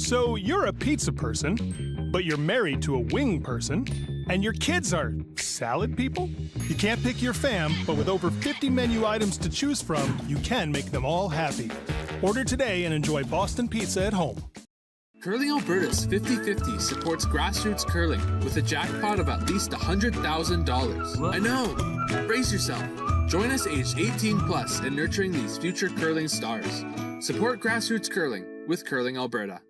So you're a pizza person, but you're married to a wing person, and your kids are salad people? You can't pick your fam, but with over 50 menu items to choose from, you can make them all happy. Order today and enjoy Boston Pizza at home. Curling Alberta's 50-50 supports grassroots curling with a jackpot of at least $100,000. I know! Brace yourself. Join us aged 18 plus in nurturing these future curling stars. Support grassroots curling with Curling Alberta.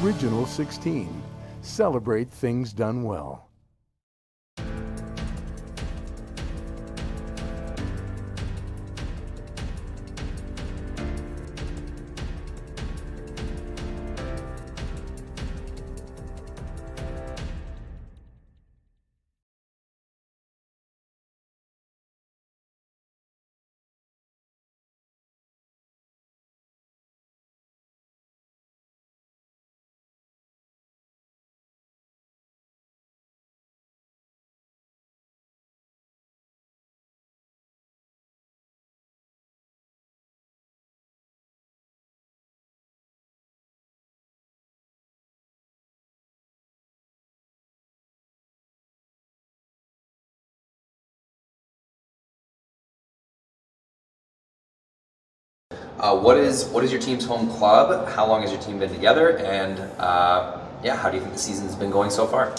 Original 16. Celebrate things done well. What is your team's home club? How long has your team been together? And how do you think the season's been going so far?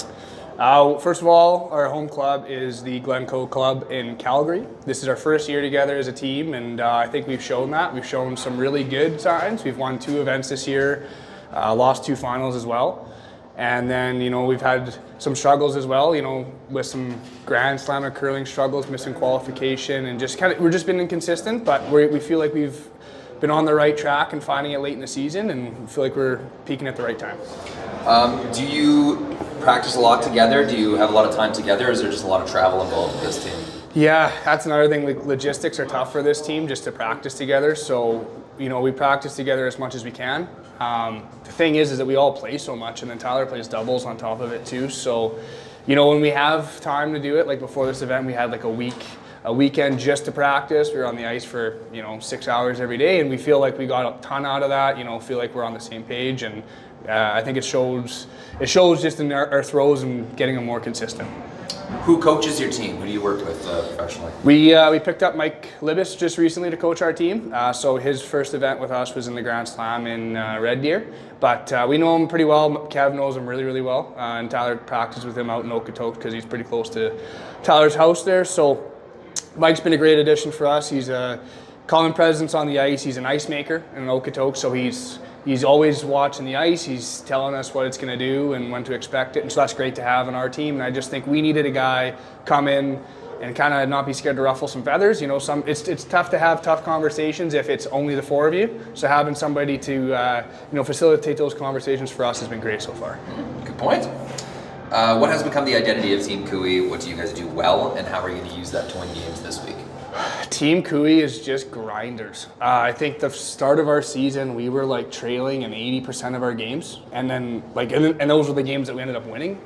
First of all, our home club is the Glencoe Club in Calgary. This is our first year together as a team, and I think we've shown that. We've shown some really good signs. We've won 2 events this year, lost 2 finals as well. And then, we've had some struggles as well, with some Grand Slam or curling struggles, missing qualification, and we're just been inconsistent, but we feel like we've been on the right track and finding it late in the season, and we feel like we're peaking at the right time. Do you practice a lot together? Do you have a lot of time together, or is there just a lot of travel involved with this team? Yeah, that's another thing. Logistics are tough for this team, just to practice together. So, we practice together as much as we can. The thing is that we all play so much, and then Tyler plays doubles on top of it too. So, when we have time to do it, like before this event, we had like a weekend just to practice. We were on the ice for 6 hours every day, and we feel like we got a ton out of that. Feel like we're on the same page, and I think it shows just in our throws and getting them more consistent. Who coaches your team? Who do you work with professionally? We picked up Mike Libis just recently to coach our team. So his first event with us was in the Grand Slam in Red Deer. But we know him pretty well. Kev knows him really, really well. And Tyler practiced with him out in Okotoks because he's pretty close to Tyler's house there. So Mike's been a great addition for us. He's a common presence on the ice. He's an ice maker in Okotoks, so he's always watching the ice. He's telling us what it's going to do and when to expect it, and so that's great to have in our team. And I just think we needed a guy come in and kind of not be scared to ruffle some feathers. It's tough to have tough conversations if it's only the 4 of you. So having somebody to facilitate those conversations for us has been great so far. Good point. What has become the identity of Team Cooey? What do you guys do well, and how are you going to use that to win games this week? Team Cooey is just grinders. I think the start of our season, we were like trailing in 80% of our games, and then and those were the games that we ended up winning.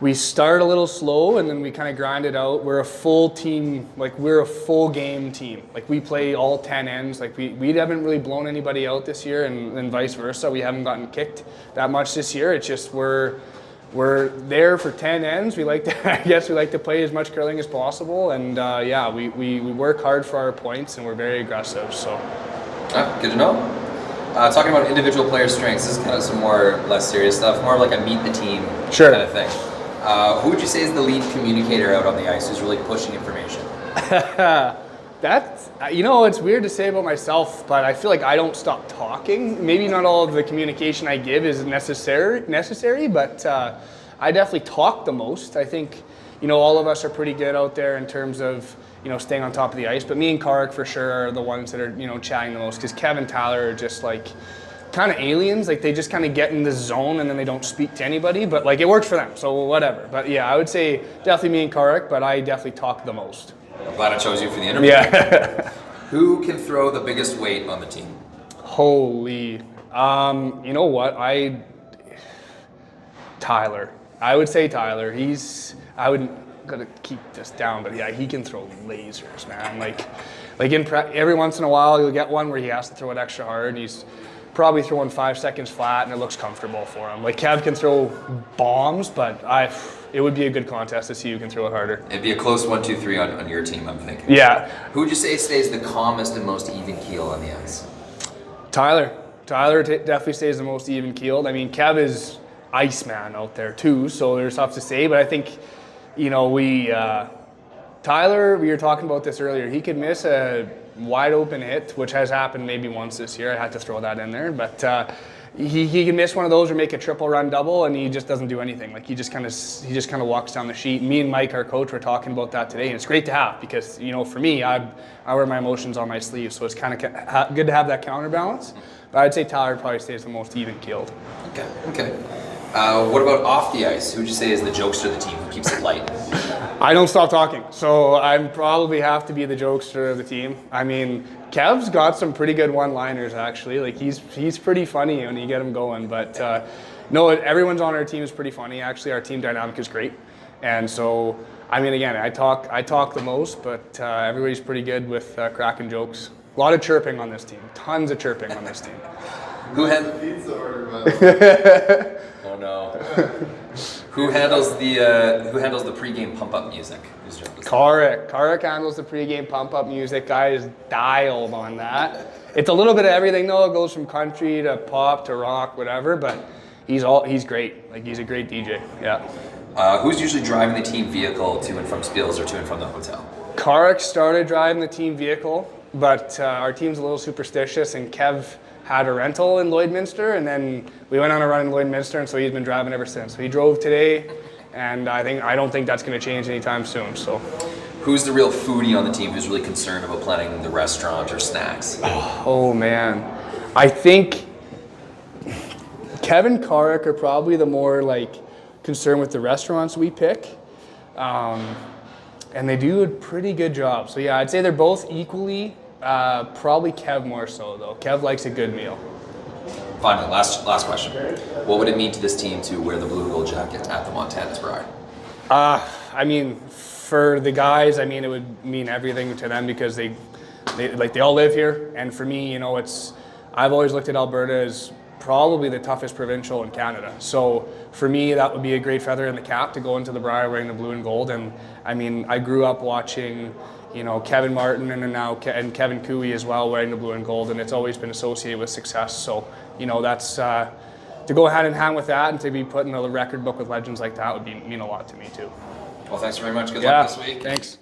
We start a little slow, and then we kind of grind it out. We're a full team, we're a full game team. We play all 10 ends. We haven't really blown anybody out this year, and vice versa. We haven't gotten kicked that much this year. It's just we're we're there for 10 ends. We like to, I guess we like to play as much curling as possible, and yeah, we work hard for our points, and we're very aggressive. So, good to know. Talking about individual player strengths, this is kind of some more less serious stuff, more like a meet the team kind of thing. Who would you say is the lead communicator out on the ice? Who's really pushing information? That's, it's weird to say about myself, but I feel like I don't stop talking. Maybe not all of the communication I give is necessary, but I definitely talk the most. I think, all of us are pretty good out there in terms of, staying on top of the ice, but me and Karek for sure are the ones that are, chatting the most, because Kev and Tyler are just like kind of aliens. Like they just kind of get in the zone and then they don't speak to anybody, but like it works for them, so whatever. But yeah, I would say definitely me and Karek, but I definitely talk the most. I'm glad I chose you for the interview. Yeah. Who can throw the biggest weight on the team? Holy. You know what? Tyler. I would say Tyler. I wouldn't gotta keep this down, but yeah, he can throw lasers, man. Like every once in a while you'll get one where he has to throw it extra hard, and he's probably throwing 5 seconds flat and it looks comfortable for him. Like Kev can throw bombs, but it would be a good contest to see who can throw it harder. It'd be a close 1-2-3 on your team, I'm thinking. Yeah. Who would you say stays the calmest and most even keel on the ice? Tyler. Tyler definitely stays the most even keeled. I mean, Kev is Iceman out there too, so there's stuff to say, but I think, Tyler, we were talking about this earlier, he could miss a wide open hit, which has happened maybe once this year. I had to throw that in there, but he can miss one of those or make a triple run double, and he just doesn't do anything. Like he just kind of walks down the sheet. Me and Mike, our coach, were talking about that today, and it's great to have because for me, I wear my emotions on my sleeve, so it's kind of good to have that counterbalance. But I'd say Tyler probably stays the most even keeled. Okay. What about off the ice? Who would you say is the jokester of the team who keeps it light? I don't stop talking, so I probably have to be the jokester of the team. I mean, Kev's got some pretty good one-liners actually. Like he's pretty funny when you get him going. But no, everyone's on our team is pretty funny. Actually, our team dynamic is great, and so I mean, again, I talk the most, but everybody's pretty good with cracking jokes. A lot of chirping on this team. Tons of chirping on this team. Who Oh no. Who handles the pregame pump-up music? Karek handles the pregame pump-up music. Guy is dialed on that. It's a little bit of everything though. It goes from country to pop to rock, whatever. But he's great. Like he's a great DJ. Yeah. Who's usually driving the team vehicle to and from spills or to and from the hotel? Karek started driving the team vehicle, but our team's a little superstitious, and Kev had a rental in Lloydminster, and then we went on a run in Lloydminster, and so he's been driving ever since. So he drove today, and I don't think that's going to change anytime soon. So, who's the real foodie on the team who's really concerned about planning the restaurant or snacks? Oh man, I think Kevin and Karek are probably the more like concerned with the restaurants we pick, and they do a pretty good job. So yeah, I'd say they're both equally. Probably Kev more so though. Kev likes a good meal. Finally, last question. What would it mean to this team to wear the blue and gold jacket at the Montana's Bride? I mean, for the guys, I mean, it would mean everything to them because they all live here, and for me, I've always looked at Alberta as probably the toughest provincial in Canada. So for me, that would be a great feather in the cap to go into the Bride wearing the blue and gold. And I mean, I grew up watching Kevin Martin and Kevin Cooey as well wearing the blue and gold, and it's always been associated with success. So, that's to go hand in hand with that and to be put in a record book with legends like that would mean a lot to me too. Well, thanks very much. Good luck this week. Thanks.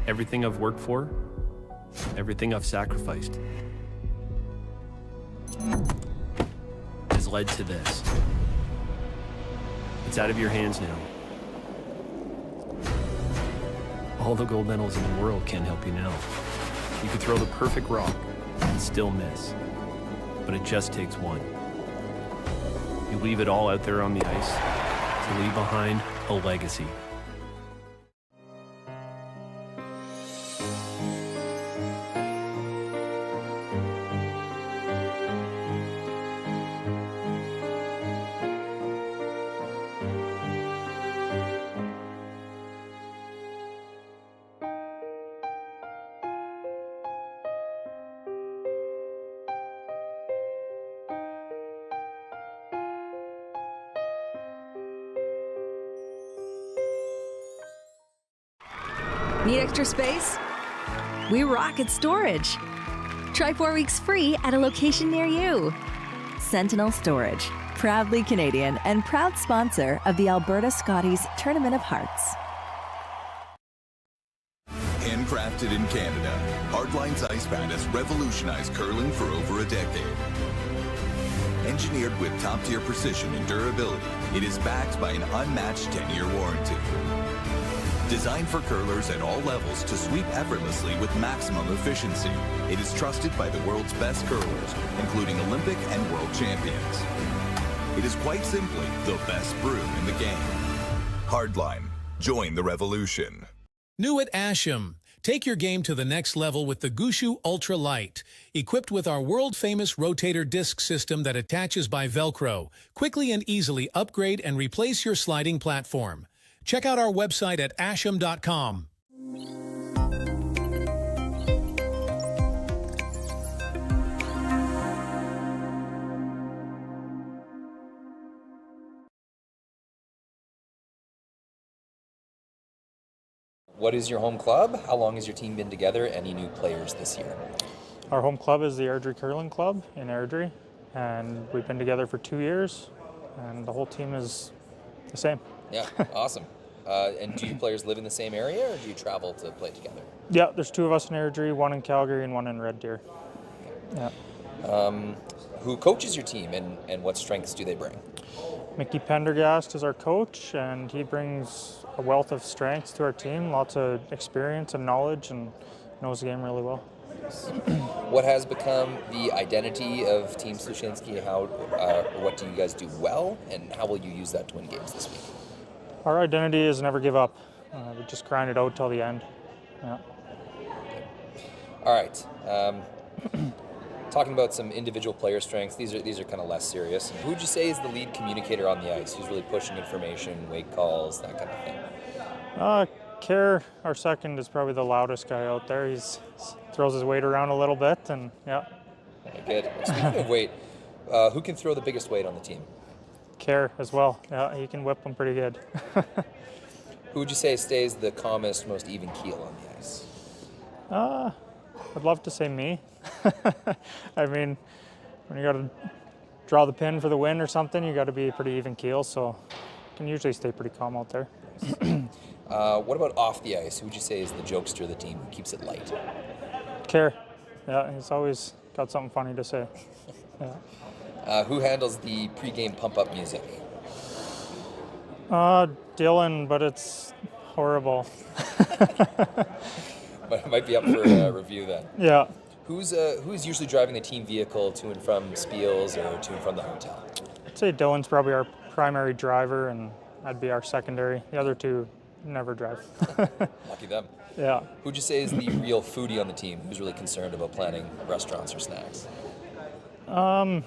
Everything I've worked for, everything I've sacrificed, has led to this. It's out of your hands now. All the gold medals in the world can't help you now. You could throw the perfect rock and still miss, but it just takes one. You leave it all out there on the ice to leave behind a legacy. Need extra space? We rock at storage. Try 4 weeks free at a location near you. Sentinel Storage, proudly Canadian and proud sponsor of the Alberta Scotties Tournament of Hearts. Handcrafted in Canada, Hardline's ice pad has revolutionized curling for over a decade. Engineered with top-tier precision and durability, it is backed by an unmatched 10-year warranty. Designed for curlers at all levels to sweep effortlessly with maximum efficiency, it is trusted by the world's best curlers, including Olympic and world champions. It is quite simply the best broom in the game. Hardline. Join the revolution. New at Asham. Take your game to the next level with the Gushu Ultra Light. Equipped with our world-famous rotator disc system that attaches by Velcro, quickly and easily upgrade and replace your sliding platform. Check out our website at asham.com. What is your home club? How long has your team been together? Any new players this year? Our home club is the Airdrie Curling Club in Airdrie, and we've been together for 2 years, and the whole team is the same. Yeah, awesome. And do you players live in the same area, or do you travel to play together? Yeah, there's 2 of us in Airdrie, 1 in Calgary and 1 in Red Deer. Yeah. Who coaches your team, and what strengths do they bring? Mickey Pendergast is our coach, and he brings a wealth of strengths to our team, lots of experience and knowledge, and knows the game really well. What has become the identity of Team Sluchinski? What do you guys do well, and how will you use that to win games this week? Our identity is never give up. We just grind it out till the end. Yeah. All right. Talking about some individual player strengths, these are kind of less serious. Who would you say is the lead communicator on the ice? Who's really pushing information, wake calls, that kind of thing? Kerr, our second, is probably the loudest guy out there. He throws his weight around a little bit, and yeah. Good. Speaking of weight, who can throw the biggest weight on the team? Kerr as well. Yeah, he can whip them pretty good. Who would you say stays the calmest, most even keel on the ice? I'd love to say me. I mean, when you got to draw the pin for the win or something, you got to be pretty even keel, so I can usually stay pretty calm out there. What about off the ice? Who would you say is the jokester of the team who keeps it light? Kerr. Yeah, he's always got something funny to say. Yeah. Who handles the pregame pump-up music? Dylan, but it's horrible. But it might be up for a review then. Yeah. Who's usually driving the team vehicle to and from Spiels or to and from the hotel? I'd say Dylan's probably our primary driver, and I'd be our secondary. The other two never drive. Lucky them. Yeah. Who'd you say is the real foodie on the team? Who's really concerned about planning restaurants or snacks? Dylan.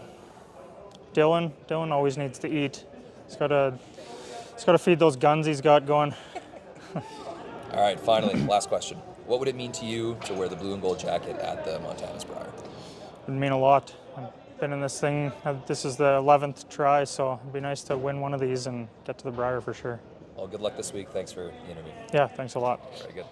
Dylan always needs to eat. He's got to feed those guns he's got going. All right, finally, last question. What would it mean to you to wear the blue and gold jacket at the Montana's Briar? It would mean a lot. I've been in this thing. This is the 11th try, so it'd be nice to win one of these and get to the Briar for sure. Well, good luck this week. Thanks for the interview. Yeah, thanks a lot. Very good.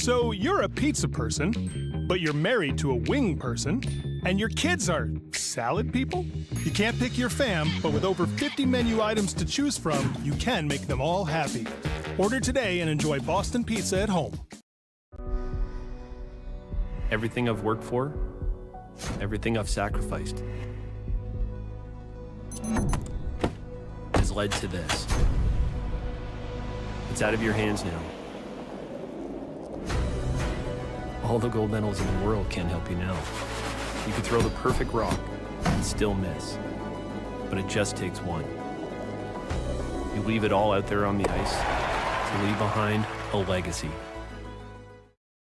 So you're a pizza person, but you're married to a wing person, and your kids are salad people? You can't pick your fam, but with over 50 menu items to choose from, you can make them all happy. Order today and enjoy Boston Pizza at home. Everything I've worked for, everything I've sacrificed, has led to this. It's out of your hands now. All the gold medals in the world can't help you now. You could throw the perfect rock and still miss, but it just takes one. You leave it all out there on the ice to leave behind a legacy.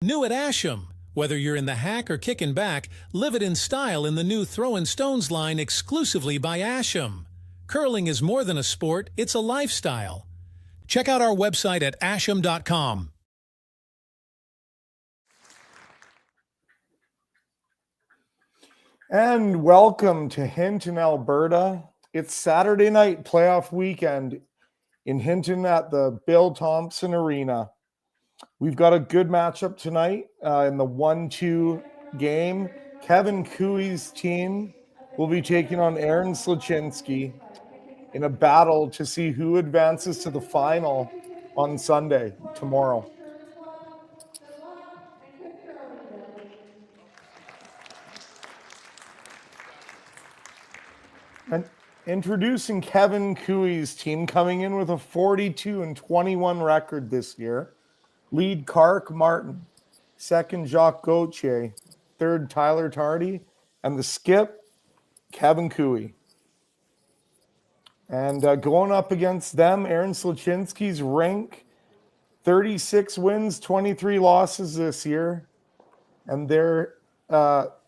New at Asham. Whether you're in the hack or kicking back, live it in style in the new Throwin' Stones line exclusively by Asham. Curling is more than a sport, it's a lifestyle. Check out our website at asham.com. And welcome to Hinton, Alberta. It's Saturday night playoff weekend in Hinton at the Bill Thomson Arena. We've got a good matchup tonight in the 1-2 game. Kevin Cooey's team will be taking on Aaron Sluchinski in a battle to see who advances to the final on Sunday, tomorrow. And introducing Kevin Cooey's team, coming in with a 42-21 record this year. Lead Kark Martin, second Jacques Gauthier, third Tyler Tardy, and the skip, Kevin Cooey. And going up against them, Aaron Sluchinski's rink, 36 wins, 23 losses this year. And they're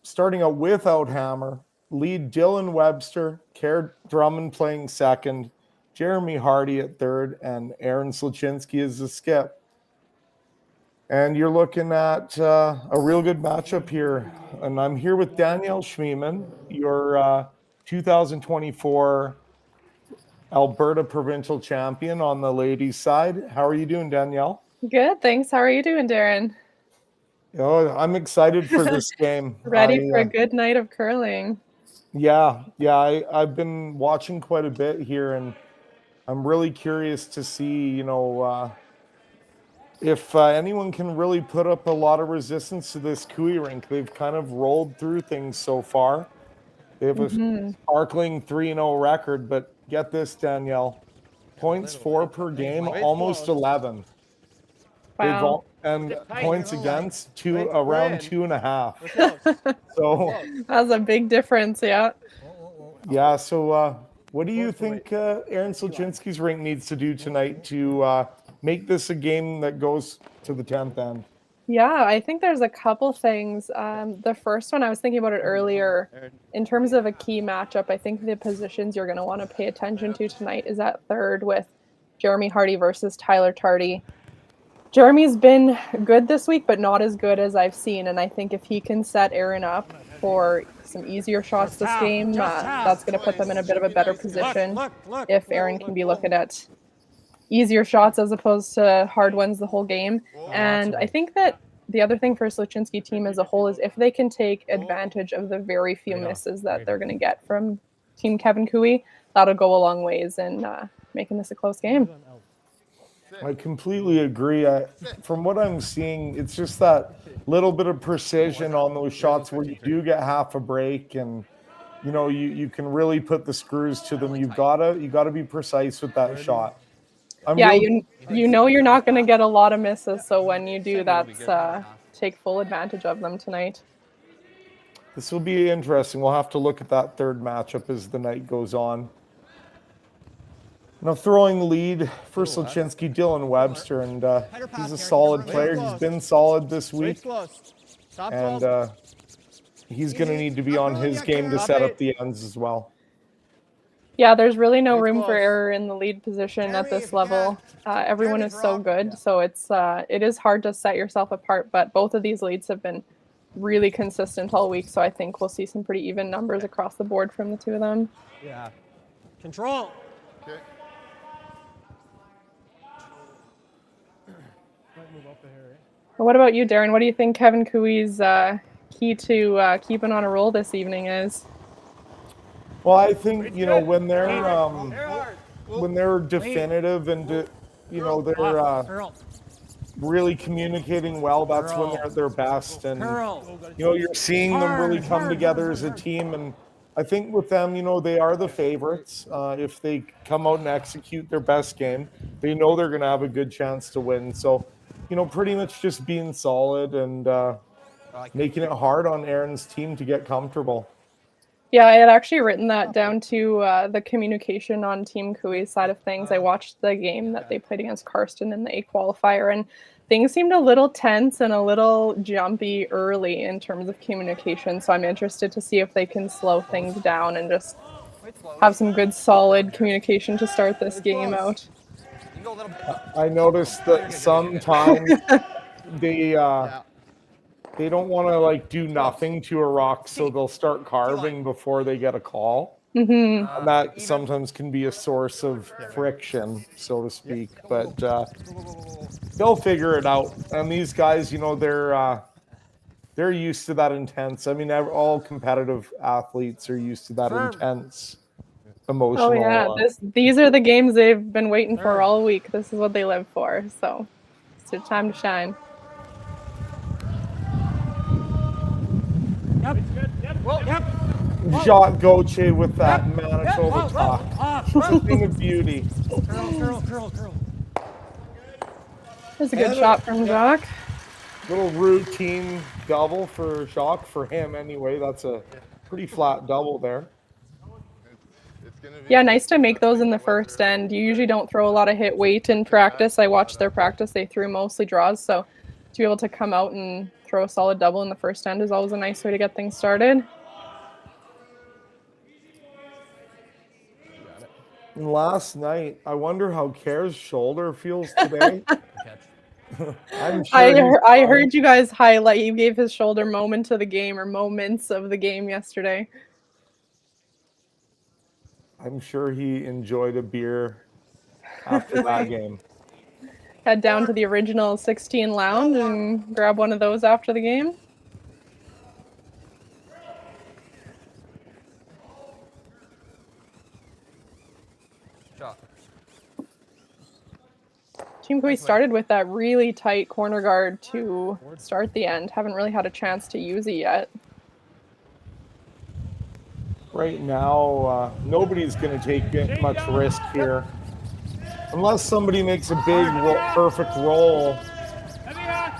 starting out without Hammer. Lead Dylan Webster, Kerr Drummond playing second, Jeremy Hardy at third, and Aaron Sluchinski is the skip. And you're looking at a real good matchup here. And I'm here with Danielle Schmiemann, your 2024 Alberta provincial champion on the ladies' side. How are you doing, Danielle? Good, thanks. How are you doing, Darren? Oh, I'm excited for this game. Ready for a good night of curling. Yeah. I've been watching quite a bit here, and I'm really curious to see, if anyone can really put up a lot of resistance to this Cooey rink. They've kind of rolled through things so far. They have a sparkling 3-0 record, but get this, Danielle, points for per game, almost 11. Wow. And points against around 2.5. So that's a big difference, yeah. Yeah, so what do you think Aaron Sluchinski's rink needs to do tonight to make this a game that goes to the 10th end? Yeah, I think there's a couple things. The first one, I was thinking about it earlier. In terms of a key matchup, I think the positions you're going to want to pay attention to tonight is at third with Jeremy Hardy versus Tyler Tardy. Jeremy's been good this week, but not as good as I've seen. And I think if he can set Aaron up for some easier shots this game, that's going to put them in a bit of a better position. If Aaron can be looking at easier shots as opposed to hard ones the whole game. And I think that the other thing for a Sluchinski team as a whole is if they can take advantage of the very few misses that they're going to get from Team Kevin Cooey, that'll go a long ways in making this a close game. I completely agree. From what I'm seeing, it's just that little bit of precision on those shots where you do get half a break, and you can really put the screws to them. You gotta be precise with that shot. You're not going to get a lot of misses, so when you do, that's take full advantage of them tonight. This will be interesting. We'll have to look at that third matchup as the night goes on. Now throwing lead for Sluchinski, Dylan Webster, and he's a solid player. He's been solid this week, and he's going to need to be on his game to set up the ends as well. Yeah, there's really no room for error in the lead position at this level. Everyone is so good, so it is hard to set yourself apart, but both of these leads have been really consistent all week, so I think we'll see some pretty even numbers across the board from the two of them. Yeah. Control. Okay. Might move up the hair, eh? What about you, Darren? What do you think Kevin Cooey's key to keeping on a roll this evening is? Well, I think, you know, when they're definitive and, you know, they're really communicating well, that's when they're at their best. And, you know, you're seeing them really come together as a team. And I think with them, you know, they are the favorites. If they come out and execute their best game, they know they're going to have a good chance to win. So, you know, pretty much just being solid and making it hard on Aaron's team to get comfortable. Yeah, I had actually written that down to the communication on Team Cooey's side of things. I watched the game that they played against Karsten in the A qualifier, and things seemed a little tense and a little jumpy early in terms of communication. So I'm interested to see if they can slow things down and just have some good, solid communication to start this game out. I noticed that sometimes they don't want to like do nothing to a rock, so they'll start carving before they get a call. Mm-hmm. And that sometimes can be a source of friction, so to speak. But they'll figure it out. And these guys, you know, they're used to that intense. I mean, all competitive athletes are used to that intense emotional. Oh yeah, these are the games they've been waiting for all week. This is what they live for. So it's their time to shine. Jacques Gauthier with that Manitoba talk. Thing of beauty. Curl. That's a good shot from Jacques. Little routine double for Jacques, for him anyway. That's a pretty flat double there. Yeah, nice to make those in the first end. You usually don't throw a lot of hit weight in practice. I watched their practice. They threw mostly draws, so to be able to come out and throw a solid double in the first end is always a nice way to get things started. And last night, I wonder how Kerr's shoulder feels today. I'm sure I heard you guys highlight, you gave his shoulder moment of the game or moments of the game yesterday. I'm sure he enjoyed a beer after that game. Head down to the original 16 lounge and grab one of those after the game. Team Cooey started with that really tight corner guard to start the end. Haven't really had a chance to use it yet. Right now, nobody's going to take much risk here. Unless somebody makes a big, perfect roll,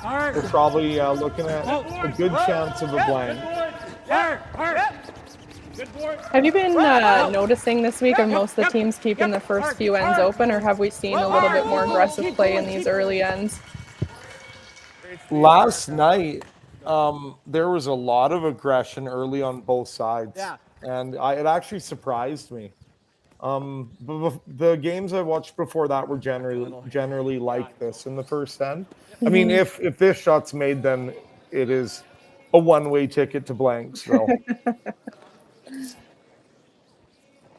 we're probably looking at a good chance of a blank. Have you been noticing this week, are most of the teams keeping the first few ends open, or have we seen a little bit more aggressive play in these early ends? Last night, there was a lot of aggression early on both sides, and it actually surprised me. The games I watched before that were generally like this in the first end. I mean, if this shot's made, then it is a one-way ticket to blanks. So.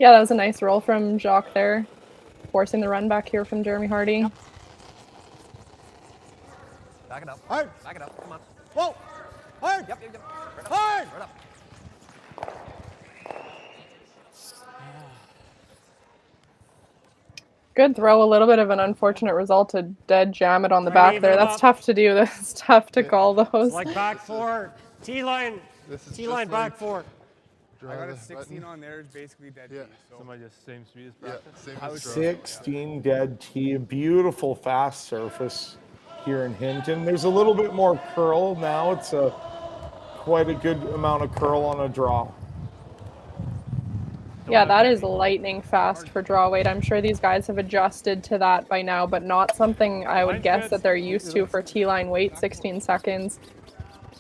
Yeah, that was a nice roll from Jacques there, forcing the run back here from Jeremy Hardy. Back it up. Hard. Back it up. Come on. Whoa. Hard. Yep. Right hard. Right up. Good throw, a little bit of an unfortunate result to dead jam it on the back there. That's tough to do. That's tough to call those. It's like back four. T-line. T-line back four. I got a 16 on there. It's basically dead T. So. Somebody just same speed as practice. Yeah, 16 dead T. Beautiful fast surface here in Hinton. There's a little bit more curl now. It's quite a good amount of curl on a draw. Yeah, that is lightning fast for draw weight. I'm sure these guys have adjusted to that by now, but not something I would guess that they're used to for T-line weight, 16 seconds.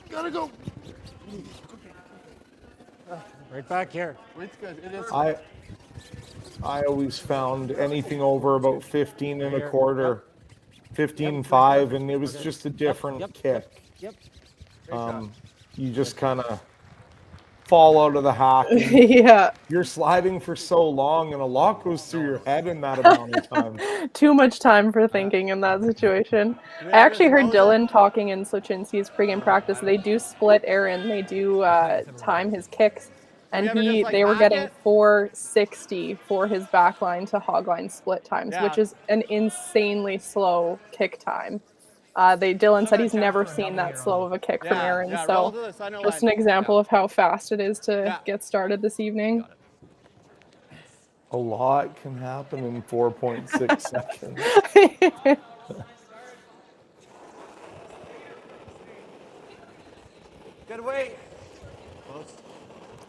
Gotta go. Right back here. I always found anything over about 15 and a quarter, 15.5, and it was just a different kick. You just kind of fall out of the hack. Yeah. You're sliding for so long, and a lot goes through your head in that amount of time. Too much time for thinking in that situation. I actually heard Dylan talking in Sluchinski's pregame practice. They do split Aaron. They do time his kicks. And they were getting 460 for his backline to hogline split times, which is an insanely slow kick time. Dylan said he's never seen that slow of a kick from Aaron. So just an example of how fast it is to get started this evening. A lot can happen in 4.6 seconds. Good weight.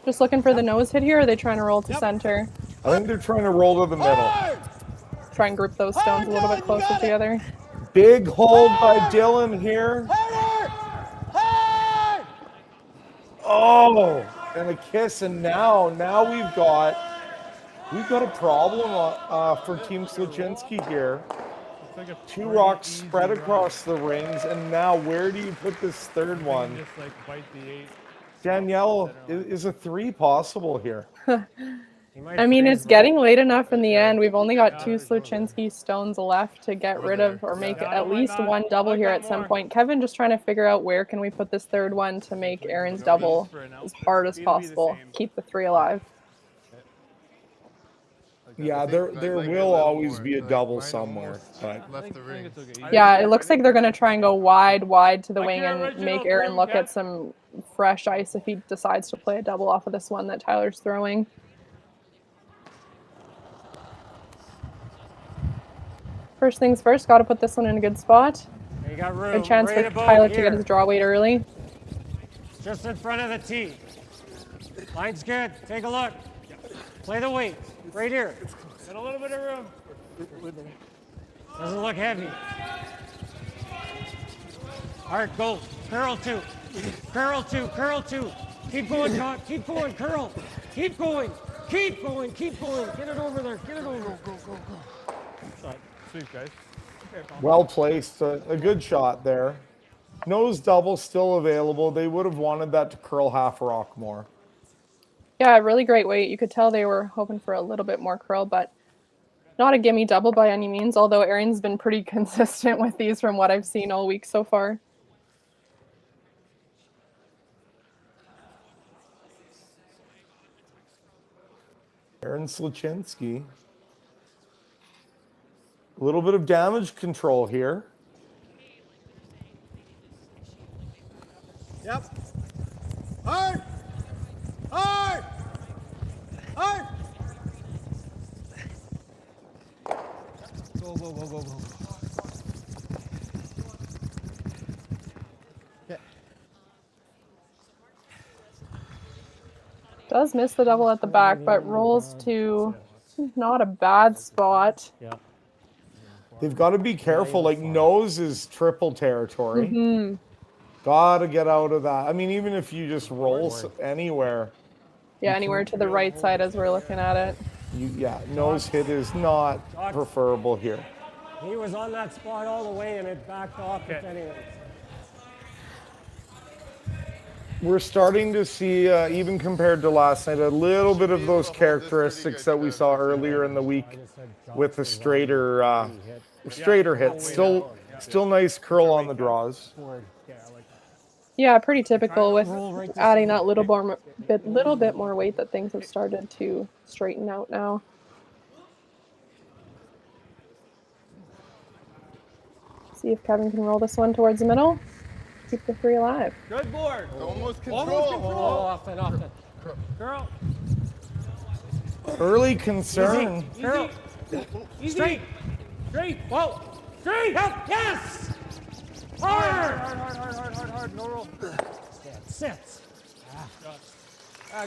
Just looking for the nose hit here, or are they trying to roll to center? I think they're trying to roll to the middle. Try and group those stones a little bit closer together. Big hold by Dylan here. Oh, and a kiss, and now we've got a problem for Team Sluchinski here. Two rocks spread across the rings, and now where do you put this third one? Danielle, is a 3 possible here? I mean, it's getting late enough in the end. We've only got 2 Sluchinski stones left to get rid of or make at least one double here at some point. Kevin just trying to figure out where can we put this third one to make Aaron's double as hard as possible. Keep the 3 alive. Yeah, there will always be a double somewhere. But. Yeah, it looks like they're going to try and go wide to the wing and make Aaron look at some fresh ice if he decides to play a double off of this one that Tyler's throwing. First things first, got to put this one in a good spot. You got room. Good chance for Tyler to get his draw weight early. Just in front of the tee. Line's good. Take a look. Play the weight. Right here. Got a little bit of room. Doesn't look heavy. Hard, go. Curl 2. Curl 2. Curl 2. Keep going, Todd. Keep going. Curl. Keep going. Keep going. Keep going. Get it over there. Get it over. Go. Shot. Sweet, guys. Well placed. A good shot there. Nose double still available. They would have wanted that to curl half rock more. Yeah, really great weight. You could tell they were hoping for a little bit more curl, but not a gimme double by any means, although Aaron's been pretty consistent with these from what I've seen all week so far. Aaron Sluchinski. A little bit of damage control here. Yep. Hard. Hard. Hard. Go. Does miss the double at the back, but rolls to not a bad spot. Yeah. They've got to be careful. Like, nose is triple territory. Mm-hmm. Got to get out of that. I mean, even if you just roll anywhere. Yeah, anywhere to the right side as we're looking at it. Nose hit is not preferable here. He was on that spot all the way and it backed off if anything. We're starting to see, even compared to last night, a little bit of those characteristics that we saw earlier in the week with the straighter hits. Still nice curl on the draws. Yeah, pretty typical with adding that little bit more weight that things have started to straighten out now. See if Kevin can roll this one towards the middle. Keep the 3 alive. Good board. Almost control. Off and. Girl. Early concern. Girl. Straight. Whoa. Straight. Yep. Yes. Hard. No roll. Yeah, sits.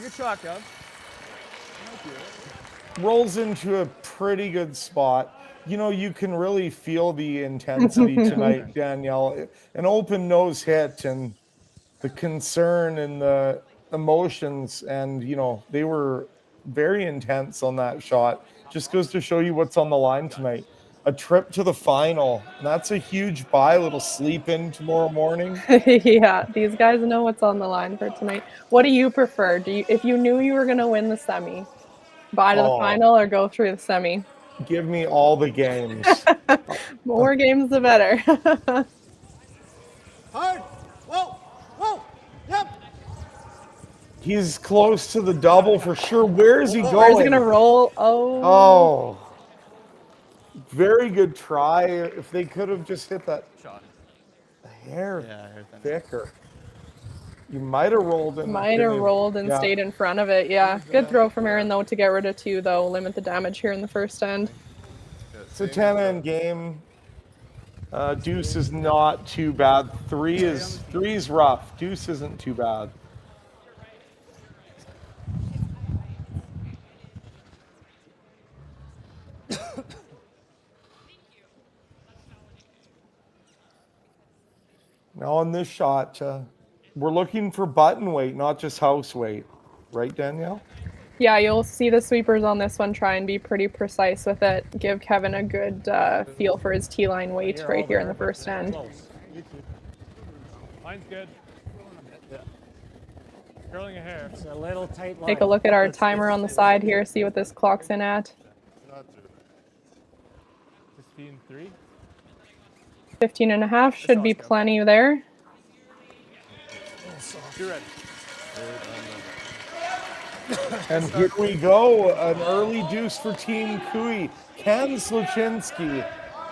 Good shot, Kev. Rolls into a pretty good spot. You know, you can really feel the intensity tonight, Danielle. An open nose hit and the concern and the emotions, and, you know, they were very intense on that shot. Just goes to show you what's on the line tonight. a trip to the final. And that's a huge buy. A little sleep in tomorrow morning. Yeah, these guys know what's on the line for tonight. What do you prefer? If you knew you were going to win the semi, buy to the final or go through the semi? Give me all the games. More games, the better. Hard. Whoa. Whoa. Yep. He's close to the double for sure. Where is he going? Where's he going to roll? Oh. Very good try. If they could have just hit that shot a hair thicker. You might have rolled in. Might have rolled and stayed in front of it. Yeah. Good throw from Aaron, though, to get rid of 2, though. Limit the damage here in the first end. It's a 10-end game. Deuce is not too bad. 3 is rough. Deuce isn't too bad. Now on this shot, we're looking for button weight, not just house weight. Right, Danielle? Yeah, you'll see the sweepers on this one try and be pretty precise with it. Give Kevin a good feel for his T-line weight right here in the first end. Line's good. Yeah. Curling a hair. It's a little tight line. Take a look at our timer on the side here, see what this clocks in at. 15-3. 15 and a half should be plenty there. You're ready. And here we go, an early deuce for Team Cooey. Can Sluchinski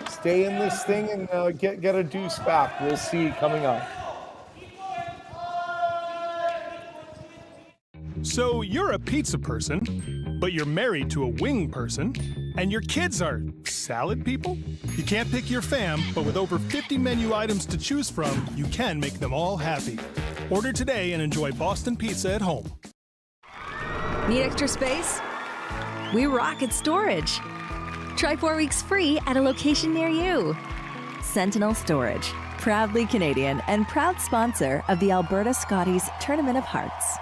stay in this thing and get a deuce back? We'll see coming up. So you're a pizza person, but you're married to a wing person, and your kids are salad people? You can't pick your fam, but with over 50 menu items to choose from, you can make them all happy. Order today and enjoy Boston Pizza at home. Need extra space? We rock at storage. Try 4 weeks free at a location near you. Sentinel Storage, proudly Canadian and proud sponsor of the Alberta Scotties Tournament of Hearts.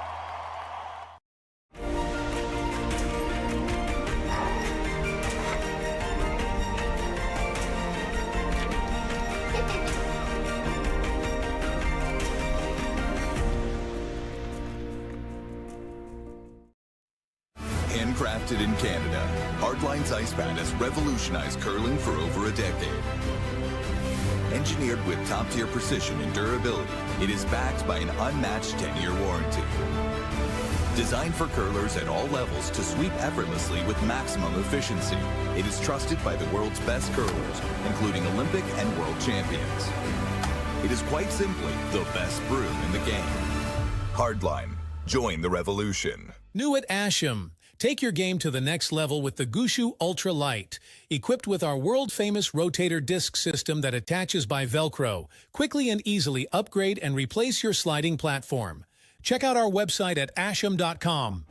Handcrafted in Canada, Hardline's ice pad has revolutionized curling for over a decade. Engineered with top-tier precision and durability, it is backed by an unmatched 10-year warranty. Designed for curlers at all levels to sweep effortlessly with maximum efficiency, it is trusted by the world's best curlers, including Olympic and world champions. It is quite simply the best broom in the game. Hardline. Join the revolution. New at Asham. Take your game to the next level with the Gushu Ultra Light. Equipped with our world-famous rotator disc system that attaches by Velcro, quickly and easily upgrade and replace your sliding platform. Check out our website at asham.com.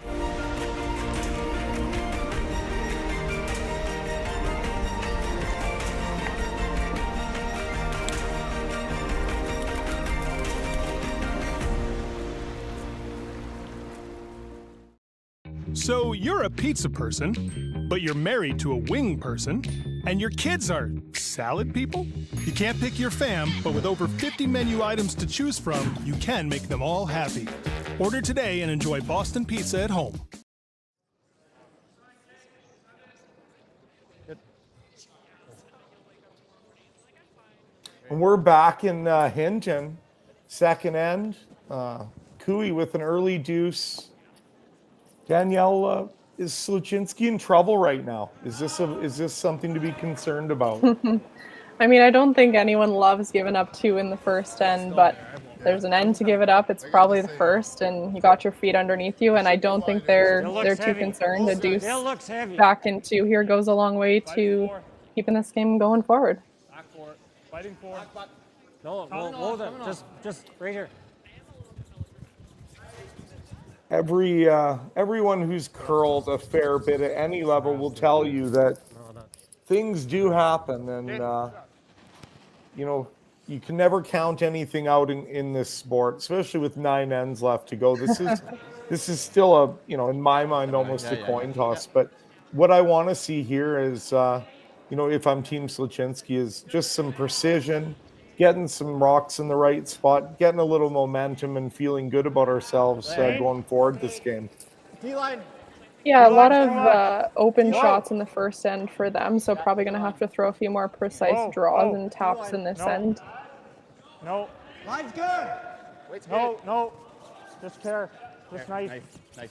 So you're a pizza person, but you're married to a wing person, and your kids are salad people? You can't pick your fam, but with over 50 menu items to choose from, you can make them all happy. Order today and enjoy Boston Pizza at home. And we're back in Hinton, second end. Cooey with an early deuce. Danielle, is Sluchinski in trouble right now? Is this something to be concerned about? I mean, I don't think anyone loves giving up 2 in the first end, but there's an end to give it up. It's probably the first, and you got your feet underneath you, and I don't think they're too concerned. A deuce back in 2 here goes a long way to keeping this game going forward. Back for it. Fighting for it. No, hold it. Just right here. Everyone who's curled a fair bit at any level will tell you that things do happen, and you can never count anything out in this sport, especially with 9 ends left to go. This is still in my mind almost a coin toss. But what I want to see here is you know, if I'm Team Sluchinski, is just some precision, getting some rocks in the right spot, getting a little momentum, and feeling good about ourselves going forward this game. D-line. Yeah, a lot of open shots in the first end for them, so probably going to have to throw a few more precise draws and taps in this end. No. Line's good. No. Just care. Just nice. Nice.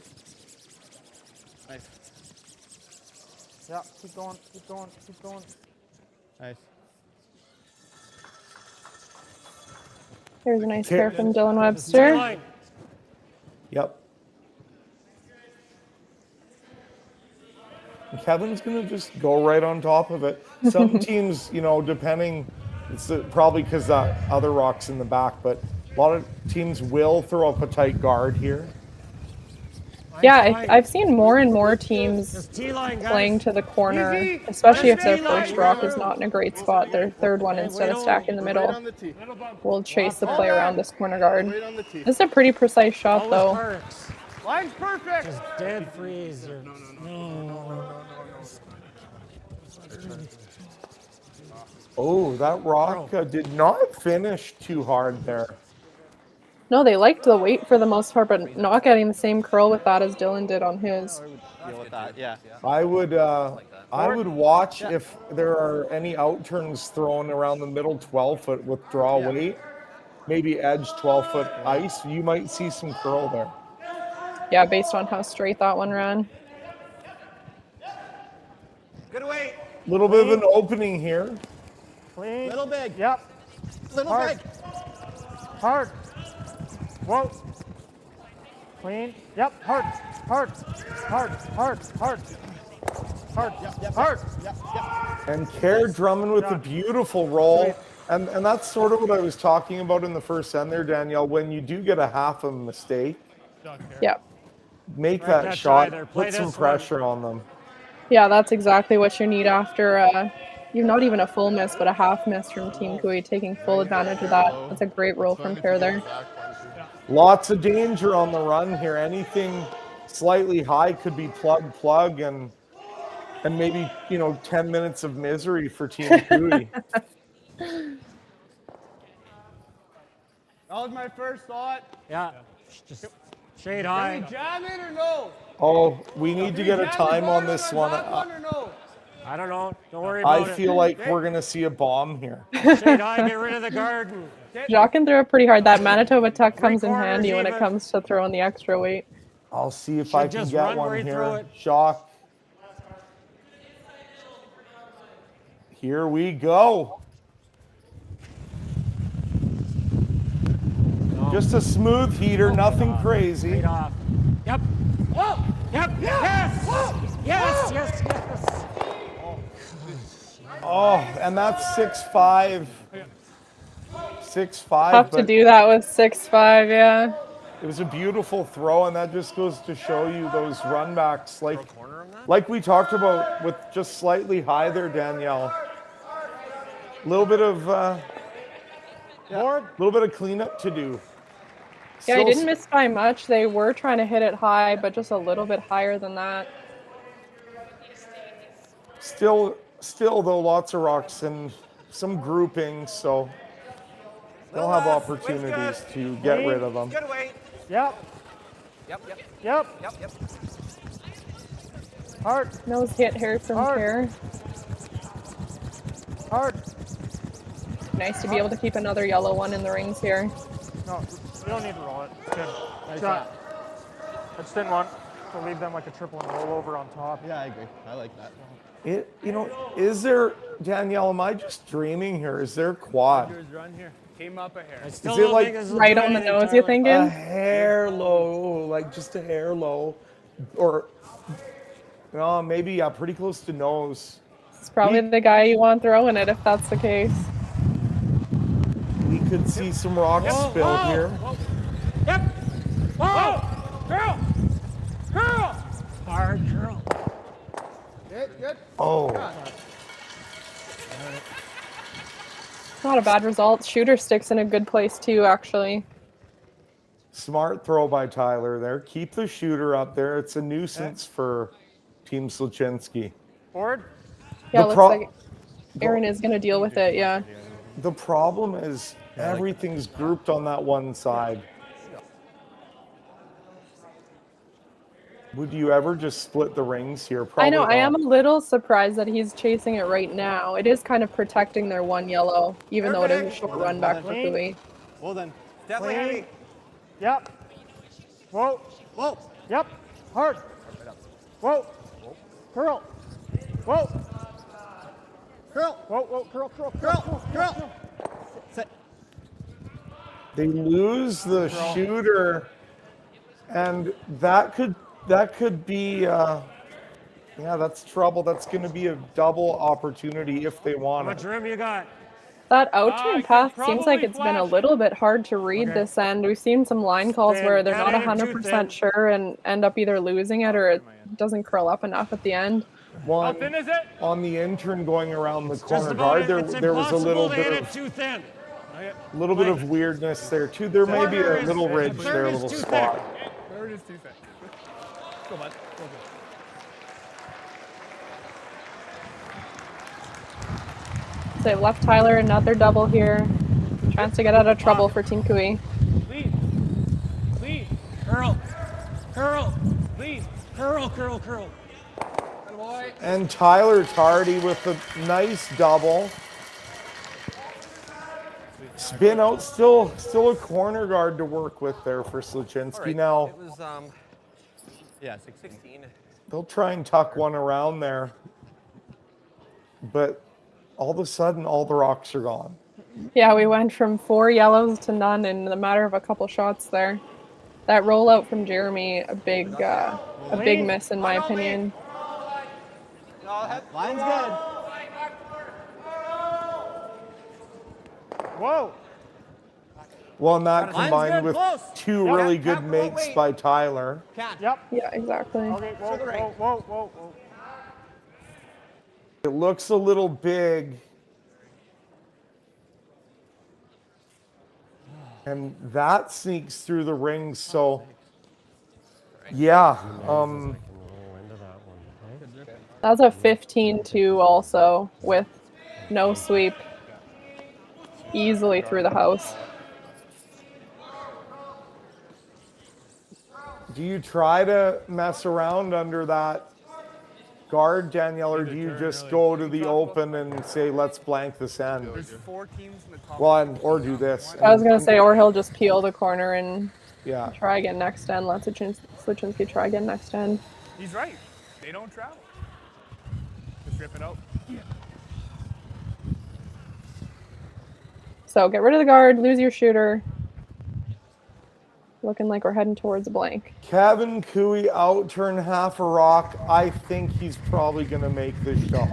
Yeah, keep going. Nice. Here's a nice pair from Dylan Webster. Yep. Kevin's going to just go right on top of it. Some teams, you know, depending, it's probably because that other rock's in the back, but a lot of teams will throw up a tight guard here. Yeah, I've seen more and more teams playing to the corner, especially if their first rock is not in a great spot. Their third one, instead of stacking in the middle, will chase the play around this corner guard. This is a pretty precise shot, though. Line's perfect. Just dead freeze. Oh, that rock did not finish too hard there. No, they liked the weight for the most part, but not getting the same curl with that as Dylan did on his. Deal with that, yeah. I would watch if there are any outturns thrown around the middle 12-foot with draw weight, maybe edge 12-foot ice. You might see some curl there. Yeah, based on how straight that one ran. Good weight. Little bit of an opening here. Clean. Little big. Yep. Little Hard. big. Hard. Whoa. Clean. Yep. Hard. Yep. And Kerr Drummond with a beautiful roll. And that's sort of what I was talking about in the first end there, Danielle. When you do get a half a mistake, Yep. make that shot, put some pressure on them. Yeah, that's exactly what you need after you're not even a full miss, but a half miss from Team Kui, taking full advantage of that. That's a great roll from Kerr there. Lots of danger on the run here. Anything slightly high could be plug, and maybe, 10 minutes of misery for Team Kui. That was my first thought. Yeah. Just shade high. Can we jam it or no? Oh, we need to get a time on this one. I don't know. Don't worry about it. I feel like we're going to see a bomb here. Shade high, get rid of the garden. Jock can throw it pretty hard. That Manitoba tuck comes in handy when it comes to throwing the extra weight. I'll see if I can get one here. Jock. Here we go. Just a smooth heater, nothing crazy. Right off. Yep. Whoa. Yep. Yes. Yes. Oh, and that's 6'5". 6'5". Tough to do that with 6'5", yeah. It was a beautiful throw, and that just goes to show you those runbacks, like we talked about with just slightly high there, Danielle. A little bit of cleanup to do. Yeah, I didn't miss by much. They were trying to hit it high, but just a little bit higher than that. Still though, lots of rocks and some groupings, so they'll have opportunities to get rid of them. Good weight. Yep. Hard. Nose hit here from Kerr. Hard. Nice to be able to keep another yellow one in the rings here. No, you don't need to roll it. Good. Nice shot. I just didn't want to leave them like a triple and roll over on top. Yeah, I agree. I like that. Is there, Danielle, am I just dreaming here? Is there quad? Run here. Came up a hair. Is it like right on the nose, you thinking? A hair low, like just a hair low, or maybe pretty close to nose. It's probably the guy you want throwing it if that's the case. We could see some rocks spilled here. Whoa. Yep. Whoa. Curl. Hard curl. Good. Oh. Not a bad result. Shooter sticks in a good place too, actually. Smart throw by Tyler there. Keep the shooter up there. It's a nuisance for Team Sluchinski. Forward. Yeah, looks like it. Aaron is going to deal with it, yeah. The problem is everything's grouped on that one side. Would you ever just split the rings here? Probably I know, not. I am a little surprised that he's chasing it right now. It is kind of protecting their one yellow, even though it is a short run back for Cooey. Well then, definitely heavy. Yep. Whoa. Whoa. Yep. Hard. Whoa. Curl. Whoa. Curl. Whoa, whoa, curl, curl, Curl. Curl. Sit. They lose the shooter, and that could be yeah, that's trouble. That's going to be a double opportunity if they want How it. much room you got? That out-turn path can seems like probably it's been a flash. little bit hard to read this end. We've seen some line calls Thin. where they're Got not it in too 100% thin. sure and end up either losing it or it doesn't curl up enough at the end. How thin is it? On the intern going around the Just corner about guard, it. It's there was a little impossible to bit hit of it too thin. little bit of weirdness there too. There may be a little ridge there, a little spot. Third is too thick. Go, bud. Go, go. So they've left Tyler another double here. Chance to get out of trouble for Team Cooey. Lead. Lead. Curl. Curl. Lead. Curl, curl, curl. And Tyler Tardy with a nice double. Spin out, still a corner guard to work with there for Sluchinski. Now It was, yeah, 16. they'll try and tuck one around there, but all of a sudden, all the rocks are gone. Yeah, we went from 4 yellows to none in the matter of a couple shots there. That rollout from Jeremy, a big miss in my opinion. Line's good. Whoa. Well, and that Line's combined good, with close. 2 Yep. really Yep, good yep, makes wait. by Tyler. Yep. Yeah, exactly. Okay, whoa, the ring. whoa, whoa, whoa, whoa. It looks a little big. And that sneaks through the ring, so yeah. That's a 15-2 also with no sweep. Easily through the house. Do you try to mess around under that guard, Danielle, or do you just go to the open and say, let's blank this end? There's 4 teams in the top. Well, or do this. I was gonna say, or he'll just peel the corner and Yeah. try again next end. Let Sluchinski try again next end. He's right. They don't travel. Just rip it out. So get rid of the guard, lose your shooter. Looking like we're heading towards a blank. Kevin Cooey out, turn half a rock. I think he's probably going to make this shot.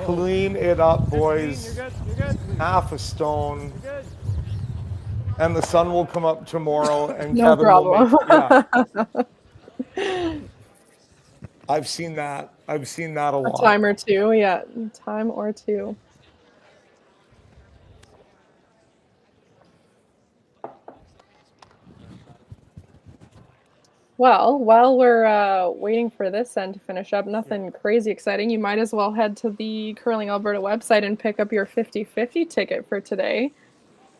Clean it up, boys. You're good. You're good. Half a stone. You're good. And the sun will come up tomorrow. And No Kevin problem. will make, yeah. I've seen that. I've seen that a A lot. time or two, yeah. Time or two. Well, while we're waiting for this end to finish up, nothing crazy exciting. You might as well head to the Curling Alberta website and pick up your 50-50 ticket for today.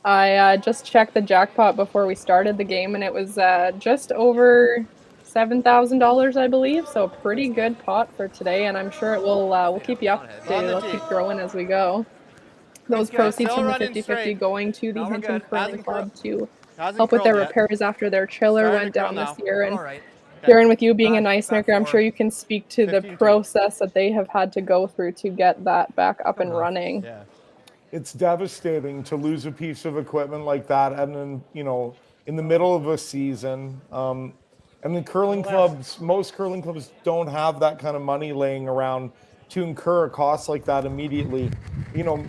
I just checked the jackpot before we started the game, and it was just over $7,000, I believe. So a pretty good pot for today, and I'm sure it will we'll keep you updated. It'll keep growing as we go. Those proceeds from the 50-50 going to the Hinton Curling Club to help with their repairs after their chiller went down this year. And Darren, with you being a nice maker, I'm sure you can speak to the process that they have had to go through to get that back up and running. Yeah. It's devastating to lose a piece of equipment like that, and then, you know, in the middle of a season. And the curling clubs, most curling clubs don't have that kind of money laying around to incur a cost like that immediately. You know,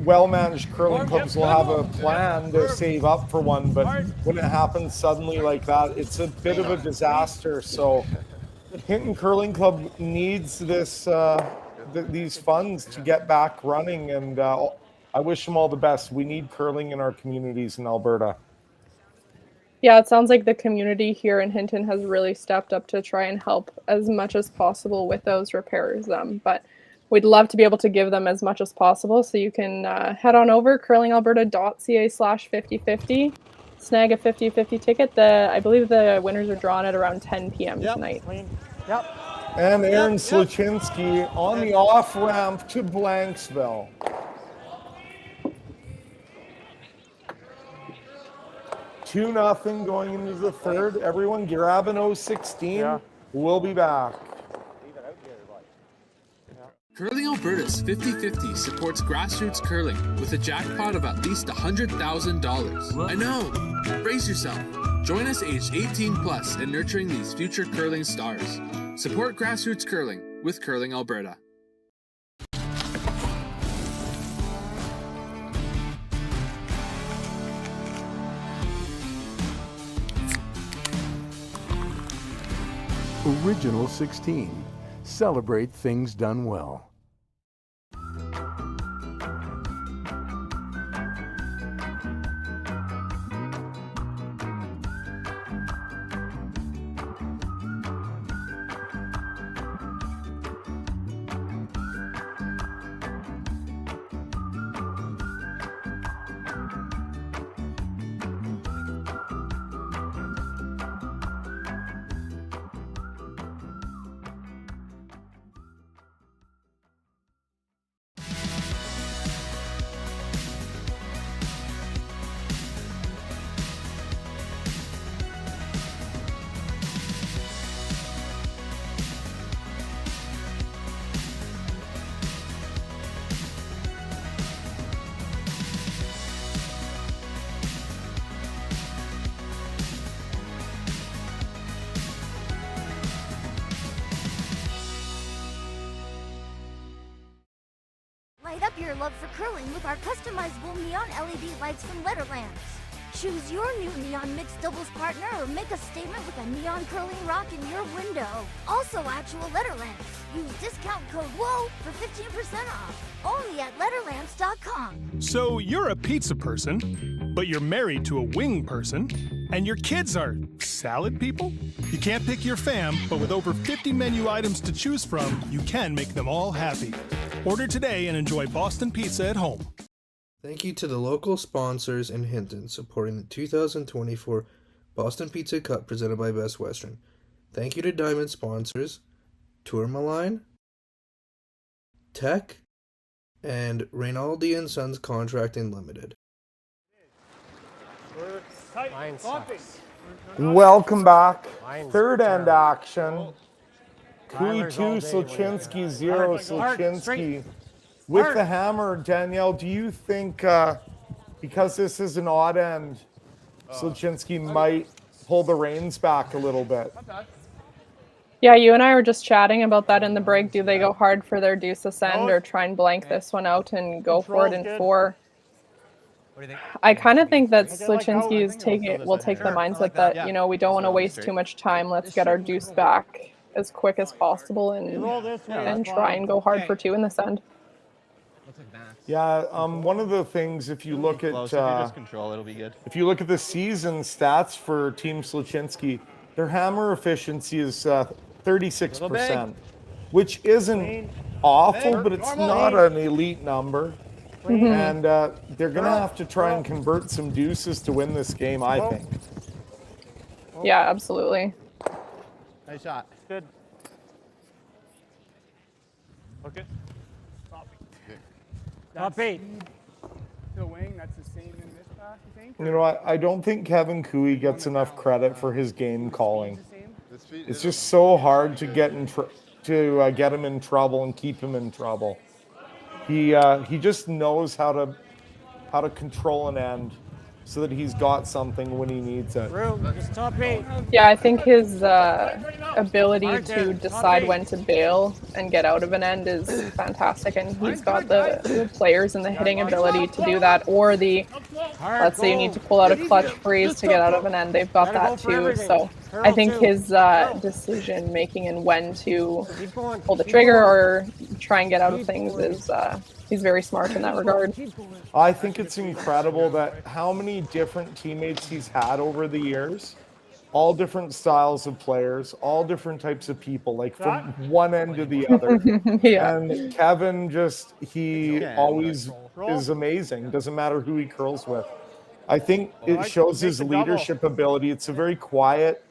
well-managed curling clubs will have a plan to save up for one, but when it happens suddenly like that, it's a bit of a disaster. So Hinton Curling Club needs this these funds to get back running, and I wish them all the best. We need curling in our communities in Alberta. Yeah, it sounds like the community here in Hinton has really stepped up to try and help as much as possible with those repairs. But we'd love to be able to give them as much as possible. So you can head on over curlingalberta.ca/5050, snag a 50/50 ticket. I believe the winners are drawn at around 10 p.m. tonight. Yep. And Aaron Sluchinski on the off ramp to Blanksville. Two nothing going into the third. Everyone grab an 016. Yeah. We'll be back. Curling Alberta's 50/50 supports grassroots curling with a jackpot of at least $100,000. I know! Brace yourself. Join us aged 18 plus in nurturing these future curling stars. Support grassroots curling with Curling Alberta. Original 16. Celebrate things done well. Light up your love for curling with our customizable neon LED lights from Letterlands. Choose your new neon mixed doubles partner or make a statement with a neon curling rock in your window. Also actual Letterlands. Use discount code WHOA for 15% off. Only at Letterlands.com. So you're a pizza person, but you're married to a wing person, and your kids are salad people? You can't pick your fam, but with over 50 menu items to choose from, you can make them all happy. Order today and enjoy Boston Pizza at home. Thank you to the local sponsors in Hinton supporting the 2024 Boston Pizza Cup presented by Best Western. Thank you to Diamond sponsors Tourmaline, Tech, and Reynaldi & Sons Contracting Limited. Welcome back. Third end action. Kui 2, Sluchinski 0, Sluchinski with the hammer. Danielle, do you think because this is an odd end, Sluchinski might pull the reins back a little bit? Yeah, you and I were just chatting about that in the break. Do they go hard for their deuce ascend or try and blank this one out and go for it in 4? I kind of think that Sluchinski will take the mindset that, you know, we don't want to waste too much time. Let's get our deuce back as quick as possible and try and go hard for 2 in this end. Yeah, one of the things, if you look at if you look at the season stats for Team Sluchinski, their hammer efficiency is 36%, which isn't awful, but it's not an elite number. And they're going to have to try and convert some deuces to win this game, I think. Yeah, absolutely. Nice shot. Good. Okay. Top 8. The wing, that's the same in this pass, you think? You know, I don't think Kevin Kui gets enough credit for his game calling. It's just so hard to get get him in trouble and keep him in trouble. He just knows how to control an end so that he's got something when he needs it. Top 8. Yeah, I think his ability to decide when to bail and get out of an end is fantastic, and he's got the players and the hitting ability to do that, or let's say you need to pull out a clutch freeze to get out of an end, they've got that too. So I think his decision making and when to pull the trigger or try and get out of things is he's very smart in that regard. I think it's incredible that how many different teammates he's had over the years. all different styles of players, all different types of people, like from one end to the other. Yeah. And Kevin he always is amazing. Doesn't matter who he curls with. I think it shows his leadership ability. It's a very quiet,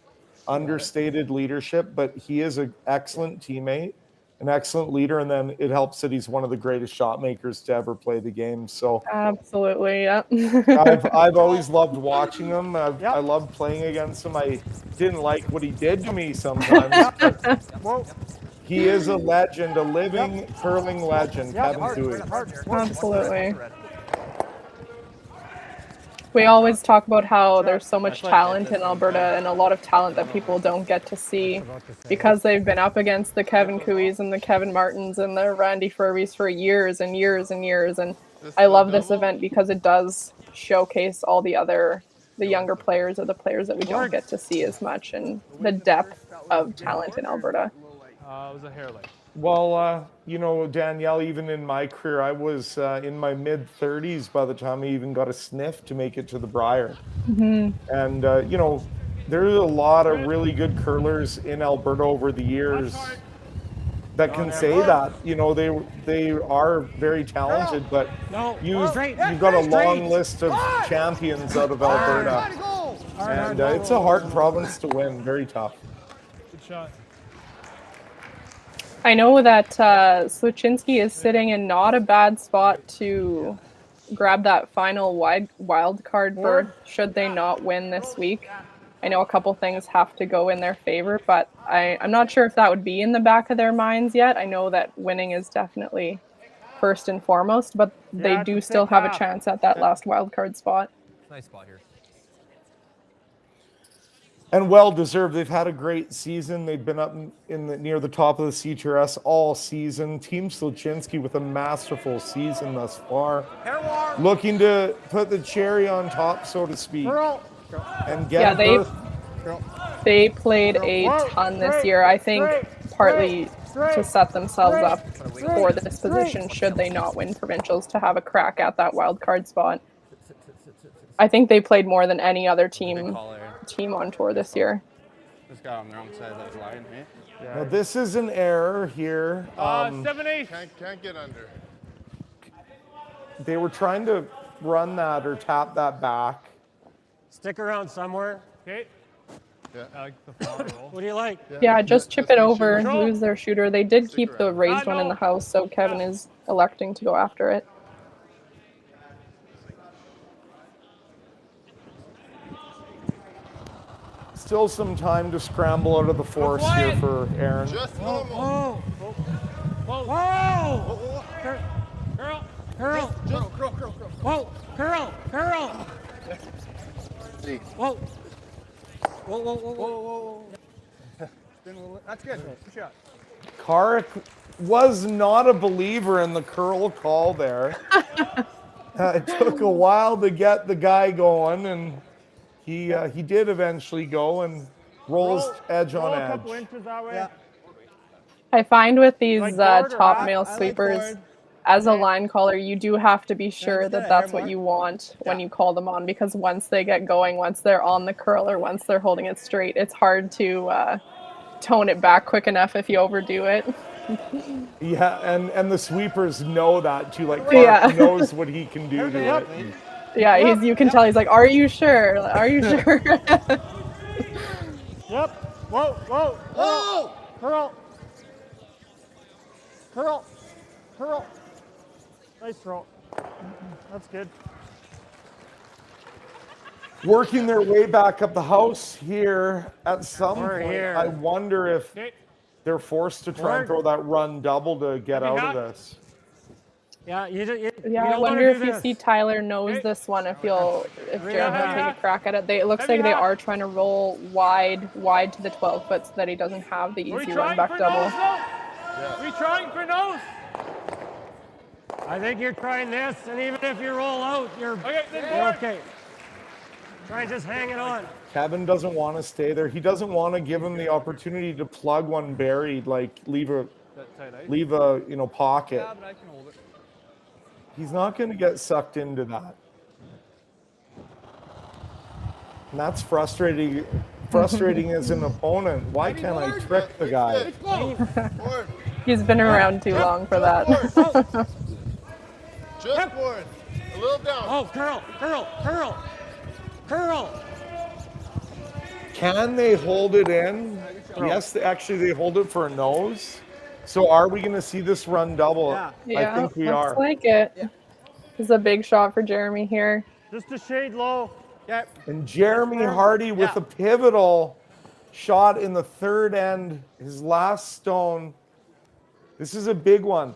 understated leadership, but he is an excellent teammate, an excellent leader, and then it helps that he's one of the greatest shot makers to ever play the game. So absolutely, yeah. I've always loved watching him. I loved playing against him. I didn't like what he did to me sometimes. But he is a legend, a living curling legend, Kevin Cooey. Absolutely. We always talk about how there's so much talent in Alberta and a lot of talent that people don't get to see because they've been up against the Kevin Cooeys and the Kevin Martins and the Randy Furbys for years and years and years. And I love this event because it does showcase all the younger players or the players that we don't get to see as much and the depth of talent in Alberta. It was a hair light. Well, Danielle, even in my career, I was in my mid-30s by the time I even got a sniff to make it to the Brier. Mm-hmm. And, there's a lot of really good curlers in Alberta over the years that can say that. They are very talented, but you've got a long list of champions out of Alberta. And it's a hard province to win, very tough. Good shot. I know that Sluchinski is sitting in not a bad spot to grab that final wild card berth should they not win this week. I know a couple things have to go in their favor, but I'm not sure if that would be in the back of their minds yet. I know that winning is definitely first and foremost, but they do still have a chance at that last wild card spot. Nice spot here. And well-deserved. They've had a great season. They've been up near the top of the CTRS all season. Team Sluchinski with a masterful season thus far. Looking to put the cherry on top, so to speak. And get they played a ton this year. I think partly to set themselves up for this position should they not win provincials to have a crack at that wild card spot. I think they played more than any other team on tour this year. This guy on the wrong side of that line, eh? Yeah. Now this is an error here. 7-8. Can't get under. They were trying to run that or tap that back. Stick around somewhere. Okay. Yeah. I like the far roll. What do you like? Yeah, just chip it over, lose their shooter. They did keep the raised one in the house, so Kevin is electing to go after it. Still some time to scramble out of the force here for Aaron. Just Whoa! Curl! Whoa! Curl! See. Whoa! Whoa! That's good. Good shot. Karik was not a believer in the curl call there. It took a while to get the guy going, and he did eventually go and rolls edge on edge. A couple inches that way. Yeah. I find with these top male sweepers, as a line caller, you do have to be sure that that's what you want when you call them on, because once they get going, once they're on the curl or once they're holding it straight, it's hard to tone it back quick enough if you overdo it. Yeah, and the sweepers know that too. Like Clark knows what he can do to it. Yeah, you can tell he's like, "Are you sure? Are you sure?" Yep. Whoa! Curl. Nice throw. That's good. Working their way back up the house here at some point. I wonder if they're forced to try and throw that run double to get out of this. Yeah, I wonder if you see Tyler knows this one, if Jared will take a crack at it. It looks like they are trying to roll wide to the 12 foot so that he doesn't have the easy run back double. We trying for nose? I think you're trying this, and even if you roll out, you're okay. Try and just hang it on. Kevin doesn't want to stay there. He doesn't want to give him the opportunity to plug one buried, like leave a pocket. Yeah, but I can hold it. He's not going to get sucked into that. And that's frustrating as an opponent. Why can't I trick the guy? He's been around too long for that. Just forward. A little down. Oh, curl. Can they hold it in? Yes, actually they hold it for a nose. So are we going to see this run double? Yeah, I think we looks are. like it. This is a big shot for Jeremy here. Just a shade low. Yeah. And Jeremy Hardy with a pivotal shot in the third end, his last stone. This is a big one.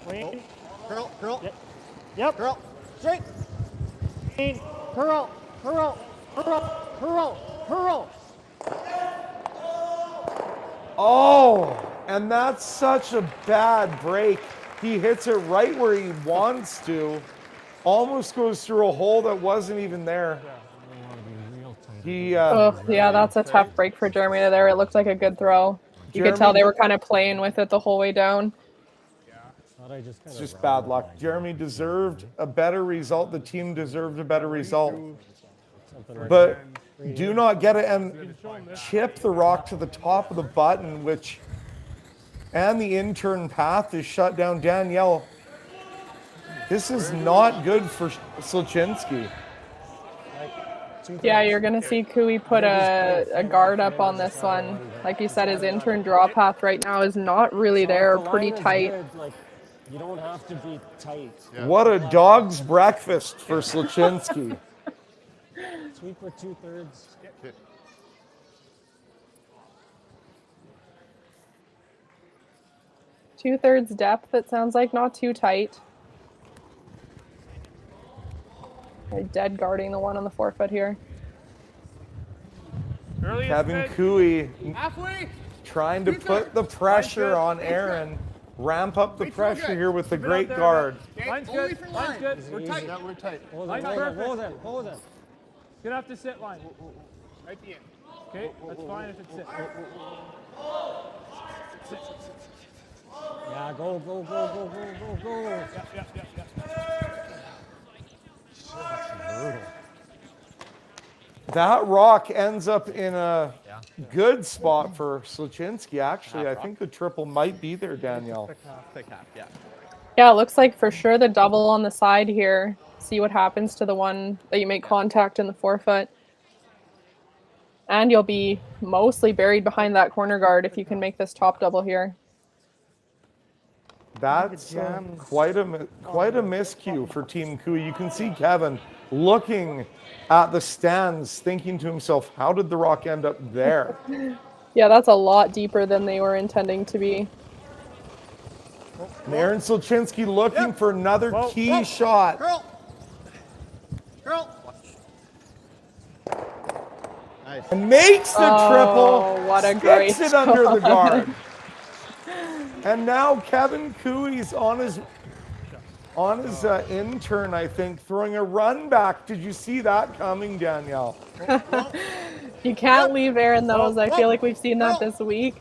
Wait. Curl. Yep. Curl. Straight. Curl. Oh, and that's such a bad break. He hits it right where he wants to. Almost goes through a hole that wasn't even there. Yeah, that's a tough break for Jeremy there. It looked like a good throw. You could tell they were kind of playing with it the whole way down. It's just bad luck. Jeremy deserved a better result. The team deserved a better result. But do not get it and chip the rock to the top of the button, and the in-turn path is shut down. Danielle, this is not good for Sluchinski. Yeah, you're going to see Cooey put a guard up on this one. Like you said, his in-turn draw path right now is not really there, pretty tight. You don't have to be tight. What a dog's breakfast for Sluchinski. Sweep for 2/3. Two-thirds depth, it sounds like, not too tight. They're dead guarding the one on the forefoot here. Kevin Cooey trying to put the pressure on Aaron. Ramp up the pressure here with the great guard. Line's good. Line's good. We're tight. Yeah, we're tight. Line's perfect. Hold it. Gonna have to sit line. Right the end. Okay, that's fine if it's sit. Yeah, go. Yeah. That rock ends up in a good spot for Sluchinski, actually. I think the triple might be there, Danielle. Thick half, yeah. Yeah, it looks like for sure the double on the side here. See what happens to the one that you make contact in the forefoot. And you'll be mostly buried behind that corner guard if you can make this top double here. That's quite a miscue for Team Cooey. You can see Kevin looking at the stands, thinking to himself, how did the rock end up there? Yeah, that's a lot deeper than they were intending to be. And Aaron Sluchinski looking for another key shot. Curl. Nice. And makes the triple. What a great Sticks it under the guard. And now Kevin Cooey's on his intern, I think, throwing a run back. Did you see that coming, Danielle? You can't leave Aaron those. I feel like we've seen that this week.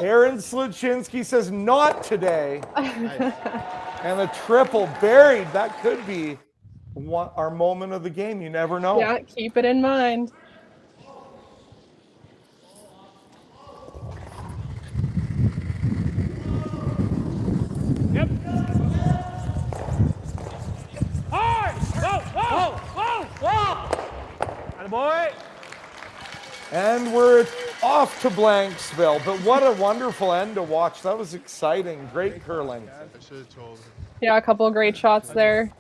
Aaron Sluchinski says, not today. And a triple buried. That could be our moment of the game. You never know. Yeah, keep it in mind. Yep. Hard! Whoa! Attaboy! And we're off to Blanksville. But what a wonderful end to watch. That was exciting. Great curling. Yeah, a couple of great shots there.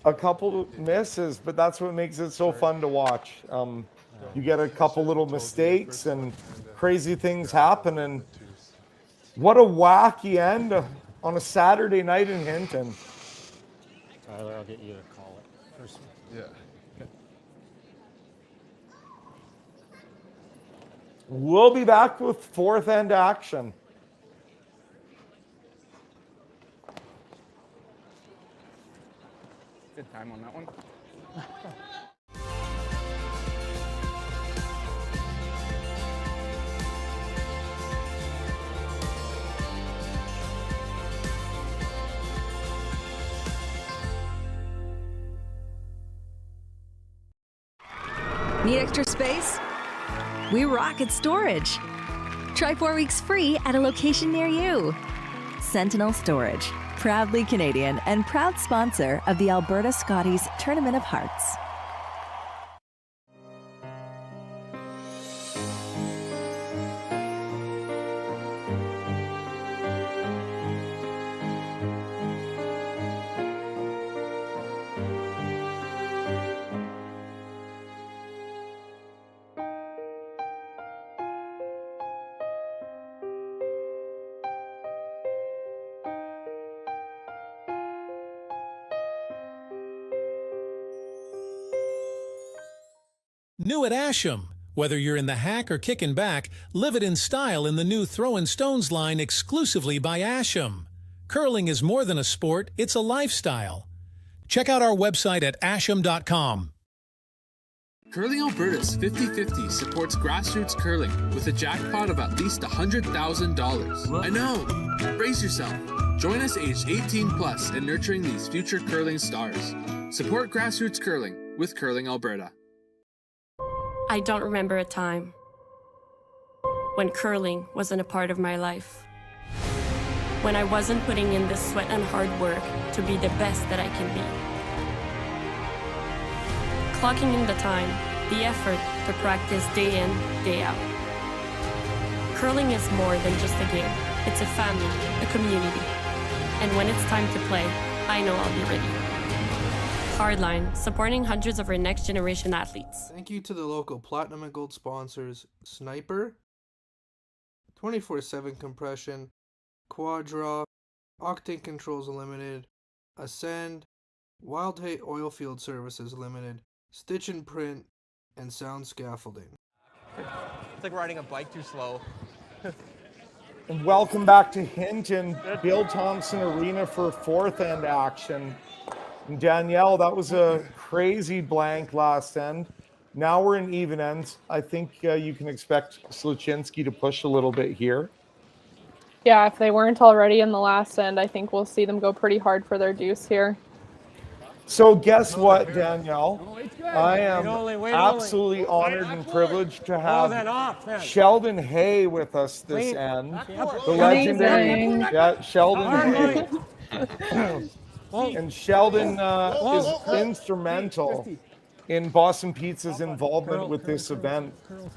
A couple misses, but that's what makes it so fun to watch. You get a couple little mistakes and crazy things happen. And what a wacky end on a Saturday night in Hinton. Tyler, I'll get you to call it. First. Yeah. We'll be back with fourth end action. Good time on that one. Need extra space? We rocket storage. Try 4 weeks free at a location near you. Sentinel Storage, proudly Canadian and proud sponsor of the Alberta Scotties Tournament of Hearts. New at Asham. Whether you're in the hack or kicking back, live it in style in the new Throwin' Stones line exclusively by Asham. Curling is more than a sport, it's a lifestyle. Check out our website at asham.com. Curling Alberta's 50-50 supports grassroots curling with a jackpot of at least $100,000. I know! Brace yourself. Join us aged 18 plus in nurturing these future curling stars. Support grassroots curling with Curling Alberta. I don't remember a time when curling wasn't a part of my life. When I wasn't putting in the sweat and hard work to be the best that I can be. Clocking in the time, the effort to practice day in, day out. Curling is more than just a game. It's a family, a community. And when it's time to play, I know I'll be ready. Hardline, supporting hundreds of our next generation athletes. Thank you to the local Platinum and Gold sponsors, Sniper, 24/7 Compression, Quadra, Octane Controls Limited, Ascend, Wild Hay Oilfield Services Limited, Stitch and Print, and Sound Scaffolding. It's like riding a bike too slow. And welcome back to Hinton, Bill Thomson Arena for fourth end action. And Danielle, that was a crazy blank last end. Now we're in even ends. I think you can expect Sluchinski to push a little bit here. Yeah, if they weren't already in the last end, I think we'll see them go pretty hard for their deuce here. So guess what, Danielle? I am absolutely honored and privileged to have Sheldon Hay with us this end. The legendary Sheldon Hay. And Sheldon is instrumental in Boston Pizza's involvement with this event.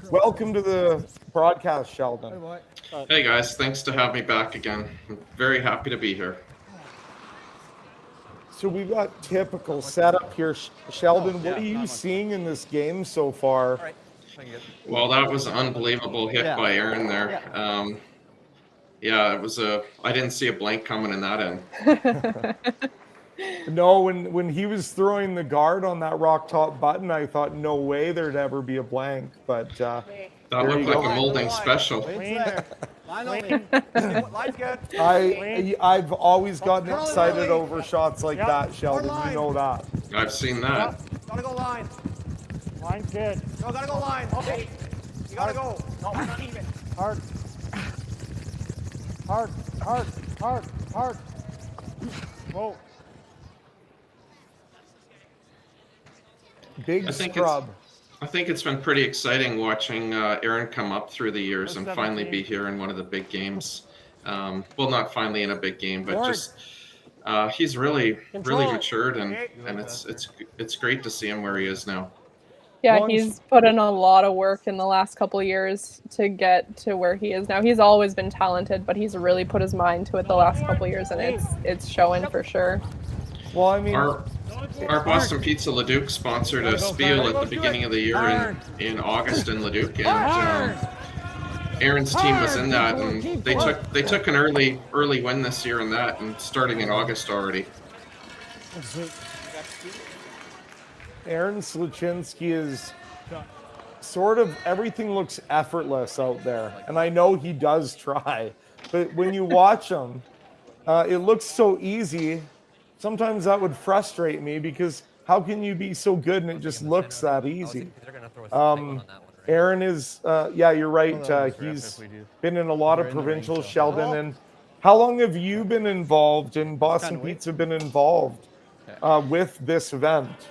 Welcome to the broadcast, Sheldon. Hey guys, thanks to have me back again. I'm very happy to be here. So we've got typical setup here. Sheldon, what are you seeing in this game so far? Well, that was an unbelievable hit by Aaron there. Yeah, it was I didn't see a blank coming in that end. No, when he was throwing the guard on that rock top button, I thought no way there'd ever be a blank. But that looked like a molding special. I've always gotten excited over shots like that, Sheldon. You know that. I've seen that. Gotta go line. Line's good. No, gotta go line. Okay. You gotta go. No, not even. Hard. Hard, hard, hard, hard. Whoa. Big scrub. I think it's been pretty exciting watching Aaron come up through the years and finally be here in one of the big games. Well, not finally in a big game, but just he's really matured, and it's great to see him where he is now. Yeah, he's put in a lot of work in the last couple of years to get to where he is now. He's always been talented, but he's really put his mind to it the last couple of years, and it's showing for sure. Well, I mean, our Boston Pizza Leduc sponsored a spiel at the beginning of the year in August in Leduc, and Aaron's team was in that, and they took an early win this year in that, and starting in August already. Aaron Sluchinski is sort of, everything looks effortless out there, and I know he does try, but when you watch him, it looks so easy. Sometimes that would frustrate me because how can you be so good and it just looks that easy? Aaron is, yeah, you're right. He's been in a lot of provincials, Sheldon. And how long have you been involved in Boston Pizza, been involved with this event?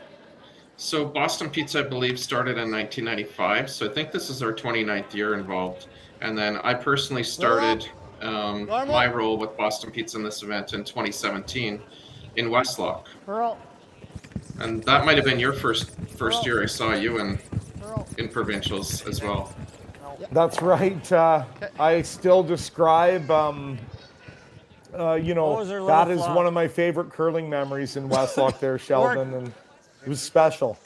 So Boston Pizza, I believe, started in 1995. So I think this is our 29th year involved. And then I personally started my role with Boston Pizza in this event in 2017 in Westlock. And that might have been your first year I saw you in provincials as well. That's right. I still describe, that is one of my favorite curling memories in Westlock there, Sheldon, and it was special.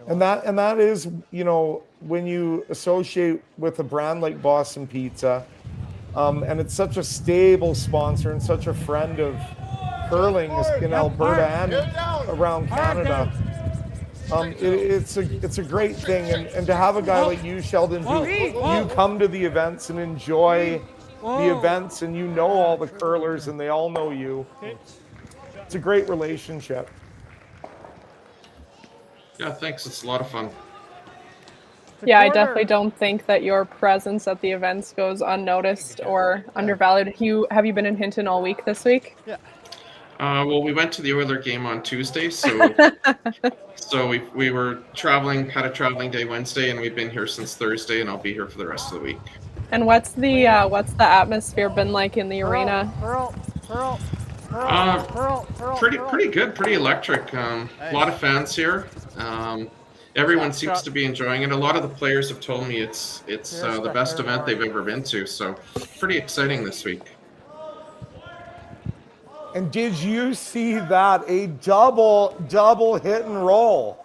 And that is, when you associate with a brand like Boston Pizza, and it's such a stable sponsor and such a friend of curling in Alberta and around Canada. It's a great thing, and to have a guy like you, Sheldon, who you come to the events and enjoy the events, and you know all the curlers and they all know you. It's a great relationship. Yeah, thanks. It's a lot of fun. Yeah, I definitely don't think that your presence at the events goes unnoticed or undervalued. Have you been in Hinton all week this week? Yeah. Well, we went to the Oiler game on Tuesday, so we were traveling, had a traveling day Wednesday, and we've been here since Thursday, and I'll be here for the rest of the week. And what's the atmosphere been like in the arena? Pretty good, pretty electric. A lot of fans here. Everyone seems to be enjoying it. A lot of the players have told me it's the best event they've ever been to, so pretty exciting this week. And did you see that? A double hit and roll.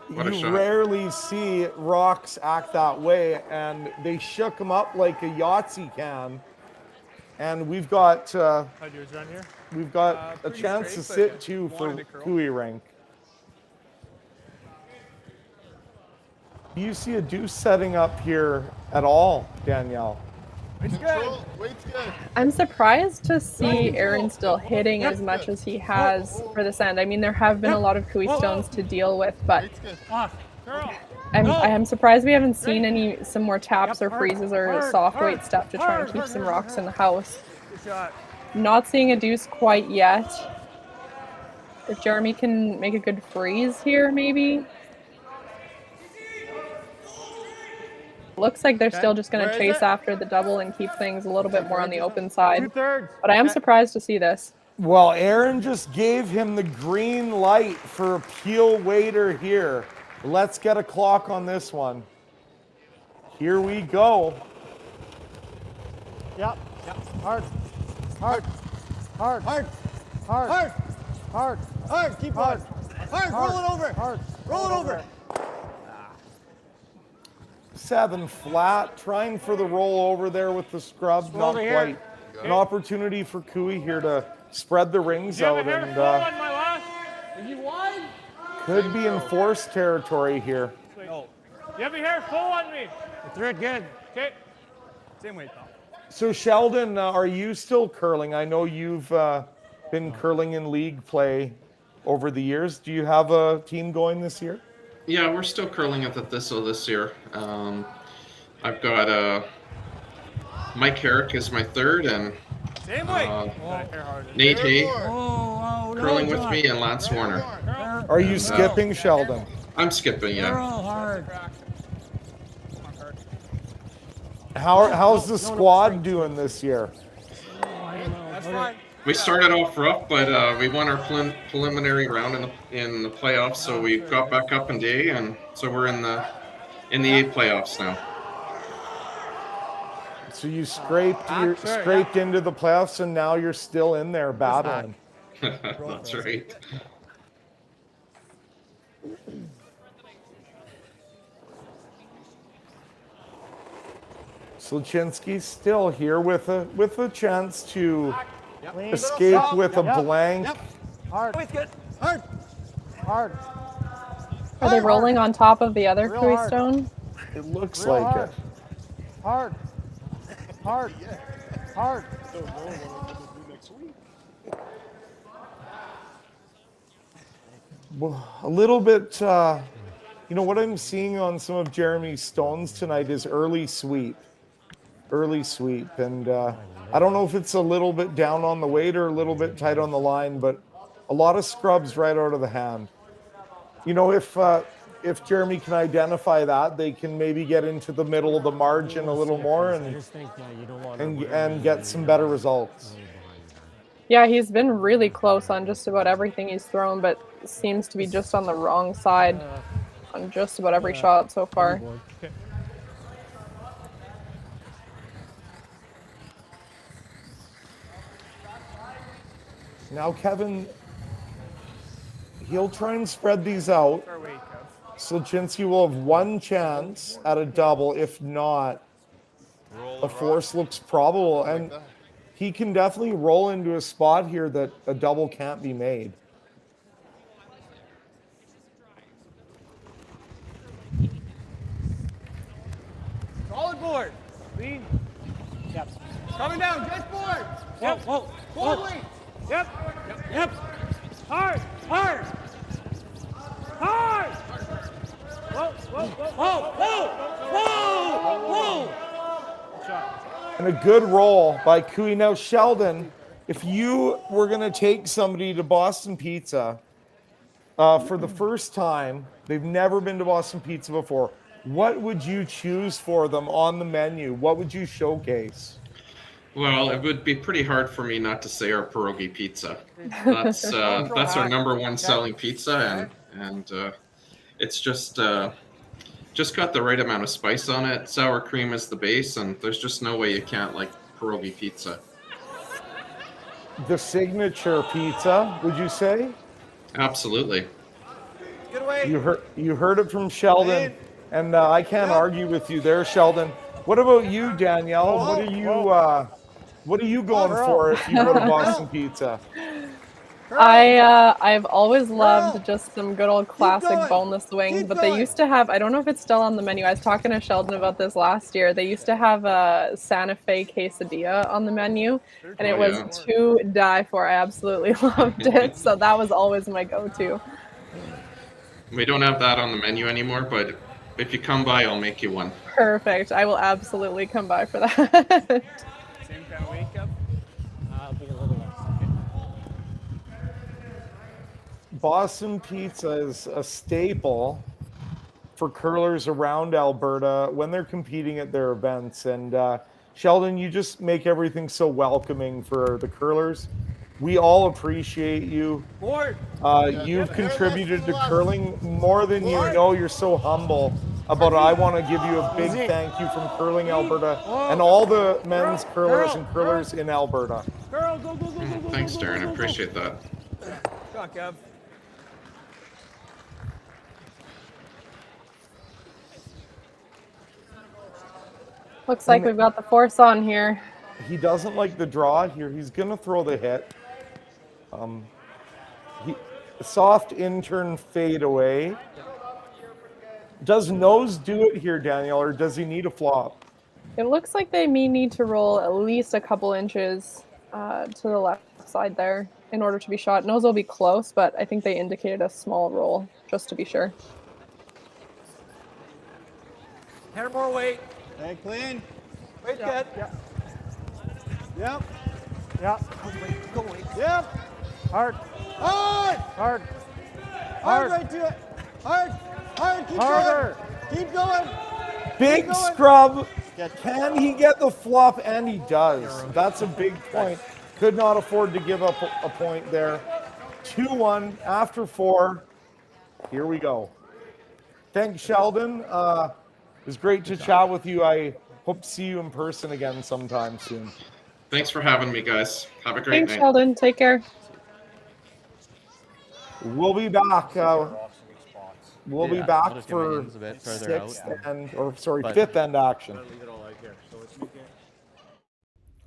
You rarely see rocks act that way, and they shook them up like a Yahtzee can. And we've got a chance to sit too for Cooey rank. Do you see a deuce setting up here at all, Danielle? Weight's good. Weight's good. I'm surprised to see Aaron still hitting as much as he has for this end. I mean, there have been a lot of Cooey stones to deal with, but I'm surprised we haven't seen some more taps or freezes or soft weight stuff to try and keep some rocks in the house. Not seeing a deuce quite yet. If Jeremy can make a good freeze here, maybe. Looks like they're still just going to chase after the double and keep things a little bit more on the open side. But I am surprised to see this. Well, Aaron just gave him the green light for a peel waiter here. Let's get a clock on this one. Here we go. Yep. Hard. Hard. Hard. Hard. Hard. Hard. Hard. Hard. Keep hard. Hard. Roll it over. Hard. Roll it over. 7 flat, trying for the roll over there with the scrub, not quite. An opportunity for Cooey here to spread the rings out, and could be in forced territory here. No. You have your hair full on me. You threw it good. Okay. Same weight though. So Sheldon, are you still curling? I know you've been curling in league play over the years. Do you have a team going this year? Yeah, we're still curling at the Thistle this year. I've got Mike Herrick is my third, and Nate Hay curling with me, and Lance Warner. Are you skipping, Sheldon? I'm skipping, yeah. How's the squad doing this year? That's fine. We started off rough, but we won our preliminary round in the playoffs, so we got back up in the A, and so we're in the A playoffs now. So you scraped into the playoffs, and now you're still in there battling. That's right. Sluchinski's still here with a chance to escape with a blank. Hard. Good. Hard. Hard. Are they rolling on top of the other Cooey stone? It looks like it. Hard. Hard. Hard. Well, a little bit, what I'm seeing on some of Jeremy's stones tonight is early sweep. And I don't know if it's a little bit down on the weight or a little bit tight on the line, but a lot of scrubs right out of the hand. you know, if Jeremy can identify that, they can maybe get into the middle of the margin a little more and get some better results. Yeah, he's been really close on just about everything he's thrown, but seems to be just on the wrong side on just about every shot so far. Now, Kevin, he'll try and spread these out. Sluchinski will have one chance at a double. If not, a force looks probable. And he can definitely roll into a spot here that a double can't be made. Solid board. Lean. Yep. Coming down. Just board. Yep. Whoa. Forward Whoa. weight. Yep. Yep. Hard. Hard. Hard. Whoa. Whoa. Whoa. Whoa. Whoa. Whoa. And a good roll by Cooey. Now, Sheldon, if you were going to take somebody to Boston Pizza for the first time, they've never been to Boston Pizza before, what would you choose for them on the menu? What would you showcase? Well, it would be pretty hard for me not to say our pierogi pizza. That's our number one selling pizza, and it's just got the right amount of spice on it. Sour cream is the base, and there's just no way you can't like pierogi pizza. The signature pizza, would you say? Absolutely. Get away. You heard it from Sheldon, and I can't argue with you there, Sheldon. What about you, Danielle? What are you going for if you go to Boston Pizza? I've always loved just some good old classic boneless wings, but they used to have, I don't know if it's still on the menu. I was talking to Sheldon about this last year. They used to have a Santa Fe quesadilla on the menu, and it was to die for. I absolutely loved it. So that was always my go-to. We don't have that on the menu anymore, but if you come by, I'll make you one. Perfect. I will absolutely come by for that. Same kind of weight cup. I'll be a little less. Boston Pizza is a staple for curlers around Alberta when they're competing at their events. And Sheldon, you just make everything so welcoming for the curlers. We all appreciate you. You've contributed to curling more than you know. You're so humble about it. I want to give you a big thank you from Curling Alberta and all the men's curlers and curlers in Alberta. Thanks, Darren. I appreciate that. Come on, Kev. Looks like we've got the force on here. He doesn't like the draw here. He's going to throw the hit. Soft intern fade away. Does nose do it here, Danielle, or does he need a flop? It looks like they may need to roll at least a couple inches to the left side there in order to be shot. Nose will be close, but I think they indicated a small roll just to be sure. 10 more weight. Stay clean. Weight good. Yep. Yep. Go weight. Yep. Hard. Hard. Hard. Hard right to it. Hard. Hard. Keep Harder. going. Keep going. Big Keep going. scrub. Can he get the flop? And he does. That's a big point. Could not afford to give up a point there. 2-1 after 4. Here we go. Thanks, Sheldon. It was great to chat with you. I hope to see you in person again sometime soon. Thanks for having me, guys. Have a great Thanks, night. Sheldon. Take care. We'll be back. We'll be back for fifth end action.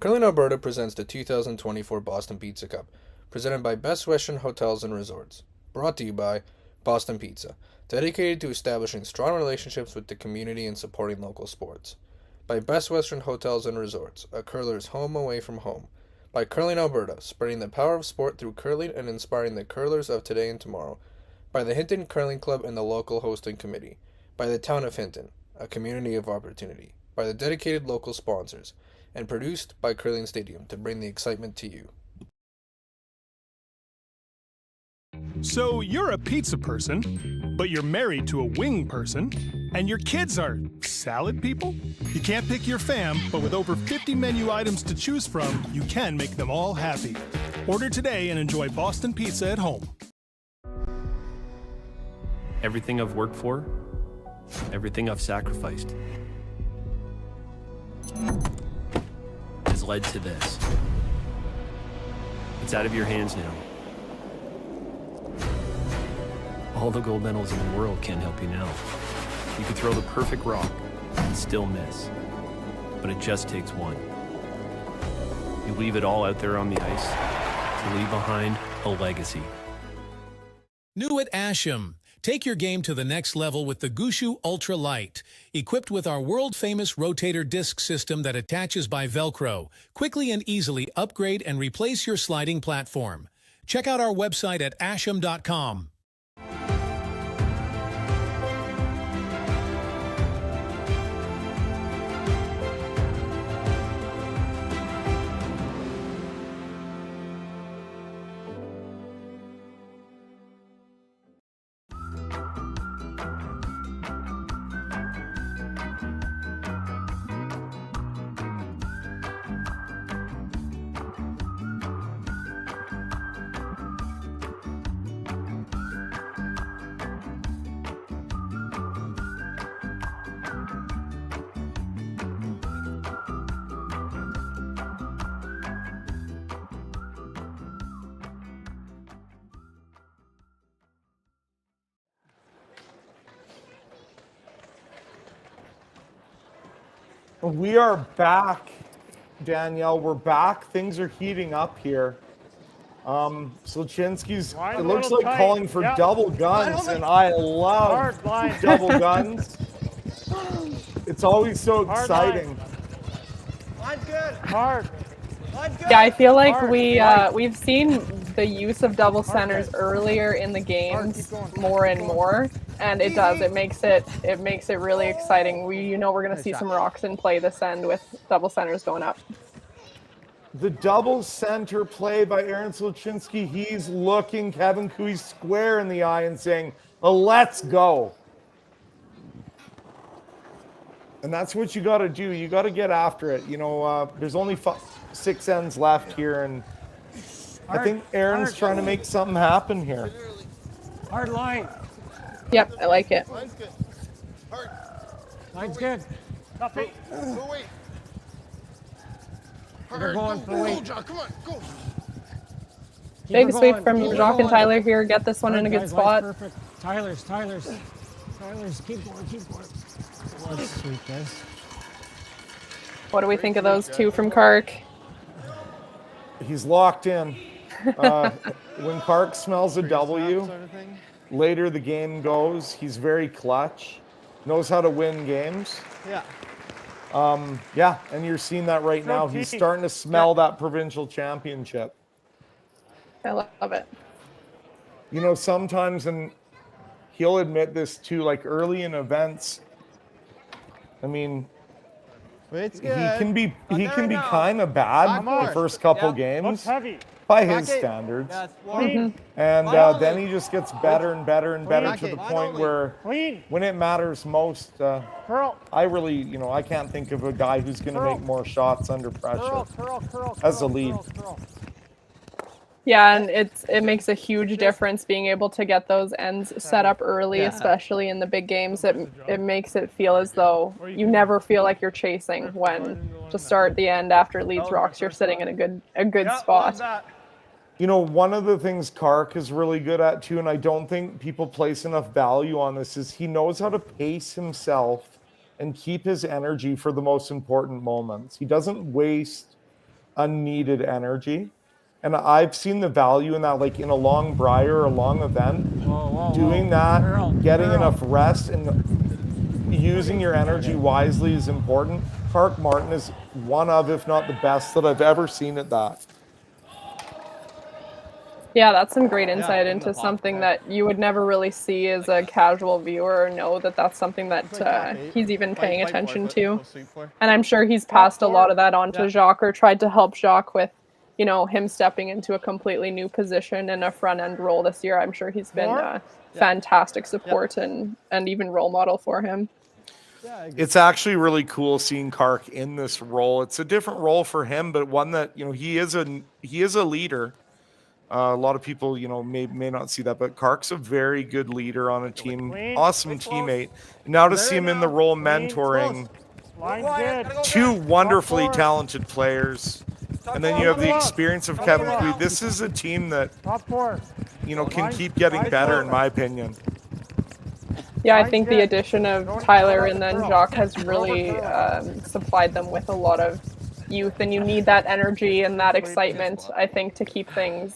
Curling Alberta presents the 2024 Boston Pizza Cup, presented by Best Western Hotels and Resorts. Brought to you by Boston Pizza, dedicated to establishing strong relationships with the community and supporting local sports. By Best Western Hotels and Resorts, a curler's home away from home. By Curling Alberta, spreading the power of sport through curling and inspiring the curlers of today and tomorrow. By the Hinton Curling Club and the local hosting committee. By the town of Hinton, a community of opportunity. By the dedicated local sponsors. And produced by Curling Stadium to bring the excitement to you. So you're a pizza person, but you're married to a wing person, and your kids are salad people? You can't pick your fam, but with over 50 menu items to choose from, you can make them all happy. Order today and enjoy Boston Pizza at home. Everything I've worked for, everything I've sacrificed, has led to this. It's out of your hands now. All the gold medals in the world can't help you now. You could throw the perfect rock and still miss, but it just takes one. You leave it all out there on the ice to leave behind a legacy. New at Asham. Take your game to the next level with the Gushu Ultra Light. Equipped with our world-famous rotator disc system that attaches by Velcro, quickly and easily upgrade and replace your sliding platform. Check out our website at asham.com. We are back, Danielle. We're back. Things are heating up here. Sluchinski's, it looks like calling for double guns, and I love double guns. It's always so exciting. Line's good. Hard. Yeah, I feel like we've seen the use of double centers earlier in the games more and more, and it does. It makes it really exciting. We're going to see some rocks in play this end with double centers going up. The double center play by Aaron Sluchinski. He's looking Kevin Cooey square in the eye and saying, "Let's go." And that's what you got to do. You got to get after it. There's only 6 ends left here, and I think Aaron's trying to make something happen here. Hard line. Yep, I like it. Line's good. Hard. Line's good. Go wait. They're going for the weight. John, come on, go. Big sweep from Jacques and Tyler here. Get this one in a good spot. Perfect. Tyler's. Keep going. Let's sweep this. What do we think of those two from Kark? He's locked in. When Kark smells a W, later the game goes. He's very clutch, knows how to win games. Yeah. And you're seeing that right now. He's starting to smell that provincial championship. I love it. Sometimes, and he'll admit this too, like early in events, I mean, he can be kind of bad the first couple games by his standards. And then he just gets better and better and better to the point where when it matters most, I really, I can't think of a guy who's going to make more shots under pressure as a lead. Yeah, and it makes a huge difference being able to get those ends set up early, especially in the big games. It makes it feel as though you never feel like you're chasing when to start the end after it leads rocks. You're sitting in a good spot. One of the things Kark is really good at too, and I don't think people place enough value on this, is he knows how to pace himself and keep his energy for the most important moments. He doesn't waste unneeded energy. And I've seen the value in that, like in a long Brier or a long event, doing that, getting enough rest and using your energy wisely is important. Kark Martin is one of, if not the best that I've ever seen at that. Yeah, that's some great insight into something that you would never really see as a casual viewer or know that that's something that he's even paying attention to. And I'm sure he's passed a lot of that on to Jacques or tried to help Jacques with, you know, him stepping into a completely new position and a front end role this year. I'm sure he's been fantastic support and even role model for him. It's actually really cool seeing Kark in this role. It's a different role for him, but one that, you know, he is a leader. A lot of people, you know, may not see that, but Kark's a very good leader on a team, awesome teammate. Now to see him in the role mentoring two wonderfully talented players, and then you have the experience of Kevin Cui. This is a team that, you know, can keep getting better, in my opinion. Yeah, I think the addition of Tyler and then Jacques has really supplied them with a lot of youth, and you need that energy and that excitement, I think, to keep things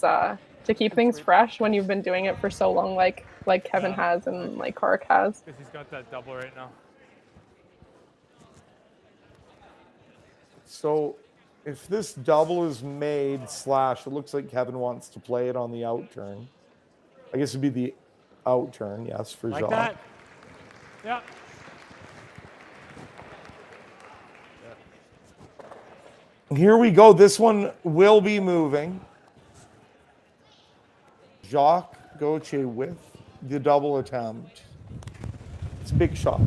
fresh when you've been doing it for so long, like Kevin has and like Kark has. Because he's got that double right now. So if this double is made / it looks like Kevin wants to play it on the out turn. I guess it'd be the out turn, yes, for Like Jacques. that. Yeah. Here we go. This one will be moving. Jacques Gauthier with the double attempt. It's a big shot.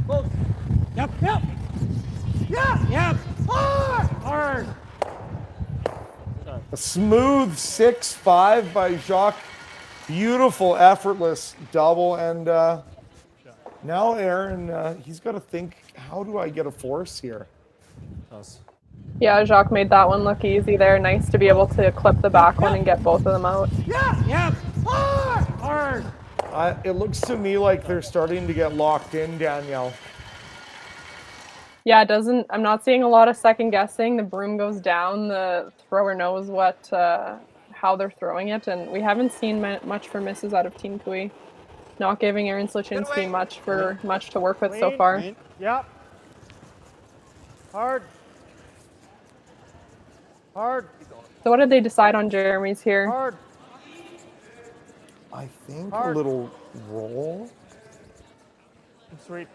Close. Yep. Yeah. Yep. Hard. A smooth 6-5 by Jacques. Beautiful, effortless double. And now Aaron, he's got to think, how do I get a force here? Yeah, Jacques made that one look easy there. Nice to be able to clip the back one and get both of them out. Yep. Hard. It looks to me like they're starting to get locked in, Danielle. Yeah, it doesn't. I'm not seeing a lot of second guessing. The broom goes down. The thrower knows how they're throwing it, and we haven't seen much for misses out of Team Cui. Not giving Aaron Sluchinski much to work with so far. Yep. Hard. So what did they decide on Jeremy's here? Hard. I think a little roll. Sweet.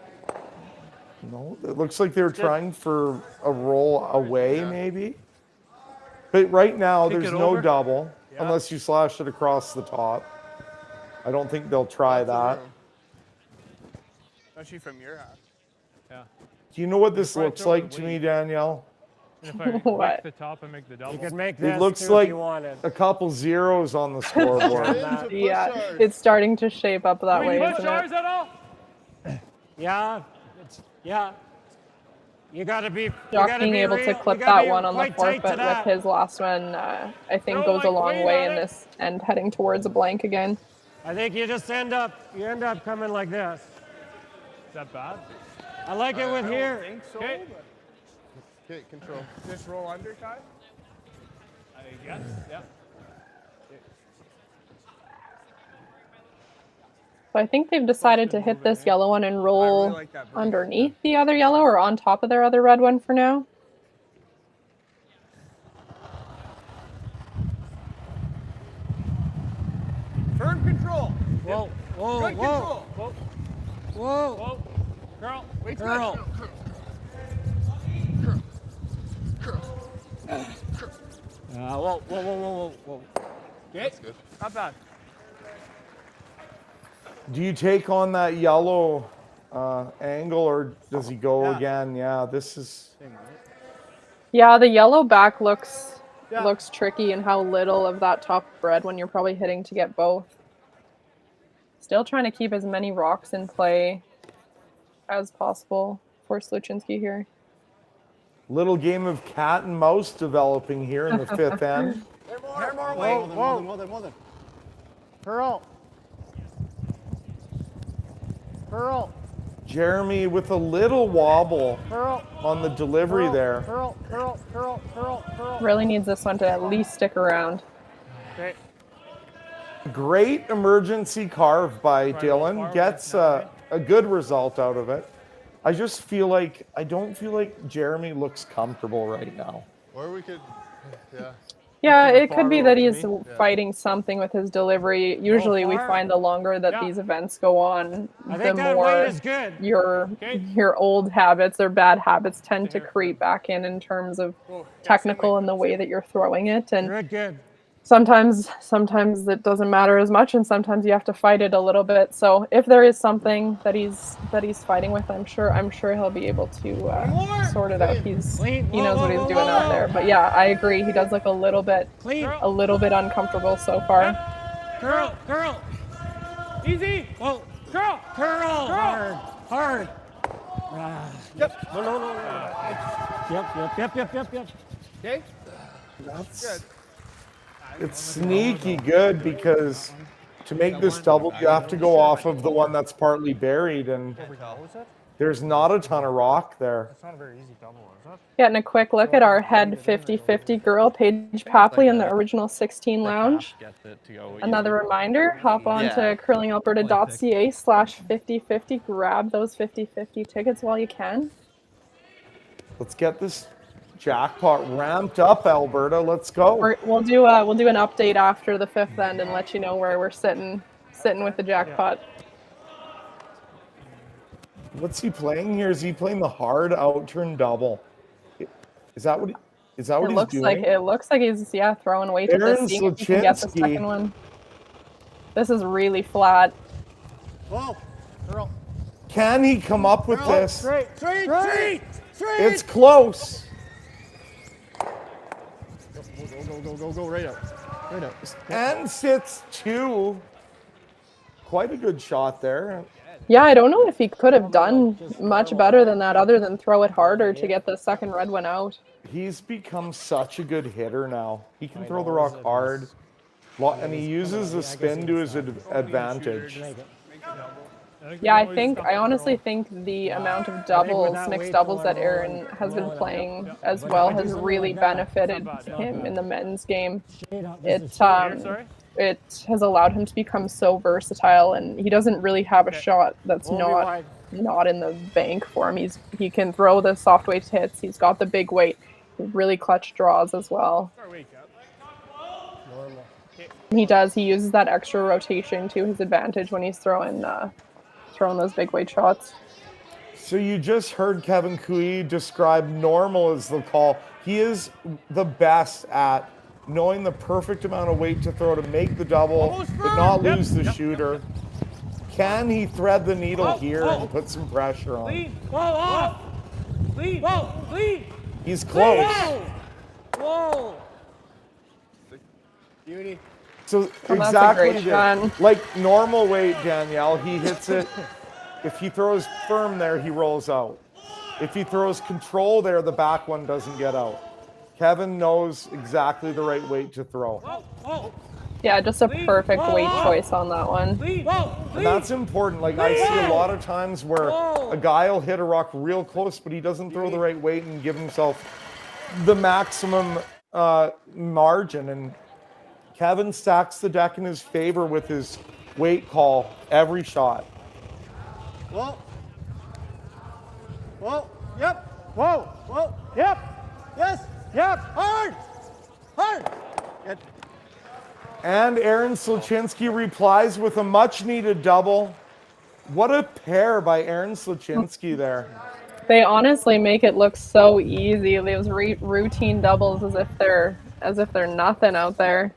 No, it looks like they're trying for a roll away, maybe. But right now, there's no double, unless you slash it across the top. I don't think they'll try that. Especially from your house. Yeah. Do you know what this looks like to me, Danielle? And if I lick the top and make the double. You could make this It looks too like if you wanted. a couple zeros on the scoreboard. Yeah, it's starting to shape up that way, push isn't ours it? at all? Yeah. You gotta be. Jacques being able to clip that one on the forefoot with his last one, I think goes a long way in this and heading towards a blank again. I think you just end up coming like this. Is that bad? I like it with here. I think so. Okay, control. Just roll under, Ty? I guess, yeah. So I think they've decided to hit this yellow one and roll underneath the other yellow or on top of their other red one for now. Firm control. Whoa. Good control. Whoa. Girl, wait till Girl. Whoa. Okay. That's good. Not bad. Do you take on that yellow angle, or does he go again? Yeah, this is... Yeah, the yellow back looks tricky, and how little of that top bread when you're probably hitting to get both. Still trying to keep as many rocks in play as possible for Sluchinski here. Little game of cat and mouse developing here in the fifth end. Hair more weight. Whoa. Curl. Jeremy with a little wobble on the delivery there. Curl. Really needs this one to at least stick around. Okay. Great emergency carve by Dylan. Gets a good result out of it. I don't feel like Jeremy looks comfortable right now. Or we could, yeah. Yeah, it could be that he's fighting something with his delivery. Usually we find the longer that these events go on, the more your old habits or bad habits tend to creep back in terms of technical and the way that you're throwing it. And sometimes it doesn't matter as much, and sometimes you have to fight it a little bit. So if there is something that he's fighting with, I'm sure he'll be able to sort it out. He knows what he's doing out there. But yeah, I agree. He does look a little bit uncomfortable so far. Curl. Easy. Whoa. Curl. Hard. Yep. No. Yep. Okay. That's good. It's sneaky good because to make this double, you have to go off of the one that's partly buried, and there's not a ton of rock there. It's not a very easy double, is it? Getting a quick look at our head 50-50 girl, Paige Papley, in the original 16 lounge. Another reminder, hop on to curlingalberta.ca/5050. Grab those 50-50 tickets while you can. Let's get this jackpot ramped up, Alberta. Let's go. We'll do an update after the fifth end and let you know where we're sitting with the jackpot. What's he playing here? Is he playing the hard out-turn double? Is that what he's doing? It looks like he's throwing weight at this, seeing if he can get the second one. This is really flat. Whoa, girl. Can he come up with this? Straight. It's close. Go right up. And sits 2. Quite a good shot there. Yeah, I don't know if he could have done much better than that other than throw it harder to get the second red one out. He's become such a good hitter now. He can throw the rock hard, and he uses the spin to his advantage. Yeah, I honestly think the amount of doubles, mixed doubles that Aaron has been playing as well has really benefited him in the men's game. It has allowed him to become so versatile, and he doesn't really have a shot that's not in the bank for him. He can throw the soft weight hits. He's got the big weight, really clutch draws as well. He uses that extra rotation to his advantage when he's throwing those big weight shots. So you just heard Kevin Cooey describe normal as the call. He is the best at knowing the perfect amount of weight to throw to make the double, but not lose the shooter. Can he thread the needle here and put some pressure on? Lead. Whoa, off. Lead. Whoa, lead. He's close. Whoa. Beauty. So Well, exactly like normal weight, Danielle, he hits it. If he throws firm there, he rolls out. If he throws control there, the back one doesn't get out. Kevin knows exactly the right weight to throw. Yeah, just a perfect weight choice on that one. And that's important. Like I see a lot of times where a guy will hit a rock real close, but he doesn't throw the right weight and give himself the maximum margin. And Kevin stacks the deck in his favor with his weight call every shot. Whoa. Yep. Whoa. Yep. Yes. Yep. Hard. Good. And Aaron Sluchinski replies with a much-needed double. What a pair by Aaron Sluchinski there. They honestly make it look so easy. Those routine doubles as if they're nothing out there.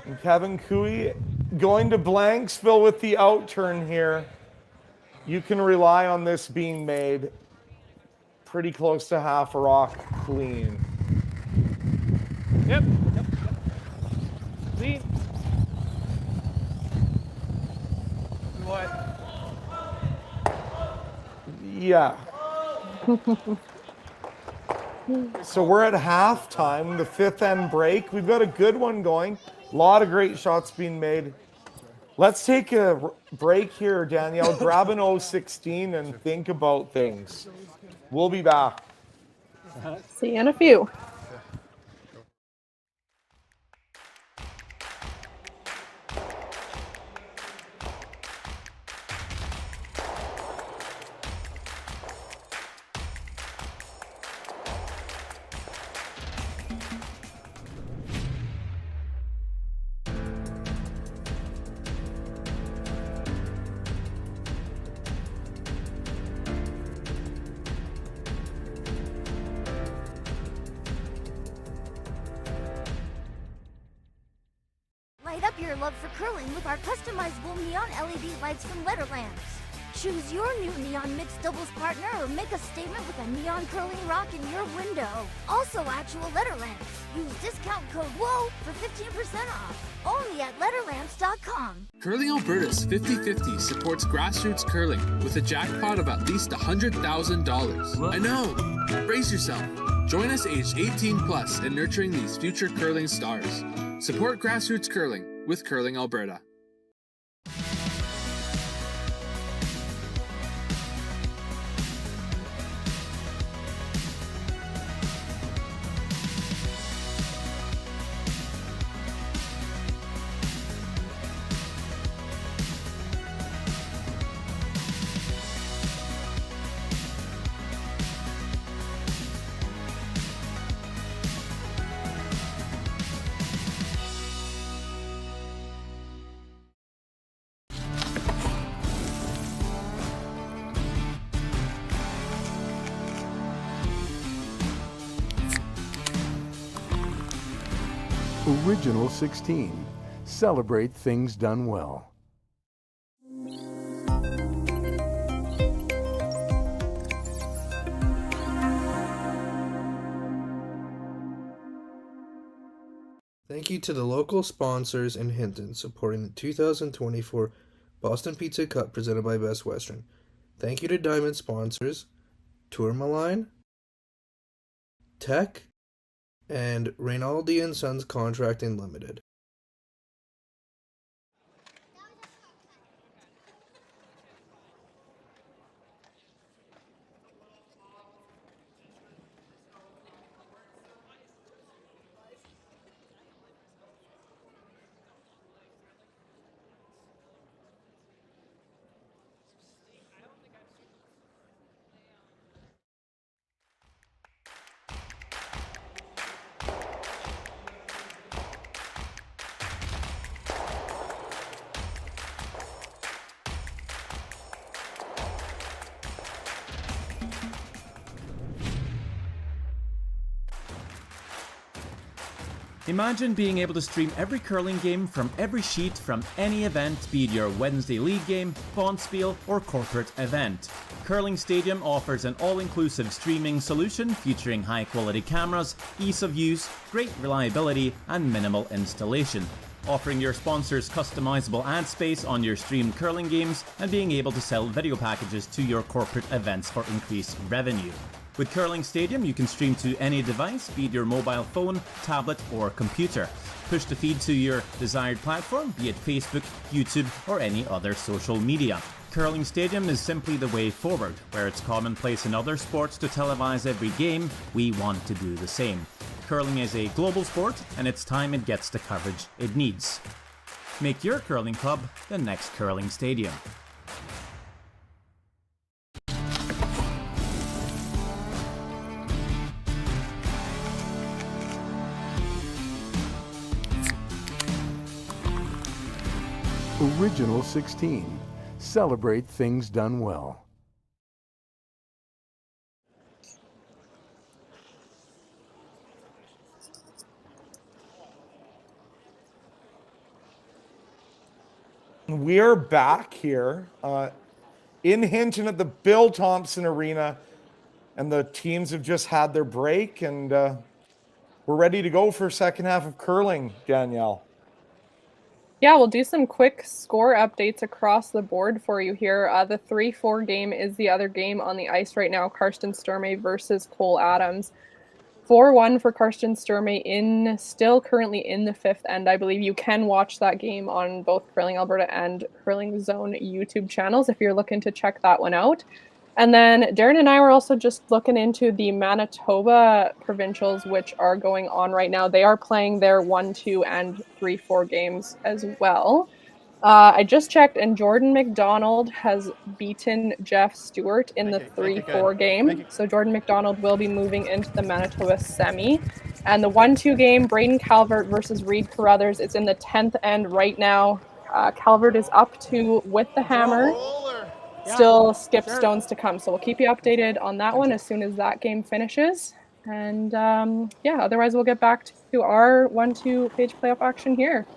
And Kevin Cooey going to Blanksville with the out-turn here. You can rely on this being made pretty close to half a rock clean. Yep. Lead. What? Yeah. So we're at halftime, the fifth end break. We've got a good one going. A lot of great shots being made. Let's take a break here, Danielle. Grab an 016 and think about things. We'll be back. See you in a few. Light up your love for curling with our customizable neon LED lights from Letterlands. Choose your new neon mixed doubles partner or make a statement with a neon curling rock in your window. Also actual Letterlands. Use discount code WHOA for 15% off. Only at Letterlands.com. Curling Alberta's 50-50 supports grassroots curling with a jackpot of at least $100,000. I know! Brace yourself. Join us aged 18 plus in nurturing these future curling stars. Support grassroots curling with Curling Alberta. Original 16. Celebrate things done well. Thank you to the local sponsors in Hinton supporting the 2024 Boston Pizza Cup presented by Best Western. Thank you to Diamond sponsors Tourmaline, Tech, and Rinaldi & Sons Contracting Limited. Imagine being able to stream every curling game from every sheet from any event, be it your Wednesday league game, bonspiel, or corporate event. Curling Stadium offers an all-inclusive streaming solution featuring high-quality cameras, ease of use, great reliability, and minimal installation. Offering your sponsors customizable ad space on your streamed curling games and being able to sell video packages to your corporate events for increased revenue. With Curling Stadium, you can stream to any device, be it your mobile phone, tablet, or computer. Push the feed to your desired platform, be it Facebook, YouTube, or any other social media. Curling Stadium is simply the way forward. Where it's commonplace in other sports to televise every game, we want to do the same. Curling is a global sport, and it's time it gets the coverage it needs. Make your curling club the next Curling Stadium. Original 16. Celebrate things done well. We are back here in Hinton at the Bill Thomson Arena, and the teams have just had their break, and we're ready to go for second half of curling, Danielle. Yeah, we'll do some quick score updates across the board for you here. The 3-4 game is the other game on the ice right now, Karsten Sturmey versus Cole Adams. 4-1 for Karsten Sturmey, still currently in the fifth end. I believe you can watch that game on both Curling Alberta and Curling Zone YouTube channels if you're looking to check that one out. And then Darren and I were also just looking into the Manitoba provincials, which are going on right now. They are playing their 1-2 and 3-4 games as well. I just checked, and Jordan McDonald has beaten Jeff Stewart in the 3-4 game. So Jordan McDonald will be moving into the Manitoba semi. And the 1-2 game, Braden Calvert versus Reed Carruthers, it's in the 10th end right now. Calvert is up 2 with the hammer. Still skip stones to come. So we'll keep you updated on that one as soon as that game finishes. And yeah, otherwise we'll get back to our 1-2 page playoff action here.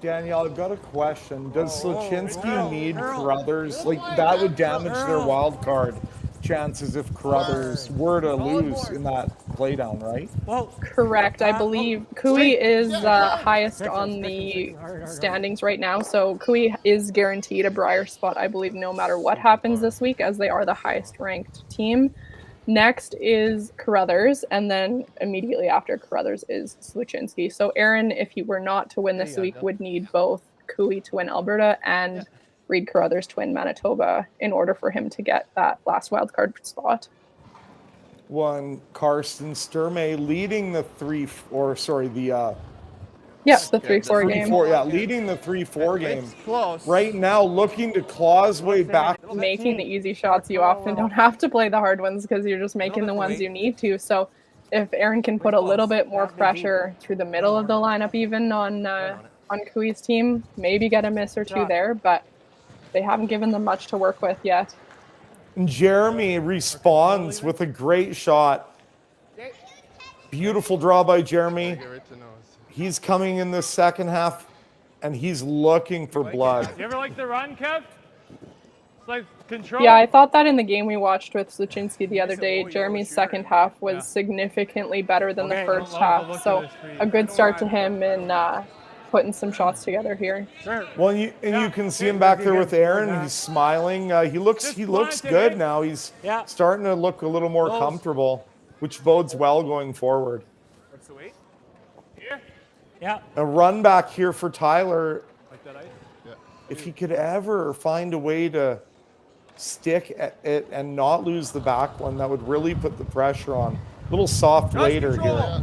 Danielle, I've got a question. Does Sluchinski need Carruthers? Like, that would damage their wild card chances if Carruthers were to lose in that playdown, right? Correct. I believe Cooey is highest on the standings right now, so Cooey is guaranteed a Brier spot, I believe, no matter what happens this week, as they are the highest ranked team. Next is Carruthers, and then immediately after Carruthers is Sluchinski. So Aaron, if he were not to win this week, would need both Cooey to win Alberta and Reid Carruthers to win Manitoba in order for him to get that last wildcard spot. One, Karsten Sturmey leading the 3-4 game. Leading the 3-4 game. Right now, looking to claw his way back. Making the easy shots, you often don't have to play the hard ones because you're just making the ones you need to. So if Aaron can put a little bit more pressure through the middle of the lineup, even on Cooey's team, maybe get a miss or two there, but they haven't given them much to work with yet. Jeremy responds with a great shot. Beautiful draw by Jeremy. He's coming in the second half, and he's looking for blood. You ever like the run, Kev? It's like control. Yeah, I thought that in the game we watched with Sluchinski the other day, Jeremy's second half was significantly better than the first half. So a good start to him in putting some shots together here. Well, you can see him back there with Aaron. He's smiling. He looks good now. He's starting to look a little more comfortable, which bodes well going forward. What's the weight? Here. Yeah. A run back here for Tyler. Like that ice? Yeah. If he could ever find a way to stick at it and not lose the back one, that would really put the pressure on. A little soft later here.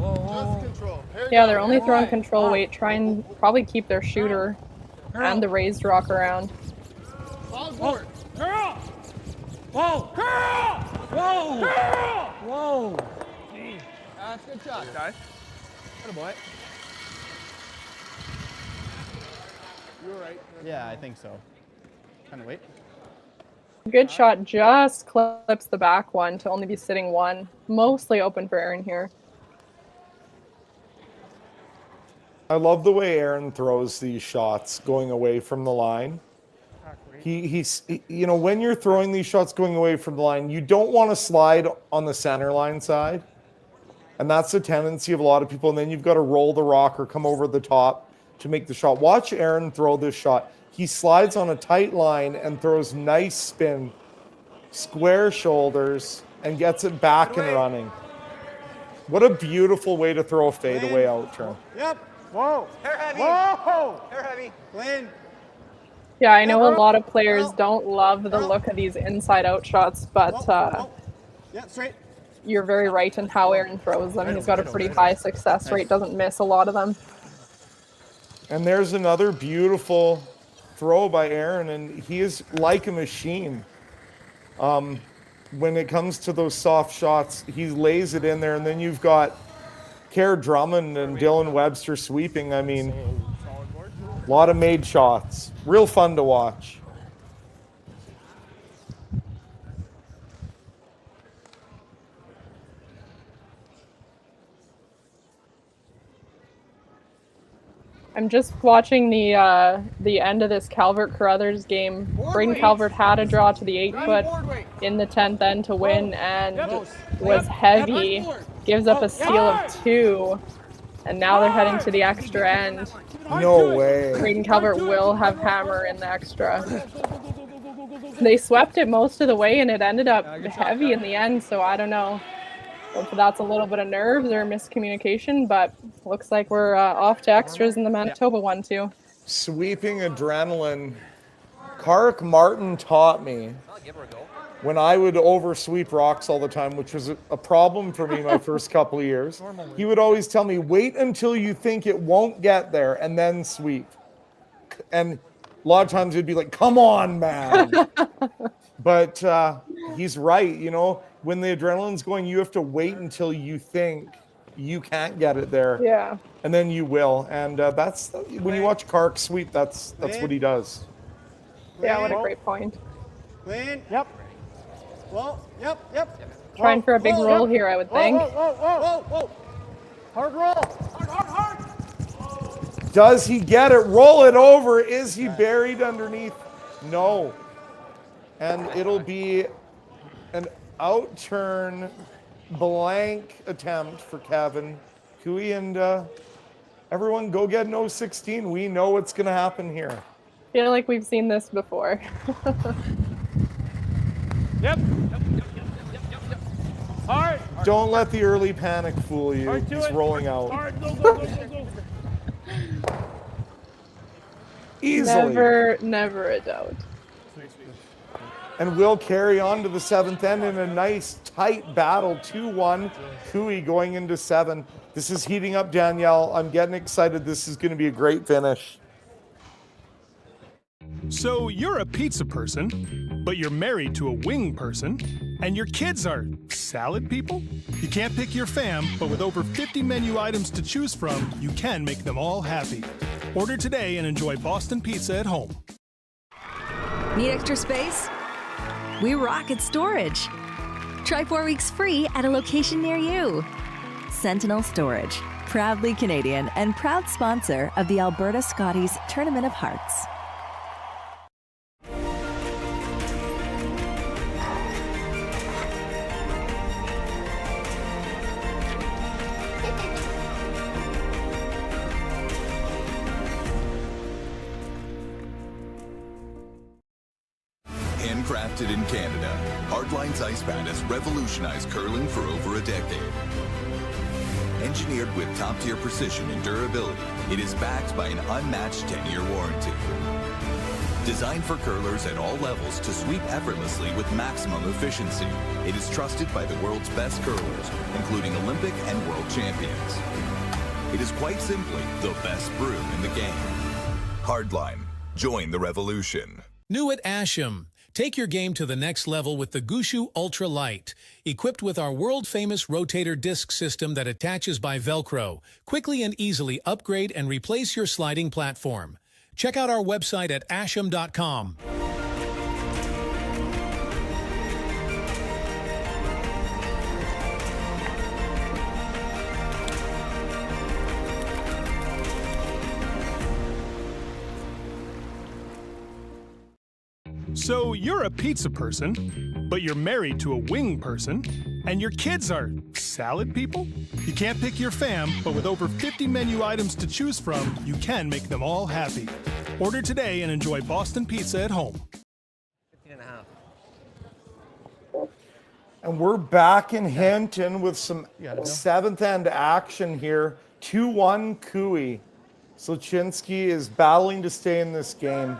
Yeah, they're only throwing control weight. Try and probably keep their shooter and the raised rock around. Whoa! Girl! Whoa! Girl! Whoa! Girl! Whoa! That's a good shot, guys. Good boy. You were right. Yeah, I think so. Kind of wait. Good shot, just clips the back one to only be sitting one. Mostly open for Aaron here. I love the way Aaron throws these shots going away from the line. He's when you're throwing these shots going away from the line, you don't want to slide on the center line side. And that's the tendency of a lot of people. And then you've got to roll the rock or come over the top to make the shot. Watch Aaron throw this shot. He slides on a tight line and throws nice spin, square shoulders, and gets it back and running. What a beautiful way to throw a fadeaway out turn. Yep. Whoa. Hair heavy. Whoa. Hair heavy. Glenn. Yeah, I know a lot of players don't love the look of these inside-out shots, but Yeah, straight. You're very right in how Aaron throws them. He's got a pretty high success rate, doesn't miss a lot of them. And there's another beautiful throw by Aaron, and he is like a machine. When it comes to those soft shots, he lays it in there, and then you've got Kerr Drummond and Dylan Webster sweeping. I mean, a lot of made shots. Real fun to watch. I'm just watching the end of this Calvert Carruthers game. Braden Calvert had a draw to the 8-foot in the 10th end to win and was heavy. Gives up a steal of 2, and now they're heading to the extra end. No way. Braden Calvert will have hammer in the extra. They swept it most of the way, and it ended up heavy in the end, so I don't know if that's a little bit of nerves or miscommunication, but looks like we're off to extras in the Manitoba one too. Sweeping adrenaline. Kark Martin taught me when I would oversweep rocks all the time, which was a problem for me my first couple of years. He would always tell me, wait until you think it won't get there and then sweep. And a lot of times it'd be like, come on, man. But he's right, you know. When the adrenaline's going, you have to wait until you think you can't get it there. Yeah. And then you will. And that's when you watch Kark sweep, that's what he does. Yeah, what a great point. Clean. Yep. Whoa. Yep. Trying for a big roll here, I would think. Whoa. Hard roll. Hard. Does he get it? Roll it over. Is he buried underneath? No. And it'll be an outturn blank attempt for Kevin Cooey, and everyone go get an 016. We know what's going to happen here. I feel like we've seen this before. Yep. Hard. Don't let the early panic fool you. He's rolling out. Hard. Go. Easily. Never a doubt. And we'll carry on to the 7th end in a nice tight battle. 2-1. Cooey going into 7. This is heating up, Danielle. I'm getting excited. This is going to be a great finish. So you're a pizza person, but you're married to a wing person, and your kids are salad people? You can't pick your fam, but with over 50 menu items to choose from, you can make them all happy. Order today and enjoy Boston Pizza at home. Need extra space? We rock at storage. Try 4 weeks free at a location near you. Sentinel Storage, proudly Canadian and proud sponsor of the Alberta Scotties Tournament of Hearts. Handcrafted in Canada, Hardline's Ice Pad has revolutionized curling for over a decade. Engineered with top-tier precision and durability, it is backed by an unmatched 10-year warranty. Designed for curlers at all levels to sweep effortlessly with maximum efficiency, it is trusted by the world's best curlers, including Olympic and world champions. It is quite simply the best broom in the game. Hardline. Join the revolution. New at Asham. Take your game to the next level with the Gushu Ultra Light. Equipped with our world-famous rotator disc system that attaches by Velcro, quickly and easily upgrade and replace your sliding platform. Check out our website at asham.com. So you're a pizza person, but you're married to a wing person, and your kids are salad people? You can't pick your fam, but with over 50 menu items to choose from, you can make them all happy. Order today and enjoy Boston Pizza at home. 15.5. And we're back in Hinton with some 7th end action here. 2-1 Cooey. Sluchinski is battling to stay in this game.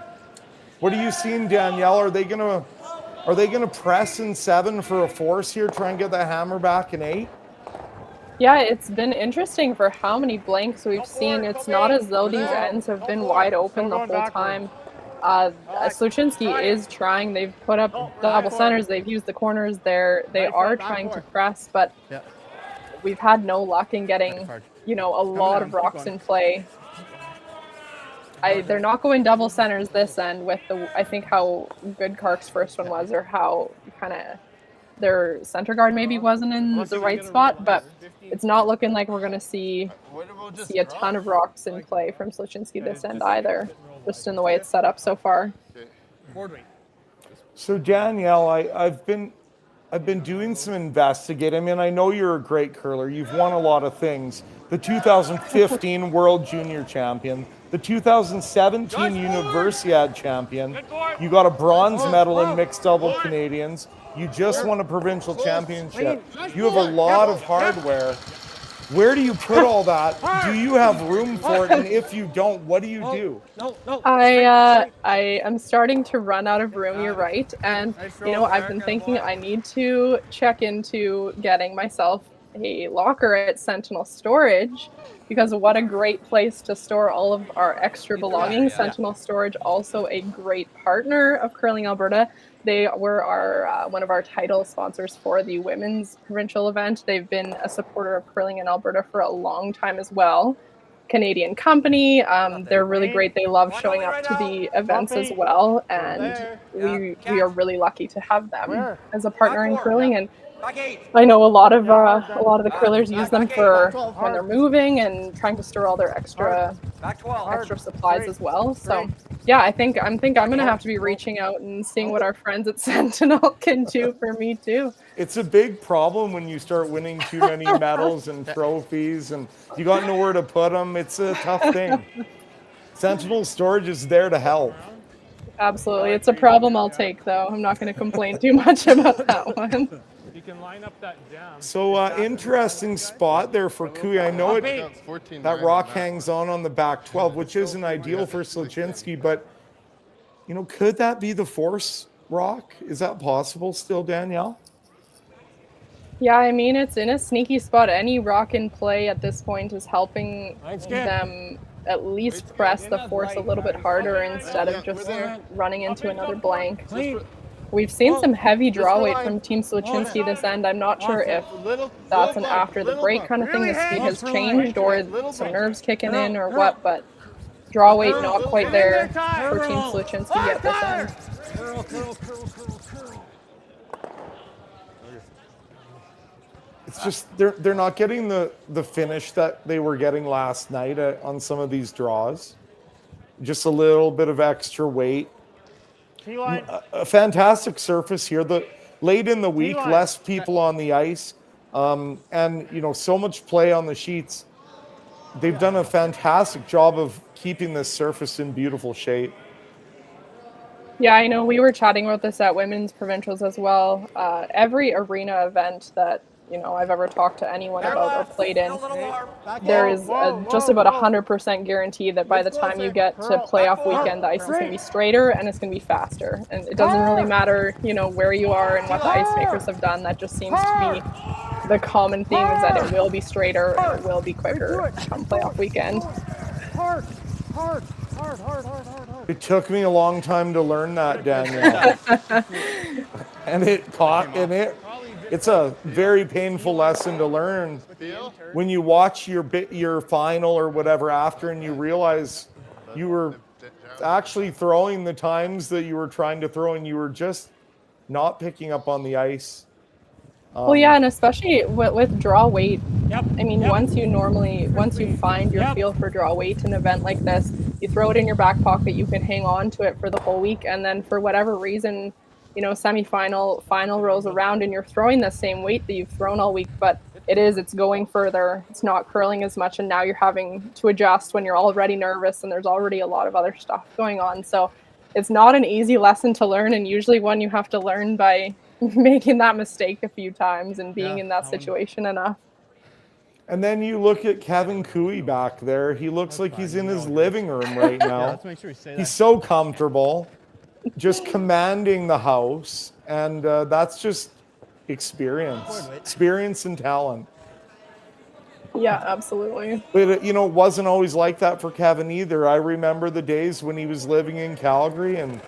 What are you seeing, Danielle? Are they gonna press in 7 for a force here, try and get that hammer back in 8? Yeah, it's been interesting for how many blanks we've seen. It's not as though these ends have been wide open the whole time. Sluchinski is trying. They've put up double centers. They've used the corners there. They are trying to press, but we've had no luck in getting, a lot of rocks in play. They're not going double centers this end with I think how good Kark's first one was, or how kind of their center guard maybe wasn't in the right spot, but it's not looking like we're going to see a ton of rocks in play from Sluchinski this end either, just in the way it's set up so far. So Danielle, I've been doing some investigating. I mean, I know you're a great curler. You've won a lot of things. The 2015 World Junior Champion, the 2017 Universiade Champion. You got a bronze medal in mixed double Canadians. You just won a provincial championship. You have a lot of hardware. Where do you put all that? Do you have room for it? And if you don't, what do you do? I am starting to run out of room, you're right. And, I've been thinking I need to check into getting myself a locker at Sentinel Storage, because what a great place to store all of our extra belongings. Sentinel Storage, also a great partner of Curling Alberta. They were one of our title sponsors for the women's provincial event. They've been a supporter of curling in Alberta for a long time as well. Canadian company. They're really great. They love showing up to the events as well, and we are really lucky to have them as a partner in curling. And I know a lot of the curlers use them for when they're moving and trying to store all their extra supplies as well. So yeah, I think I'm gonna have to be reaching out and seeing what our friends at Sentinel can do for me too. It's a big problem when you start winning too many medals and trophies and you got nowhere to put them. It's a tough thing. Sentinel Storage is there to help. Absolutely. It's a problem I'll take, though. I'm not going to complain too much about that one. You can line up that jam. So interesting spot there for Kui. I know that rock hangs on the back 12, which isn't ideal for Sluchinski, but you know, could that be the force rock? Is that possible still, Danielle? Yeah, I mean, it's in a sneaky spot. Any rock in play at this point is helping them at least press the force a little bit harder instead of just running into another blank. We've seen some heavy draw weight from Team Sluchinski this end. I'm not sure if that's an after the break kind of thing. The speed has changed or some nerves kicking in or what, but draw weight not quite there for Team Sluchinski yet this end. It's just they're not getting the finish that they were getting last night on some of these draws. Just a little bit of extra weight. A fantastic surface here. Late in the week, less people on the ice, and you know, so much play on the sheets. They've done a fantastic job of keeping this surface in beautiful shape. Yeah, I know we were chatting about this at Women's Provincials as well. Every arena event that I've ever talked to anyone about or played in, there is just about 100% guarantee that by the time you get to playoff weekend, the ice is going to be straighter and it's going to be faster. And it doesn't really matter, where you are and what the ice makers have done. That just seems to be the common theme, is that it will be straighter and it will be quicker come playoff weekend. Hard. It took me a long time to learn that, Danielle. And it's a very painful lesson to learn when you watch your final or whatever after and you realize you were actually throwing the times that you were trying to throw and you were just not picking up on the ice. Well, yeah, and especially with draw weight. I mean, once you find your feel for draw weight in an event like this, you throw it in your back pocket, you can hang on to it for the whole week, and then for whatever reason, semifinal, final rolls around and you're throwing the same weight that you've thrown all week, but it's going further. It's not curling as much, and now you're having to adjust when you're already nervous and there's already a lot of other stuff going on. So it's not an easy lesson to learn, and usually one you have to learn by making that mistake a few times and being in that situation enough. And then you look at Kevin Kui back there. He looks like he's in his living room right now. Let's make sure we say that. He's so comfortable, just commanding the house. And that's just experience and talent. Yeah, absolutely. But it wasn't always like that for Kevin either. I remember the days when he was living in Calgary and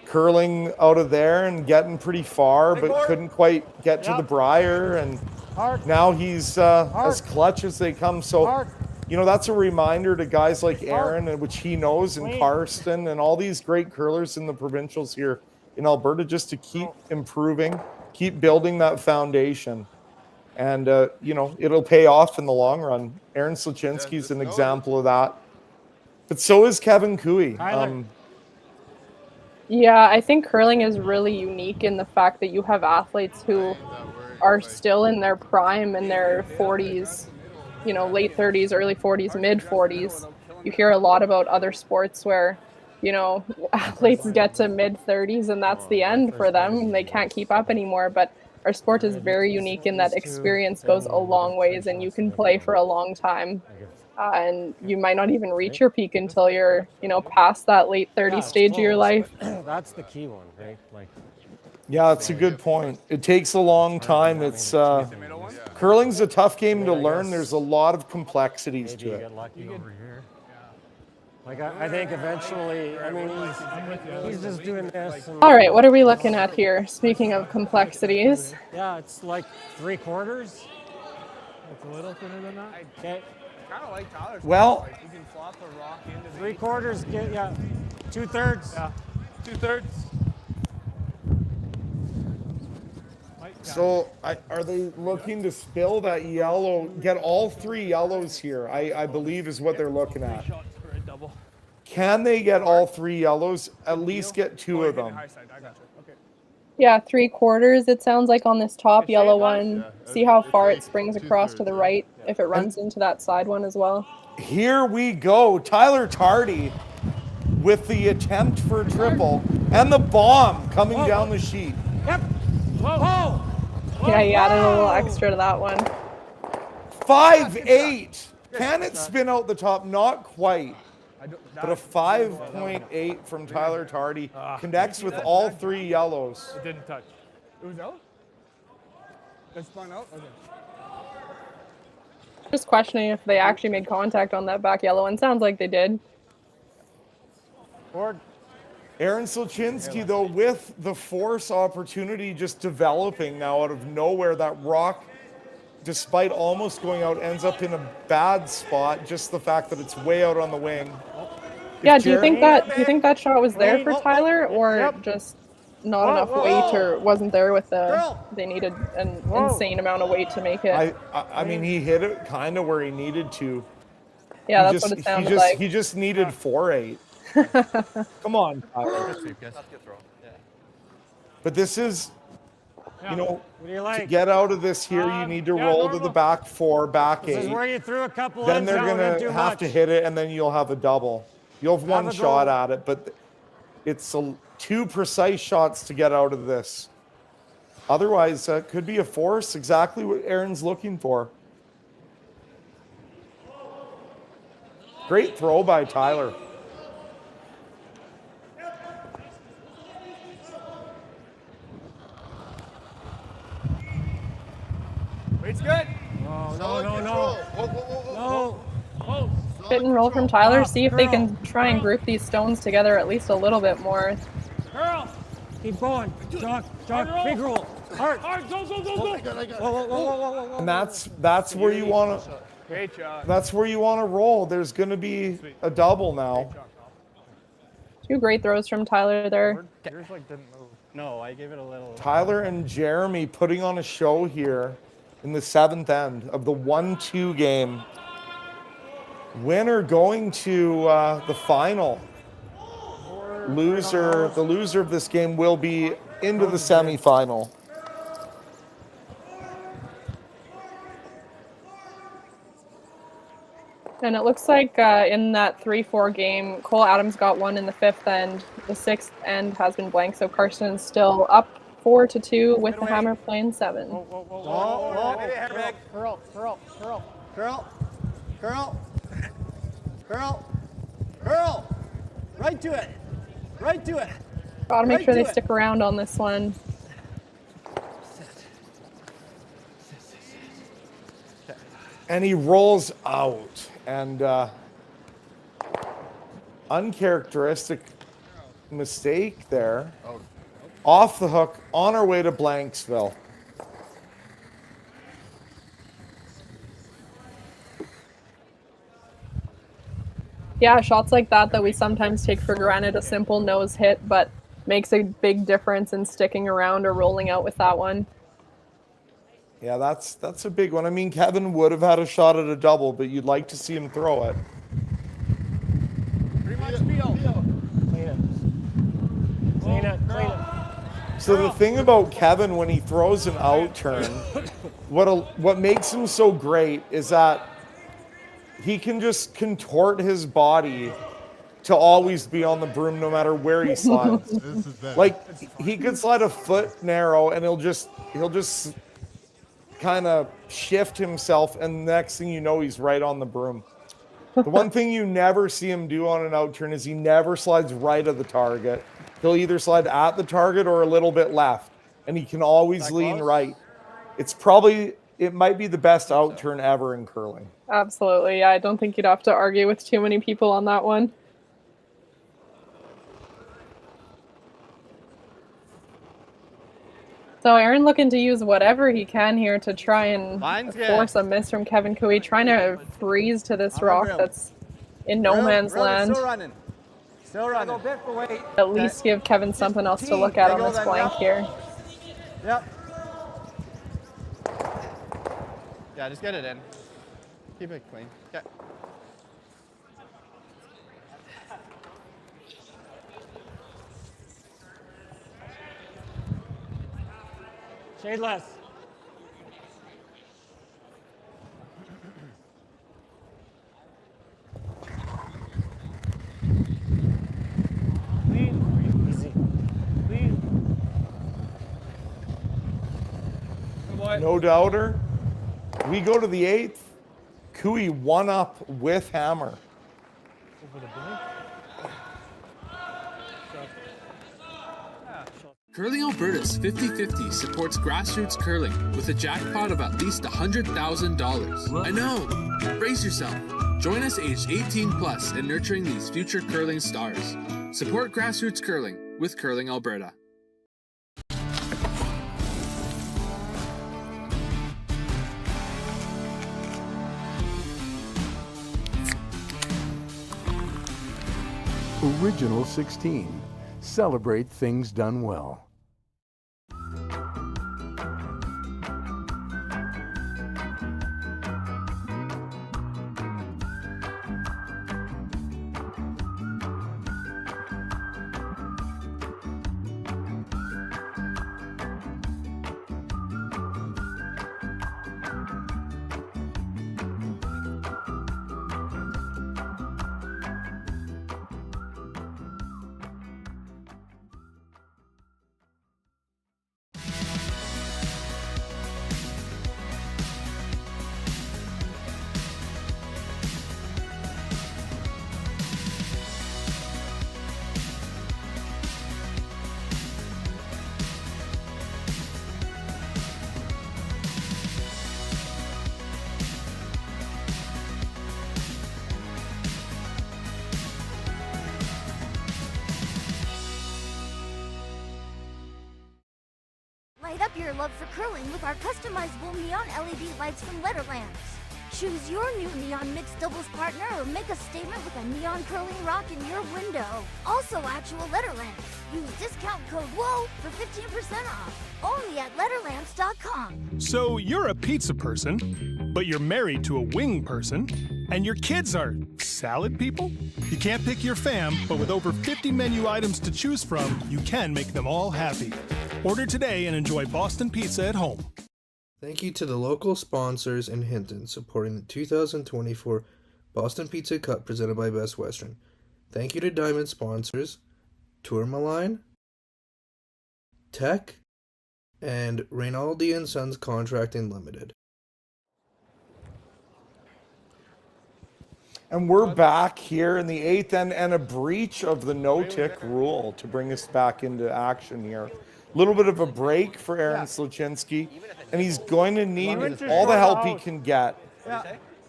curling out of there and getting pretty far, but couldn't quite get to the Briar. And now he's as clutch as they come. So, that's a reminder to guys like Aaron, which he knows, and Karsten, and all these great curlers in the provincials here in Alberta, just to keep improving, keep building that foundation. And, it'll pay off in the long run. Aaron Sluchinski's an example of that. But so is Kevin Kui. Yeah, I think curling is really unique in the fact that you have athletes who are still in their prime, in their 40s, late 30s, early 40s, mid 40s. You hear a lot about other sports where, athletes get to mid 30s and that's the end for them. They can't keep up anymore. But our sport is very unique in that experience goes a long ways and you can play for a long time. And you might not even reach your peak until you're, past that late 30 stage of your life. That's the key one, right? Yeah, that's a good point. It takes a long time. It's curling's a tough game to learn. There's a lot of complexities to it. I think eventually, he's just doing this. All right, what are we looking at here? Speaking of complexities. Yeah, it's like 3/4. It's a little thinner than that. Okay. Kind of like Tyler's. Well, you can flop a rock into 3/4. 2/3. Yeah, 2/3. So are they looking to spill that yellow, get all 3 yellows here, I believe is what they're looking at. Can they get all 3 yellows? At least get 2 of them. Yeah, 3/4 it sounds like on this top yellow one. See how far it springs across to the right if it runs into that side one as well. Here we go. Tyler Tardy with the attempt for a triple and the bomb coming down the sheet. Yep. Whoa. Yeah, he added a little extra to that one. 5.8. Can it spin out the top? Not quite. But a 5.8 from Tyler Tardy connects with all 3 yellows. It didn't touch. It was out? It spun out? Okay. Just questioning if they actually made contact on that back yellow one. Sounds like they did. Aaron Sluchinski, though, with the force opportunity just developing now out of nowhere, that rock, despite almost going out, ends up in a bad spot. Just the fact that it's way out on the wing. Yeah, do you think that shot was there for Tyler, or just not enough weight, or wasn't there with they needed an insane amount of weight to make it? I mean, he hit it kind of where he needed to. Yeah, that's what it sounded like. He just needed 4.8. Come on, Tyler. But this is, you know, to get out of this here, you need to roll to the back 4, back 8. This is where you threw a couple. Then they're gonna have to hit it, and then you'll have a double. You'll have one shot at it, but it's 2 precise shots to get out of this. Otherwise, it could be a force, exactly what Aaron's looking for. Great throw by Tyler. Weight's good. No. Fit and roll from Tyler. See if they can try and group these stones together at least a little bit more. Girl, keep going. Jock, big roll. Hard, go. Whoa. And that's where you want to. Great job. That's where you want to roll. There's going to be a double now. 2 great throws from Tyler there. Yours like didn't move. No, I gave it a little. Tyler and Jeremy putting on a show here in the 7th end of the 1-2 game. Winner going to the final. The loser of this game will be into the semifinal. And it looks like in that 3-4 game, Cole Adams got one in the 5th end. The 6th end has been blank, so Carson's still up 4-2 with the Hammer playing 7. Curl. Right to it. Gotta make sure they stick around on this one. And he rolls out. And uncharacteristic mistake there. Off the hook, on our way to Blanksville. Yeah, shots like that we sometimes take for granted, a simple nose hit, but makes a big difference in sticking around or rolling out with that one. Yeah, that's a big one. I mean, Kevin would have had a shot at a double, but you'd like to see him throw it. Pretty much feel. Clean it. So the thing about Kevin when he throws an out turn, what makes him so great is that he can just contort his body to always be on the broom no matter where he slides. Like he could slide a foot narrow and he'll just kind of shift himself, and the next thing you know, he's right on the broom. The one thing you never see him do on an out turn is he never slides right of the target. He'll either slide at the target or a little bit left, and he can always lean right. It might be the best out turn ever in curling. Absolutely. Yeah, I don't think you'd have to argue with too many people on that one. So Aaron looking to use whatever he can here to try and force a miss from Kevin Cooey, trying to freeze to this rock that's in no man's land. Still running. At least give Kevin something else to look at on this blank here. Yep. Yeah, just get it in. Keep it clean. Okay. Shade less. Clean. Easy. Clean. No doubter. We go to the 8th. Cooey one up with hammer. Curling Alberta's 50-50 supports grassroots curling with a jackpot of at least $100,000. I know! Brace yourself. Join us aged 18 plus in nurturing these future curling stars. Support grassroots curling with Curling Alberta. Original 16. Celebrate things done well. Light up your love for curling with our customizable neon LED lights from Letterlands. Choose your new neon mixed doubles partner or make a statement with a neon curling rock in your window. Also actual Letterlands. Use discount code WHOA for 15% off. Only at Letterlands.com. So you're a pizza person, but you're married to a wing person, and your kids are salad people? You can't pick your fam, but with over 50 menu items to choose from, you can make them all happy. Order today and enjoy Boston Pizza at home. Thank you to the local sponsors in Hinton supporting the 2024 Boston Pizza Cup presented by Best Western. Thank you to Diamond sponsors Tourmaline, Tech, and Reynaldi & Sons Contracting Limited. And we're back here in the 8th and a breach of the no-tick rule to bring us back into action here. A little bit of a break for Aaron Sluchinski, and he's going to need all the help he can get.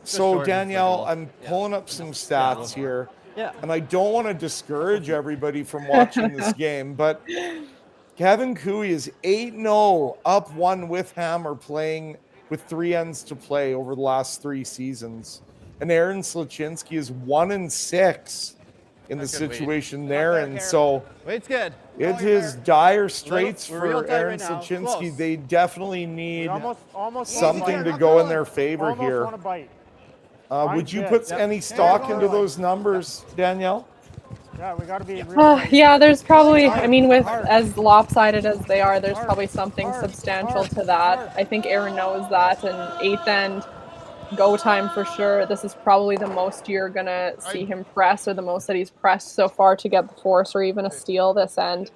So, Danielle, I'm pulling up some stats here, and I don't want to discourage everybody from watching this game, but Kevin Cooey is 8-0, up 1 with hammer, playing with 3 ends to play over the last 3 seasons. And Aaron Sluchinski is 1-6 in the situation there, and so Weight's good. it is dire straits for Aaron Sluchinski. They definitely need something to go in their favor here. Would you put any stock into those numbers, Danielle? Yeah, we got to be. Yeah, there's probably, I mean, with as lopsided as they are, there's probably something substantial to that. I think Aaron knows that, and 8th end go time for sure. This is probably the most you're gonna see him press, or the most that he's pressed so far to get the force or even a steal this end.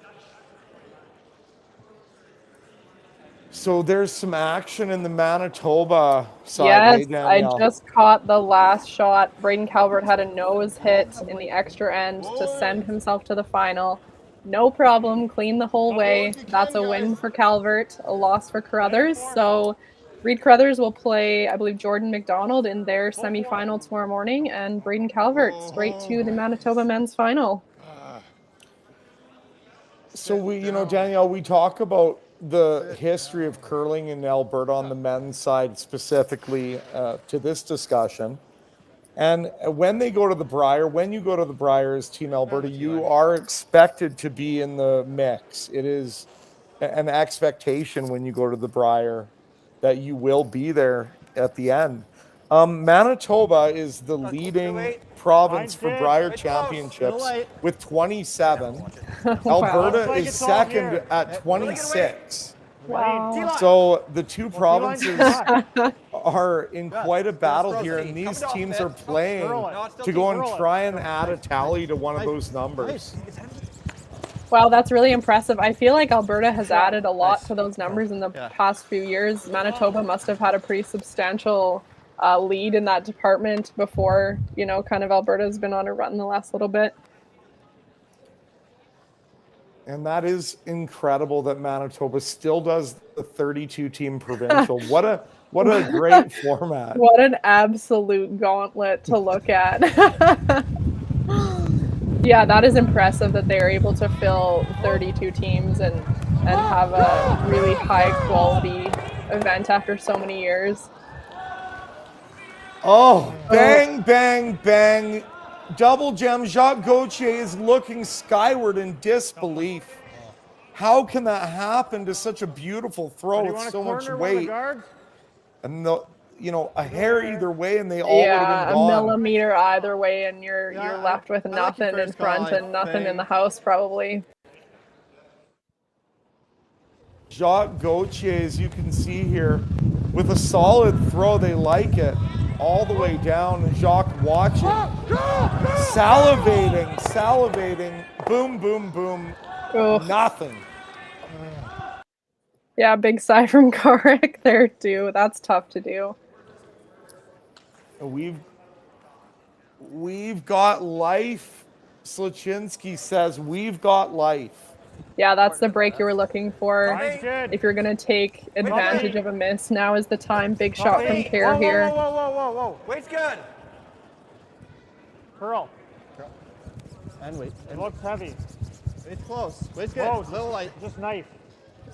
So there's some action in the Manitoba side. Yes, hey, I just caught the last shot. Braden Calvert had a nose hit in the extra end to send himself to the final. No problem, clean the whole way. That's a win for Calvert, a loss for Carruthers. So Reed Carruthers will play, I believe, Jordan McDonald in their semifinal tomorrow morning, and Braden Calvert straight to the Manitoba men's final. So we, Danielle, we talk about the history of curling in Alberta on the men's side specifically to this discussion. And when they go to the Brier, when you go to the Brier as Team Alberta, you are expected to be in the mix. It is an expectation when you go to the Brier that you will be there. at the end. Manitoba is the leading province for Brier championships with 27. Alberta is second at 26. Wow. So the two provinces are in quite a battle here, and these teams are playing to go and try and add a tally to one of those numbers. Wow, that's really impressive. I feel like Alberta has added a lot to those numbers in the past few years. Manitoba must have had a pretty substantial lead in that department before, you know, kind of Alberta's been on a run the last little bit. And that is incredible that Manitoba still does the 32-team provincial. What a great format. What an absolute gauntlet to look at. Yeah, that is impressive that they're able to fill 32 teams and have a really high quality event after so many years. Oh, bang, bang, bang. Double gem. Jacques Gauthier is looking skyward in disbelief. How can that happen to such a beautiful throw with so much weight? And a hair either way, and they all would have been gone. A millimeter either way, and you're left with nothing in front and nothing in the house probably. Jacques Gauthier, as you can see here, with a solid throw, they like it. All the way down, and Jacques watching, salivating, boom, boom, boom, nothing. Yeah, big sigh from Karek there too. That's tough to do. We've got life. Sluchinski says we've got life. Yeah, that's the break you were looking for. If you're going to take advantage of a miss, now is the time. Big shot from Kerr here. Whoa. Weight's good. Curl. And wait. It looks heavy. Weight's close. Weight's good. Close. Little light. Just knife.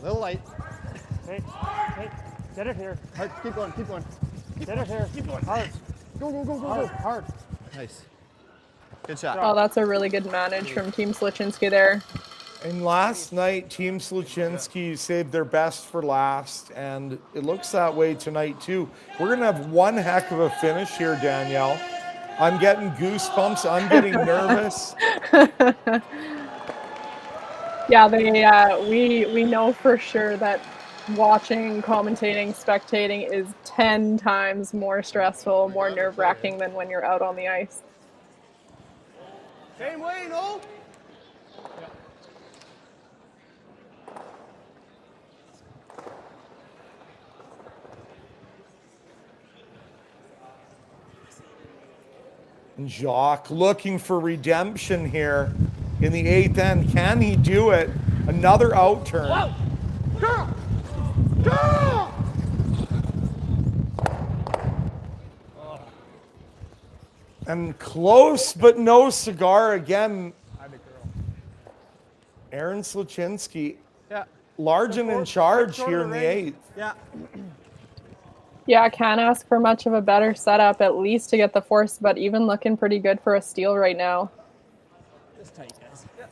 Little light. Hey. Get it here. Hard. Keep going. Get it here. Keep going. Hard. Go. Hard. Nice. Good shot. Oh, that's a really good manage from Team Sluchinski there. And last night, Team Sluchinski saved their best for last, and it looks that way tonight too. We're going to have one heck of a finish here, Danielle. I'm getting goosebumps. I'm getting nervous. Yeah, we know for sure that watching, commentating, spectating is 10 times more stressful, more nerve-wracking than when you're out on the ice. Same way, no? And Jacques looking for redemption here in the 8th end. Can he do it? Another out turn. Whoa! Go! And close, but no cigar again. Aaron Sluchinski. Yeah. Large and in charge here in the 8th. Yeah. Yeah, can't ask for much of a better setup, at least to get the force, but even looking pretty good for a steal right now. Just tight, guys. Yeah.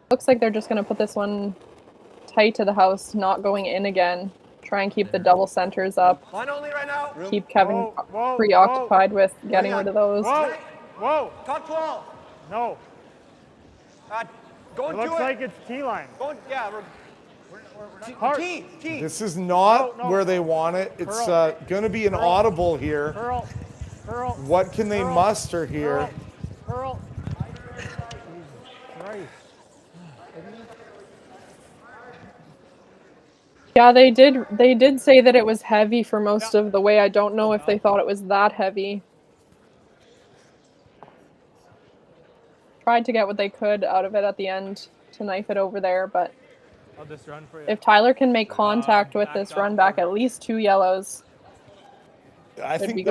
Looks like they're just going to put this one tight to the house, not going in again. Try and keep the double centers up. One only right now. Keep Kevin preoccupied with getting rid of those. Whoa! Cut 12. No. Going it looks like it's T-line. Going, yeah. Hard. T. This is not where they want it. It's going to be an audible here. Curl. What can they muster here? Curl. Right. Yeah, they did say that it was heavy for most of the way. I don't know if they thought it was that heavy. Tried to get what they could out of it at the end to knife it over there, but I'll just run for you. If Tyler can make contact with this run back, at least 2 yellows. I think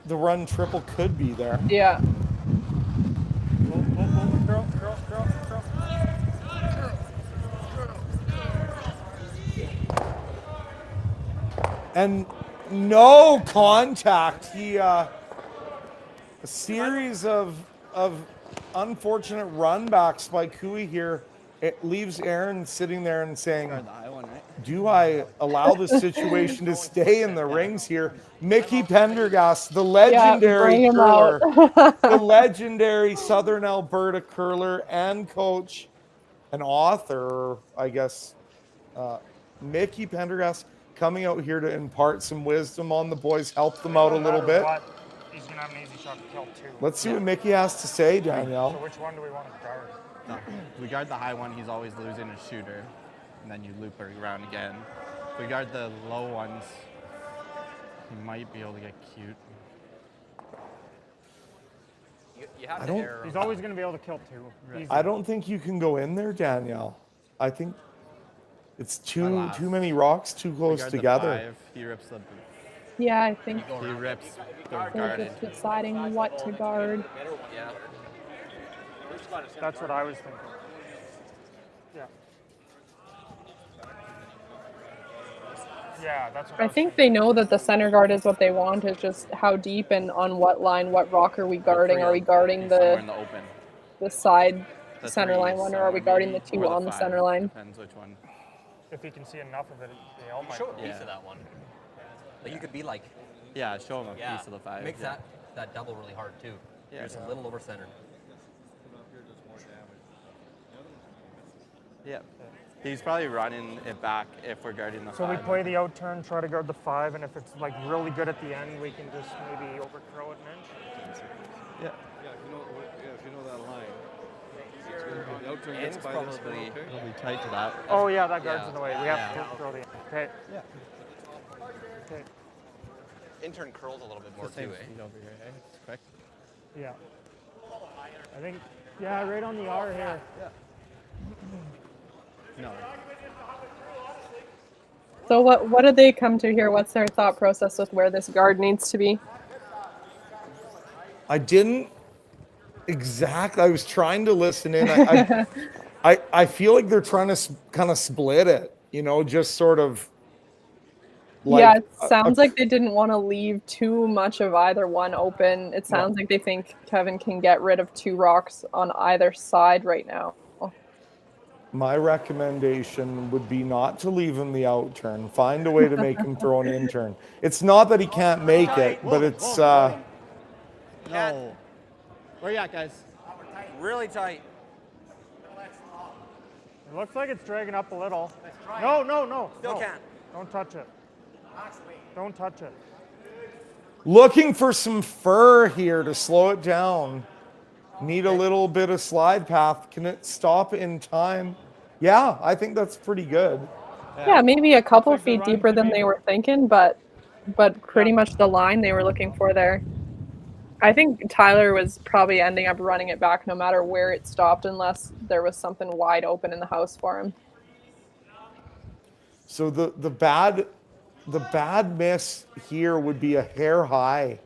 the run triple could be there. Yeah. And no contact. A series of unfortunate run backs by Cooey here. it leaves Aaron sitting there and saying, do I allow the situation to stay in the rings here? Mickey Pendergast, the legendary bring him curler, out. the legendary Southern Alberta curler and coach and author, I guess, Mickey Pendergast coming out here to impart some wisdom on the boys, help them out a little bit. He's going to have an easy shot to kill too. Let's see what Mickey has to say, Danielle. So which one do we want to guard? If we guard the high one, he's always losing his shooter, and then you loop her around again. If we guard the low ones, he might be able to get cute. I don't. He's always going to be able to kill two. Right. I don't think you can go in there, Danielle. I think it's too many rocks too close together. Five, he rips the. Yeah, I think he rips the they're guarded. just deciding what to guard. Yeah. That's what I was thinking. Yeah. Yeah, that's what I think they know that the center guard is what they want. It's just how deep and on what line, what rock are we guarding? Are we guarding the side center line one, or are we guarding the two on the center line? Depends which one. If he can see enough of it, they all might. Show a piece of that one. Like you could be like. Yeah, show him a piece of the five. Makes that double really hard too. Yeah. Here's a little over centered. Yeah. He's probably running it back if we're guarding the So five. we play the out turn, try to guard the five, and if it's like really good at the end, we can just maybe overthrow it an inch. Yeah. If you know that line. The out turn It's gets by this probably one, okay? it'll be tight to that. Oh yeah, that guard's in the way. We have to throw the end. Okay. Yeah. Okay. Intern curls a little bit more It's the same too, speed over here, eh? It's quick. Yeah. I think, yeah, right on the R here. Yeah. No. So what did they come to here? What's their thought process with where this guard needs to be? I didn't exactly. I was trying to listen in. I feel like they're trying to kind of split it, you know, just sort of. Like yeah, it sounds like they didn't want to leave too much of either one open. It sounds like they think Kevin can get rid of two rocks on either side right now. My recommendation would be not to leave him the out turn. Find a way to make him throw an in turn. It's not that he can't make it, but it's. No. Where you at, guys? Really tight. It looks like it's dragging up a little. No. Still can't. Don't touch it. Don't touch it. Looking for some fur here to slow it down. Need a little bit of slide path. Can it stop in time? Yeah, I think that's pretty good. Yeah, maybe a couple feet deeper than they were thinking, but pretty much the line they were looking for there. I think Tyler was probably ending up running it back no matter where it stopped, unless there was something wide open in the house for him. So the bad miss here would be a hair high.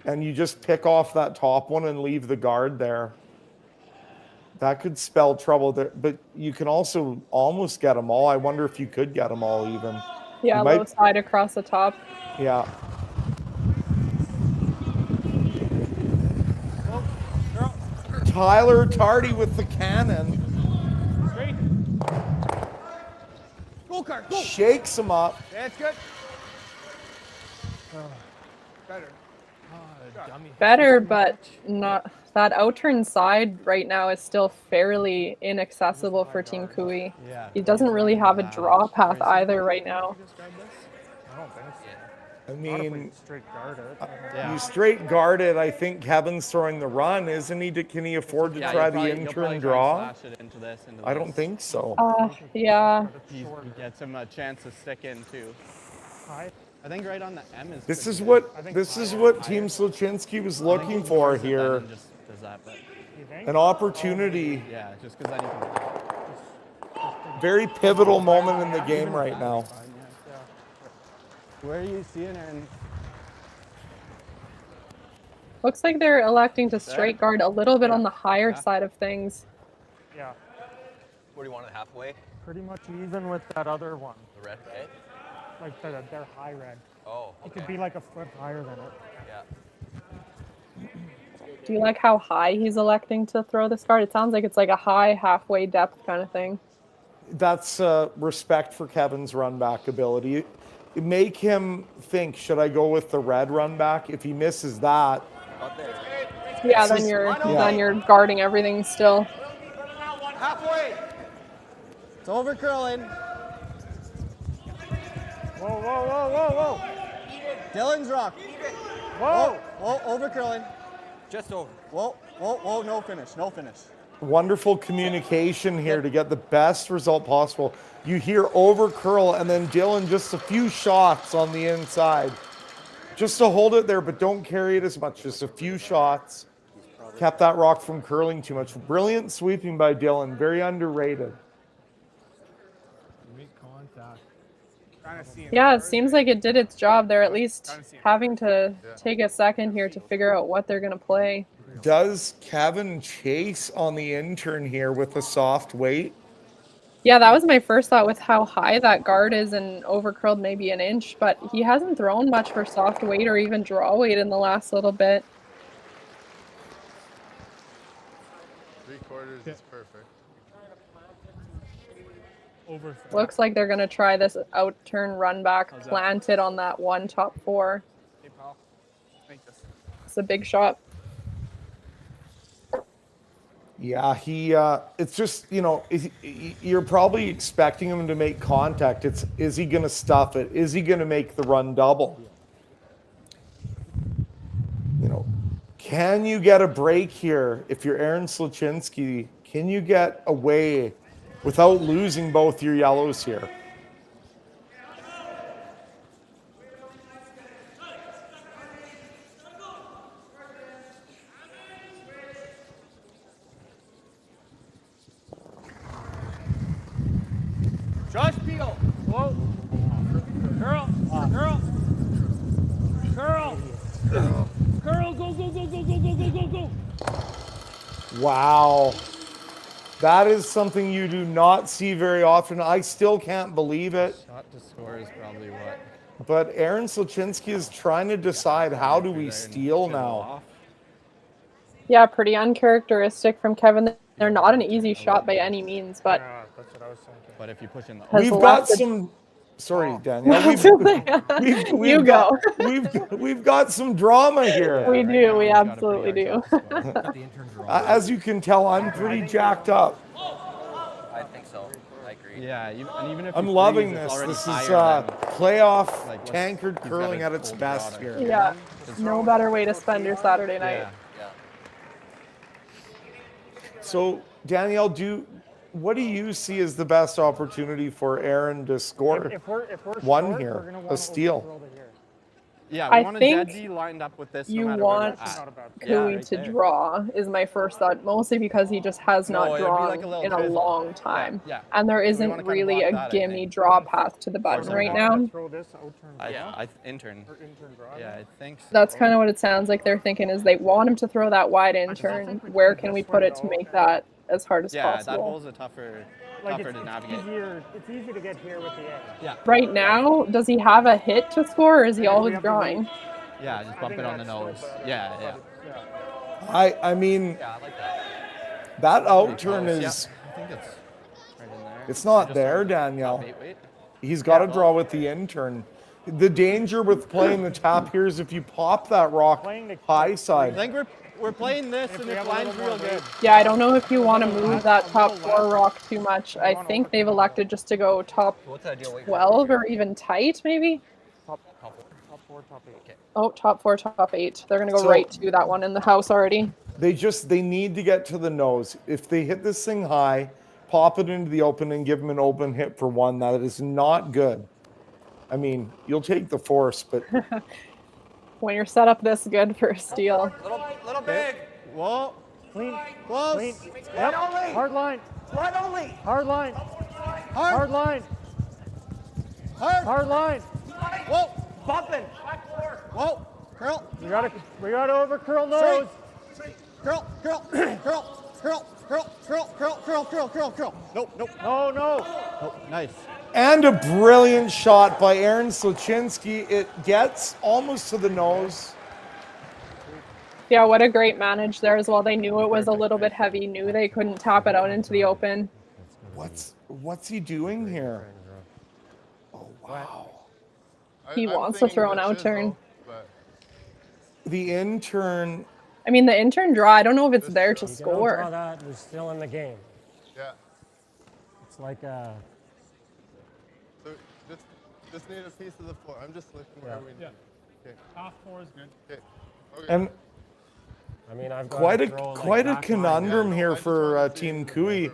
And you just pick off that top one and leave the guard there. That could spell trouble there, but you can also almost get them all. I wonder if you could get them all even. Yeah, low side across the top. Yeah. Tyler Tardy with the cannon. Straight. Go, Cart, go. Shakes him up. That's good. Better. Better, but not. That out-turn side right now is still fairly inaccessible for Team Kui. Yeah. He doesn't really have a draw path either right now. I don't think so. I mean, straight guard it. you straight guard it. I think Kevin's throwing the run, isn't he? Can he afford to try the in-turn draw? I don't think so. Yeah. He gets him a chance to stick in too. I think right on the M is. This is what Team Sluchinski was looking for here. An opportunity. Yeah, just because then you can. Very pivotal moment in the game right now. Where are you seeing Aaron? Looks like they're electing to straight guard a little bit on the higher side of things. Yeah. Where do you want it, halfway? Pretty much even with that other one. The red, okay? Like they're high red. Oh, okay. It could be like a foot higher than it. Yeah. Do you like how high he's electing to throw this card? It sounds like it's like a high, halfway depth kind of thing. That's respect for Kevin's run back ability. Make him think, should I go with the red run back? If he misses that, yeah, then you're guarding everything still. Halfway. It's over curling. Whoa, whoa, whoa, whoa, whoa. Dylan's rock. Whoa. Whoa, over curling. Just over. Whoa, whoa, whoa, no finish, no finish. wonderful communication here to get the best result possible. You hear over curl and then Dylan just a few shots on the inside. Just to hold it there, but don't carry it as much. Just a few shots. Kept that rock from curling too much. Brilliant sweeping by Dylan. Very underrated. Yeah, it seems like it did its job. They're at least having to take a second here to figure out what they're going to play. Does Kevin chase on the intern here with a soft weight? Yeah, that was my first thought with how high that guard is and overcurled maybe an inch, but he hasn't thrown much for soft weight or even draw weight in the last little bit. 3/4 is perfect. Looks like they're going to try this out-turn run back planted on that one top four. It's a big shot. Yeah, it's just, you know, you're probably expecting him to make contact. Is he going to stuff it? Is he going to make the run double? You know, can you get a break here if you're Aaron Sluchinski? Can you get away without losing both your yellows here? Josh Beal. Whoa. Curl. Curl. Curl. Curl. Go, go, go, go, go, go, go, go, go. Wow. That is something you do not see very often. I still can't believe it. Shot to score is probably what. But Aaron Sluchinski is trying to decide, how do we steal now? Yeah, pretty uncharacteristic from Kevin. They're not an easy shot by any means, but That's what I was thinking. But if you push in the We've got some. Sorry, Danielle. We've got some drama here. We do. We absolutely do. As you can tell, I'm pretty jacked up. I think so. I agree. Yeah, and even if I'm you loving freeze, this. it's This is already higher playoff like, tankard he's got curling a at its cold best product. here. Yeah, no better way to spend your Saturday night. So, Danielle, what do you see as the best opportunity for Aaron to score If we're one short, here, we're gonna a want steal? overthrow it here. Yeah, we I want a think dead D lined up with this. you no matter want where they're at. Cooey right to there. draw is my first thought, mostly because he just has No, not it'd be drawn like a little in a drizzle. long time. Yeah. And there So we isn't wanna kinda really block a that, I gimme think. draw path to the button something. right now. Throw this out-turn draw. Intern. Or intern draw. Yeah, I think so. That's kind of what it sounds like they're thinking, is they want him to throw that wide intern. Where can we put it to make that as hard as Yeah, that possible? hole's a tougher to navigate. It's easy to get here with the edge. Yeah. Right now, does he have a hit to score, or is he always drawing? Yeah, just bump it on the nose. Yeah, yeah. I mean, that outturn Yeah, is. I think it's right in there. It's not there, Danielle. He's got to draw with the intern. The danger with playing the tap here is if you pop that rock high I side. think we're playing this and it lines real good. Yeah, I don't know if you want to move that top four rock too much. I think they've elected just to go top 12 or even tight, maybe? Top 4, top 8. Oh, top 4, top 8. They're going to go So- right to that one in the house already. They need to get to the nose. If they hit this thing high, pop it into the open and give them an open hit for one, that is not good. I mean, you'll take the force, but When you're set up this good for a steal. Little big. Whoa. Clean. Close. Clean. Slide Yep. only. Hard line. Slide only. Hard line. Hard. Hard line. Hard. Hard line. Whoa. Bumping. Whoa. Curl. We gotta over curl nose. Curl. Curl. Curl. Curl. Curl. Curl. Curl. Curl. Curl. Curl. Curl. Nope. Nope. No. Oh, nice. and a brilliant shot by Aaron Sluchinski. It gets almost to the nose. Yeah, what a great manage there as well. They knew it was a little bit heavy, knew they couldn't tap it out into the open. What's he doing here? Oh, wow. He wants to throw an out turn. The intern. I mean, the intern draw, I don't know if it's there to Draw score. that, we're still in the game. Yeah. It's like a... So just need a piece of the floor. I'm just looking where we need. Okay. Half 4 is good. Okay. And I mean, I've got quite a conundrum here for Team Cooey.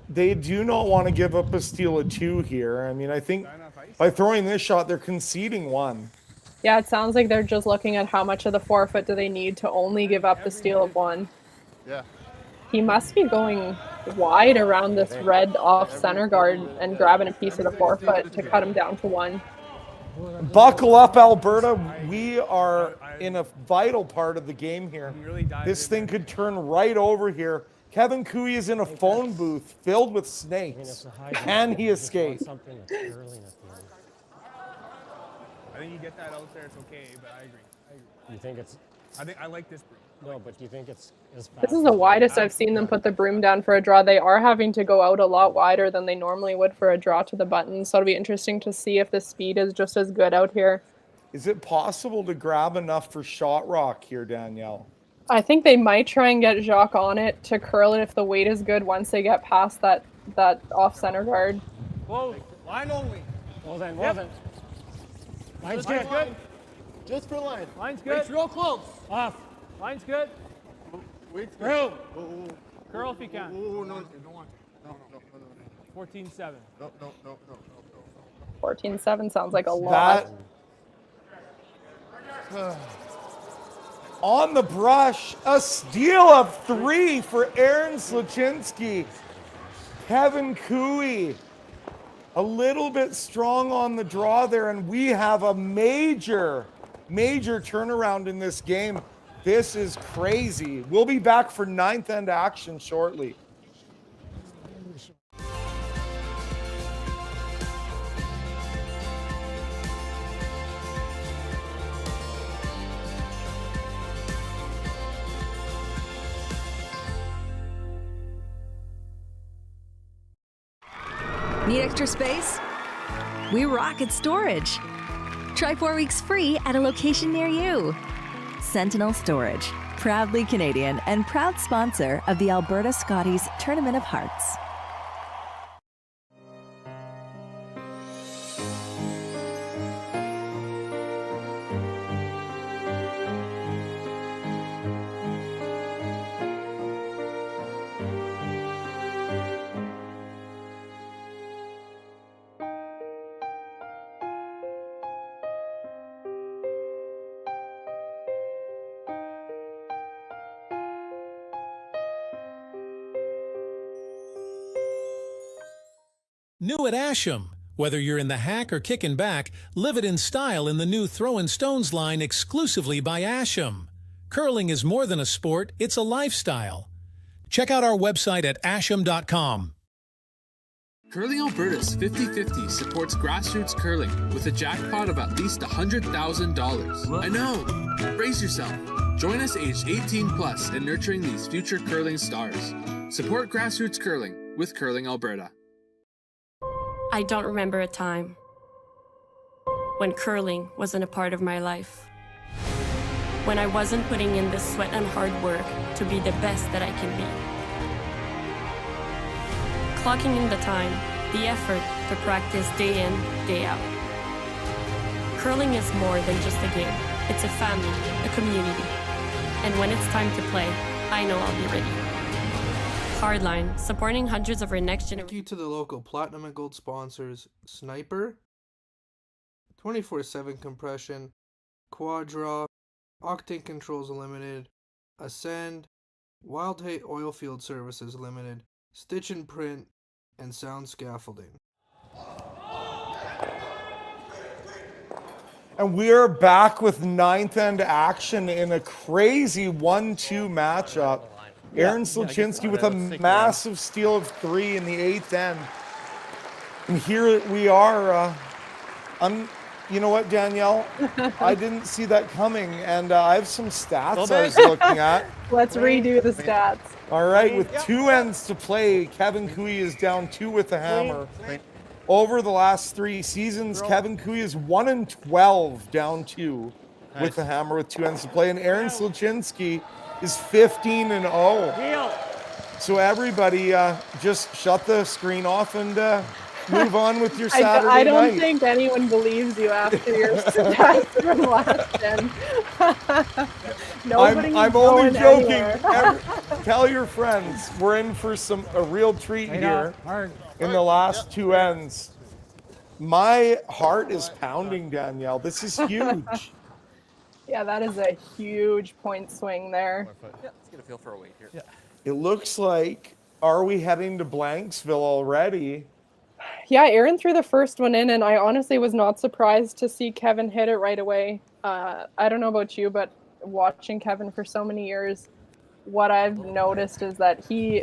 They do not want to give up a steal of 2 here. I mean, I think by throwing this shot, they're conceding 1. Yeah, it sounds like they're just looking at how much of the forfeit do they need to only give up the steal of 1. Yeah. He must be going wide around this red off center guard and grabbing a piece of the forfeit to cut him down to 1. Buckle up, Alberta. We are in a vital part of the game here. This thing could turn right over here. Kevin Cooey is in a phone booth filled with snakes. Can he escape? I think you get that out there, it's okay, but I agree. You think it's... I think I like this broom. No, but do you think it's as fast? This is the widest I've seen them put the broom down for a draw. They are having to go out a lot wider than they normally would for a draw to the button, so it'll be interesting to see if the speed is just as good out here. Is it possible to grab enough for shot rock here, Danielle? I think they might try and get Jacques on it to curl it if the weight is good once they get past that off center guard. Whoa, line only. Well then, Line's good. Just for line. Line's good. It's real close. Off. Line's good. Wait. Through. Curl if you can. Oh, no. 14-7. No. 14-7 sounds like a lot. On the brush, a steal of 3 for Aaron Sluchinski. Kevin Cooey, a little bit strong on the draw there, and we have a major turnaround in this game. This is crazy. We'll be back for 9th end action shortly. Need extra space? We rocket storage. Try 4 weeks free at a location near you. Sentinel Storage, proudly Canadian and proud sponsor of the Alberta Scotties Tournament of Hearts. New at Asham. Whether you're in the hack or kicking back, live it in style in the new Throwin' Stones line exclusively by Asham. Curling is more than a sport, it's a lifestyle. Check out our website at asham.com. Curling Alberta's 50-50 supports grassroots curling with a jackpot of at least $100,000. I know! Brace yourself. Join us aged 18 plus in nurturing these future curling stars. Support grassroots curling with Curling Alberta. I don't remember a time when curling wasn't a part of my life. When I wasn't putting in the sweat and hard work to be the best that I can be. Clocking in the time, the effort to practice day in, day out. Curling is more than just a game. It's a family, a community. And when it's time to play, I know I'll be ready. Hardline, supporting hundreds of our next generation. Thank you to the local Platinum and Gold sponsors, Sniper, 24/7 Compression, Quadra, Octane Controls Limited, Ascend, Wild Hate Oilfield Services Limited, Stitch and Print, and Sound Scaffolding. And we're back with 9th end action in a crazy 1-2 matchup. Aaron Sluchinski with a massive steal of 3 in the 8th end. And here we are, you know what, Danielle? I didn't see that coming, and I have some stats I was looking at. Let's redo the stats. All right, with 2 ends to play, Kevin Cooey is down 2 with the hammer. Over the last 3 seasons, Kevin Cooey is 1-12 down 2 with the hammer with 2 ends to play, and Aaron Sluchinski is 15-0. So everybody, just shut the screen off and move on with your Saturday I don't night. think anyone believes you after your stats from last gen. I'm only joking. Tell your friends we're in for a real treat here in the last 2 ends. My heart is pounding, Danielle. This is huge. Yeah, that is a huge point swing there. Yeah, let's get a feel for a weight here. Yeah. It looks like, are we heading to Blanksville already? Yeah, Aaron threw the first one in, and I honestly was not surprised to see Kevin hit it right away. I don't know about you, but watching Kevin for so many years, what I've noticed is that he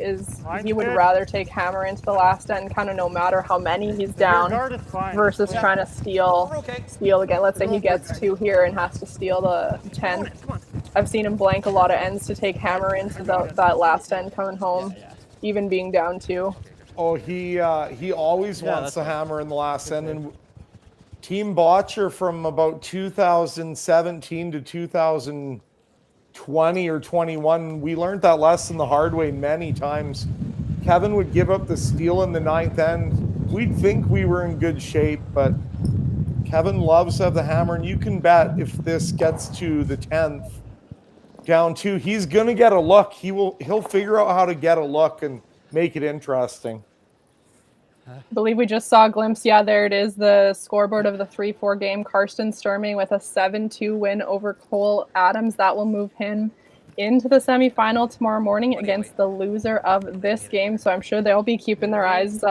would rather take hammer into the last end, kind of no matter how many he's down, versus trying to steal again. Let's say he gets 2 here and has to steal the 10. I've seen him blank a lot of ends to take hammer into that last end coming home, even being down 2. Oh, he always wants the hammer in the last end. And Team Botcher from about 2017 to 2020 or 21, we learned that lesson the hard way many times. Kevin would give up the steal in the 9th end. We'd think we were in good shape, but Kevin loves to have the hammer, and you can bet if this gets to the 10th, down 2, he's going to get a look. He'll figure out how to get a look and make it interesting. I believe we just saw a glimpse. Yeah, there it is, the scoreboard of the 3-4 game. Karsten Storming with a 7-2 win over Cole Adams. That will move him into the semifinal tomorrow morning against the loser of this game. So I'm sure they'll be keeping their eyes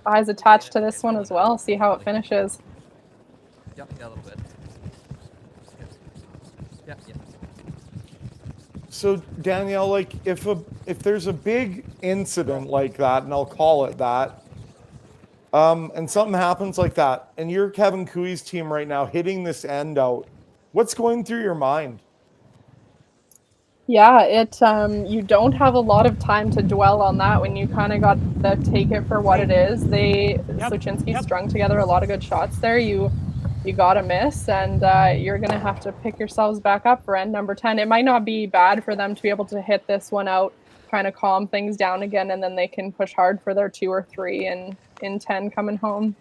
attached to this one as well, see how it finishes. Yeah, a little bit. Yeah. So Danielle, like if there's a big incident like that, and I'll call it that, and something happens like that, and you're Kevin Cooey's team right now hitting this end out, what's going through your mind? Yeah, you don't have a lot of time to dwell on that when you kind of got to take it for what it is. Sluchinski strung together a lot of good shots there. You got to miss, and you're going to have to pick yourselves back up for end number 10. It might not be bad for them to be able to hit this one out, kind of calm things down again, and then they can push hard for their 2 or 3 in 10 coming home.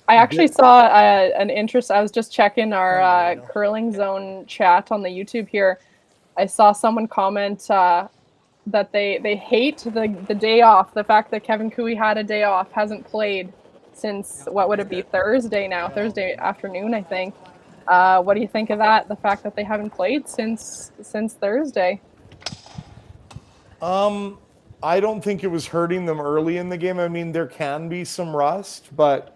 I actually saw an interest. I was just checking our curling zone chat on the YouTube here. I saw someone comment that they hate the day off, the fact that Kevin Cooey had a day off, hasn't played since, what would it be, Thursday afternoon, I think. What do you think of that, the fact that they haven't played since Thursday? I don't think it was hurting them early in the game. I mean, there can be some rust, but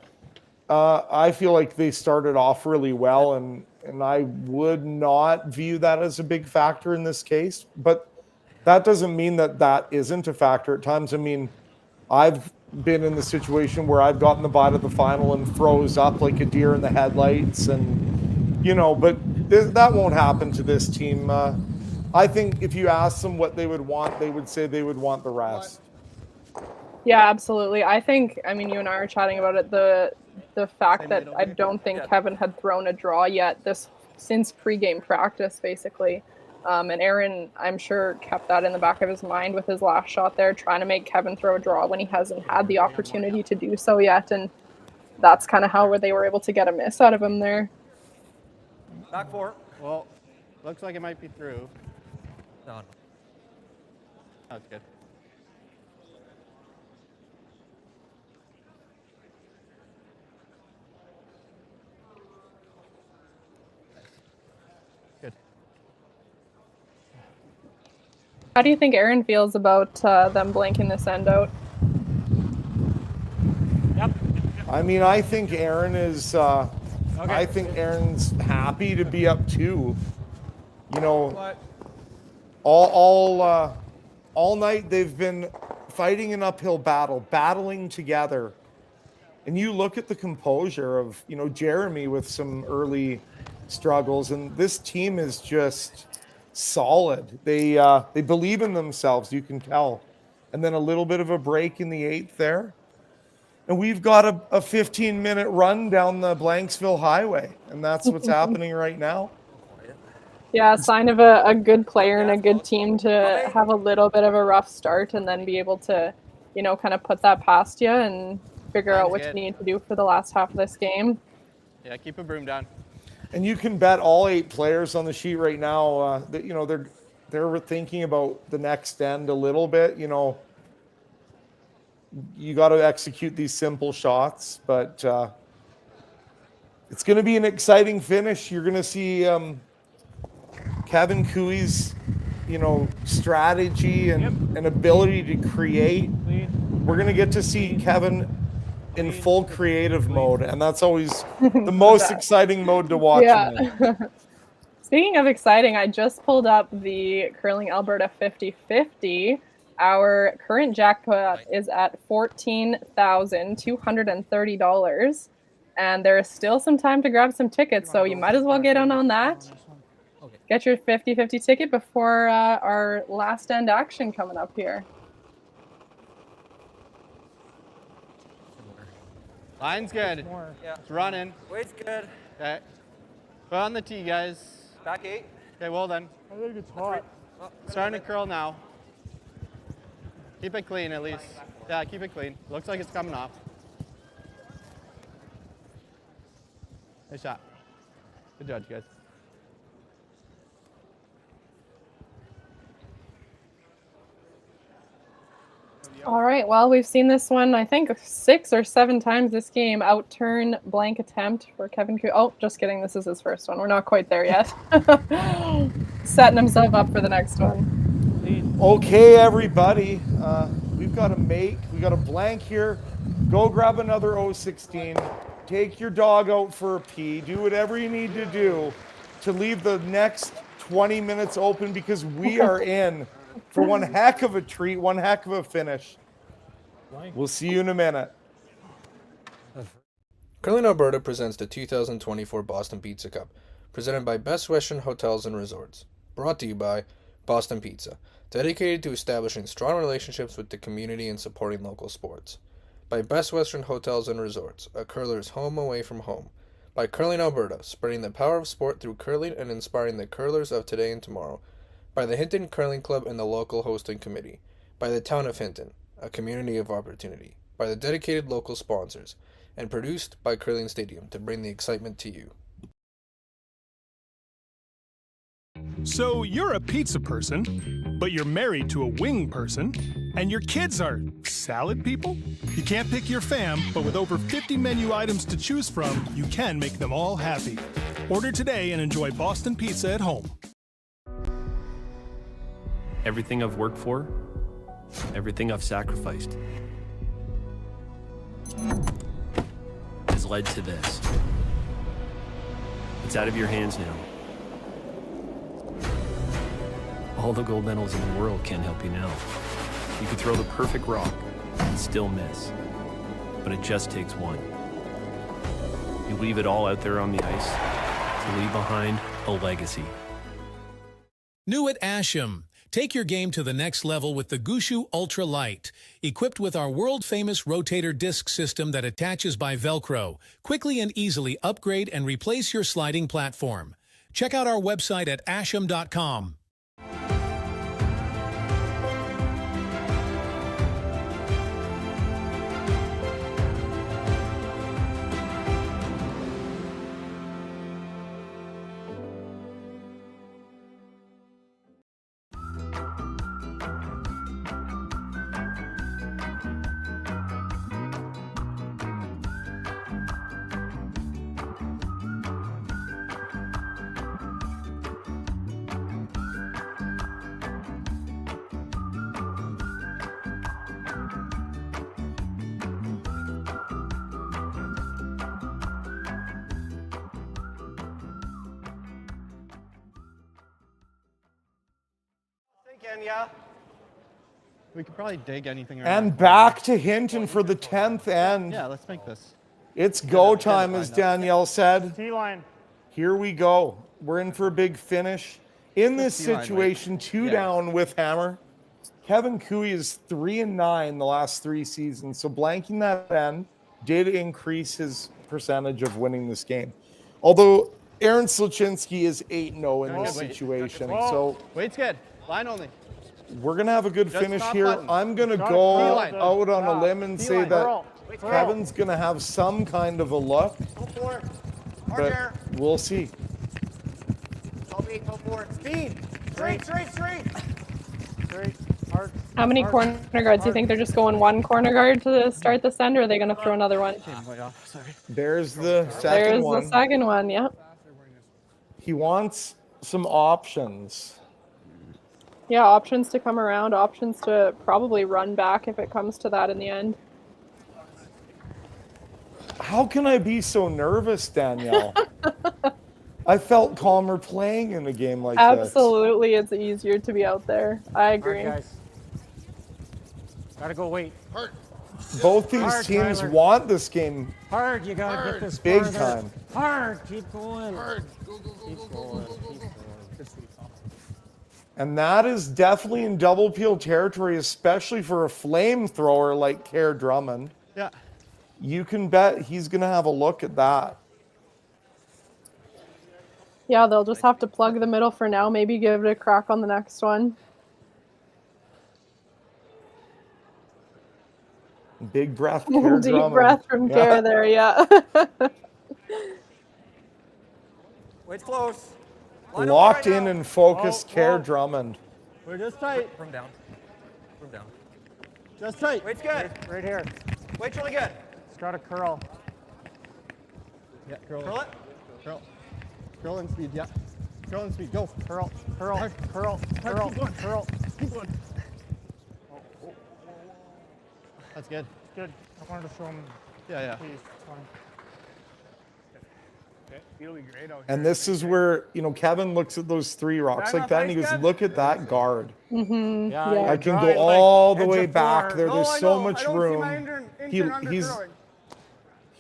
I feel like they started off really well, and I would not view that as a big factor in this case. But that doesn't mean that isn't a factor at times. I mean, I've been in the situation where I've gotten the bite of the final and froze up like a deer in the headlights, and but that won't happen to this team. I think if you ask them what they would want, they would say they would want the rest. Yeah, absolutely. I mean, you and I were chatting about it, the fact that I don't think Kevin had thrown a draw yet since pregame practice, basically. And Aaron, I'm sure, kept that in the back of his mind with his last shot there, trying to make Kevin throw a draw when he hasn't had the opportunity to do so yet. And that's kind of how they were able to get a miss out of him there. Back 4. Well, looks like it might be through. No. That's good. How do you think Aaron feels about them blanking this end out? I mean, I think Aaron is. I think Aaron's happy to be up 2. All night they've been fighting an uphill battle, battling together, And you look at the composure of, you know, Jeremy with some early struggles, and this team is just solid. They believe in themselves, you can tell. And then a little bit of a break in the 8th there. And we've got a 15-minute run down the Blanksville Highway, and that's what's happening right now. Yeah, sign of a good player and a good team to have a little bit of a rough start and then be able to, you know, kind of put that past you and figure out what you need to do for the last half of this game. Yeah, keep a broom down. And you can bet all 8 players on the sheet right now that, you know, they're thinking about the next end a little bit. You know, you got to execute these simple shots, but it's going to be an exciting finish. You're going to see Kevin Cooey's, you know, strategy and ability to create. We're going to get to see Kevin in full creative mode, and that's always the most exciting mode to watch. Yeah. Speaking of exciting, I just pulled up the Curling Alberta 50-50. Our current jackpot is at $14,230, and there is still some time to grab some tickets, so you might as well get on that. Get your 50-50 ticket before our last end action coming up here. Line's good. Yeah. It's running. Weight's good. Okay. Put on the tee, guys. Back 8. Okay, well done. I think it's hot. Starting to curl now. Keep it clean at least. Yeah, keep it clean. Looks like it's coming off. Nice shot. Good judge, guys. All right, well, we've seen this one, I think, 6 or 7 times this game. Outturn blank attempt for Kevin Coo. Oh, just kidding. This is his first one. We're not quite there yet. Setting himself up for the next one. Okay, everybody. We've got a blank here. Go grab another 016. Take your dog out for a pee. Do whatever you need to do to leave the next 20 minutes open, because we are in for one heck of a treat, one heck of a finish. We'll see you in a minute. Curling Alberta presents the 2024 Boston Pizza Cup, presented by Best Western Hotels and Resorts. Brought to you by Boston Pizza, dedicated to establishing strong relationships with the community and supporting local sports. By Best Western Hotels and Resorts, a curler's home away from home. By Curling Alberta, spreading the power of sport through curling and inspiring the curlers of today and tomorrow. By the Hinton Curling Club and the local hosting committee. By the town of Hinton, a community of opportunity. By the dedicated local sponsors. And produced by Curling Stadium to bring the excitement to you. So you're a pizza person, but you're married to a wing person, and your kids are salad people? You can't pick your fam, but with over 50 menu items to choose from, you can make them all happy. Order today and enjoy Boston Pizza at home. Everything I've worked for, everything I've sacrificed, has led to this. It's out of your hands now. All the gold medals in the world can't help you now. You could throw the perfect rock and still miss, but it just takes one. You leave it all out there on the ice to leave behind a legacy. New at Asham. Take your game to the next level with the Gushu Ultra Light. Equipped with our world-famous rotator disc system that attaches by Velcro, quickly and easily upgrade and replace your sliding platform. Check out our website at asham.com. Kenya. We could probably dig anything around. And back to Hinton for the 10th end. Yeah, let's make this. It's go time, as Danielle said. T-line. Here we go. We're in for a big finish. In this situation, 2 down with hammer. Kevin Cooey is 3-9 the last 3 seasons. So blanking that end did increase his percentage of winning this game. Although Aaron Sluchinski is 8-0 in this situation. So Wait's good. Line only. we're going to have a good Just finish top here. button. I'm going to Got it. go D-line. out on a limb and say D-line. that Curl. Kevin's going to have some kind of a look. Go for it. Hard But there. we'll see. Go for it. Speed. Straight. Straight. Hard. How many corner guards do you think they're just going one corner guard to start this end, or are they going to throw another one? There's the second There's one. the second one, yeah. He wants some options. Yeah, options to come around, options to probably run back if it comes to that in the end. How can I be so nervous, Danielle? I felt calmer playing in a game like this. Absolutely, it's easier to be out there. I agree. Hard, guys. Gotta go wait. Hard. Both these Hard, teams Tyler. want this game Hard, you gotta get this big farther. time. Hard, keep going. Hard. Go. Keep going. And that is definitely in double peel territory, especially for a flamethrower like Kerr Drummond. Yeah. You can bet he's going to have a look at that. Yeah, they'll just have to plug the middle for now, maybe give it a crack on the next one. Big breath, Kerr Deep Drummond. breath from Kerr there, yeah. Wait's close. Locked in and focused, Kerr Drummond. We're just tight. From down. Just tight. Wait's good. Right here. Wait's really good. It's got a curl. Yeah, curl it. Curl and speed, yeah. Curl and speed, go. Curl. Hard. Keep going. That's good. Good. I wanted to show him. Yeah. Please, it's fine. It'll be great out here. And this is where, Kevin looks at those 3 rocks like that and he goes, look at that guard. Mm-hmm. Yeah, I can go all the edge way of back four. there. No, There's I so know. much I don't see my room. undercurling.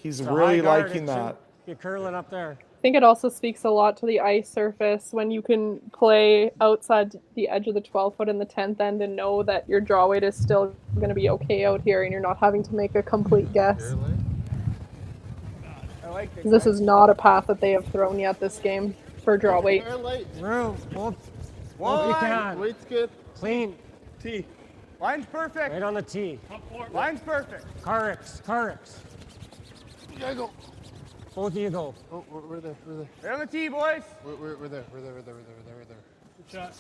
He's It's a really high guard, liking it that. should be curling up there. I think it also speaks a lot to the ice surface when you can play outside the edge of the 12 foot in the 10th end and know that your draw weight is still going to be okay out here and you're not having to make a complete guess. This is not a path that they have thrown yet this game for draw weight. Room. Hold One. you can. Wait's good. Clean. T. Line's perfect. Right on the tee. Line's perfect. Carricks. You gotta go. Both of you go. Oh, we're there. Right on the tee, boys. We're there. Good shot.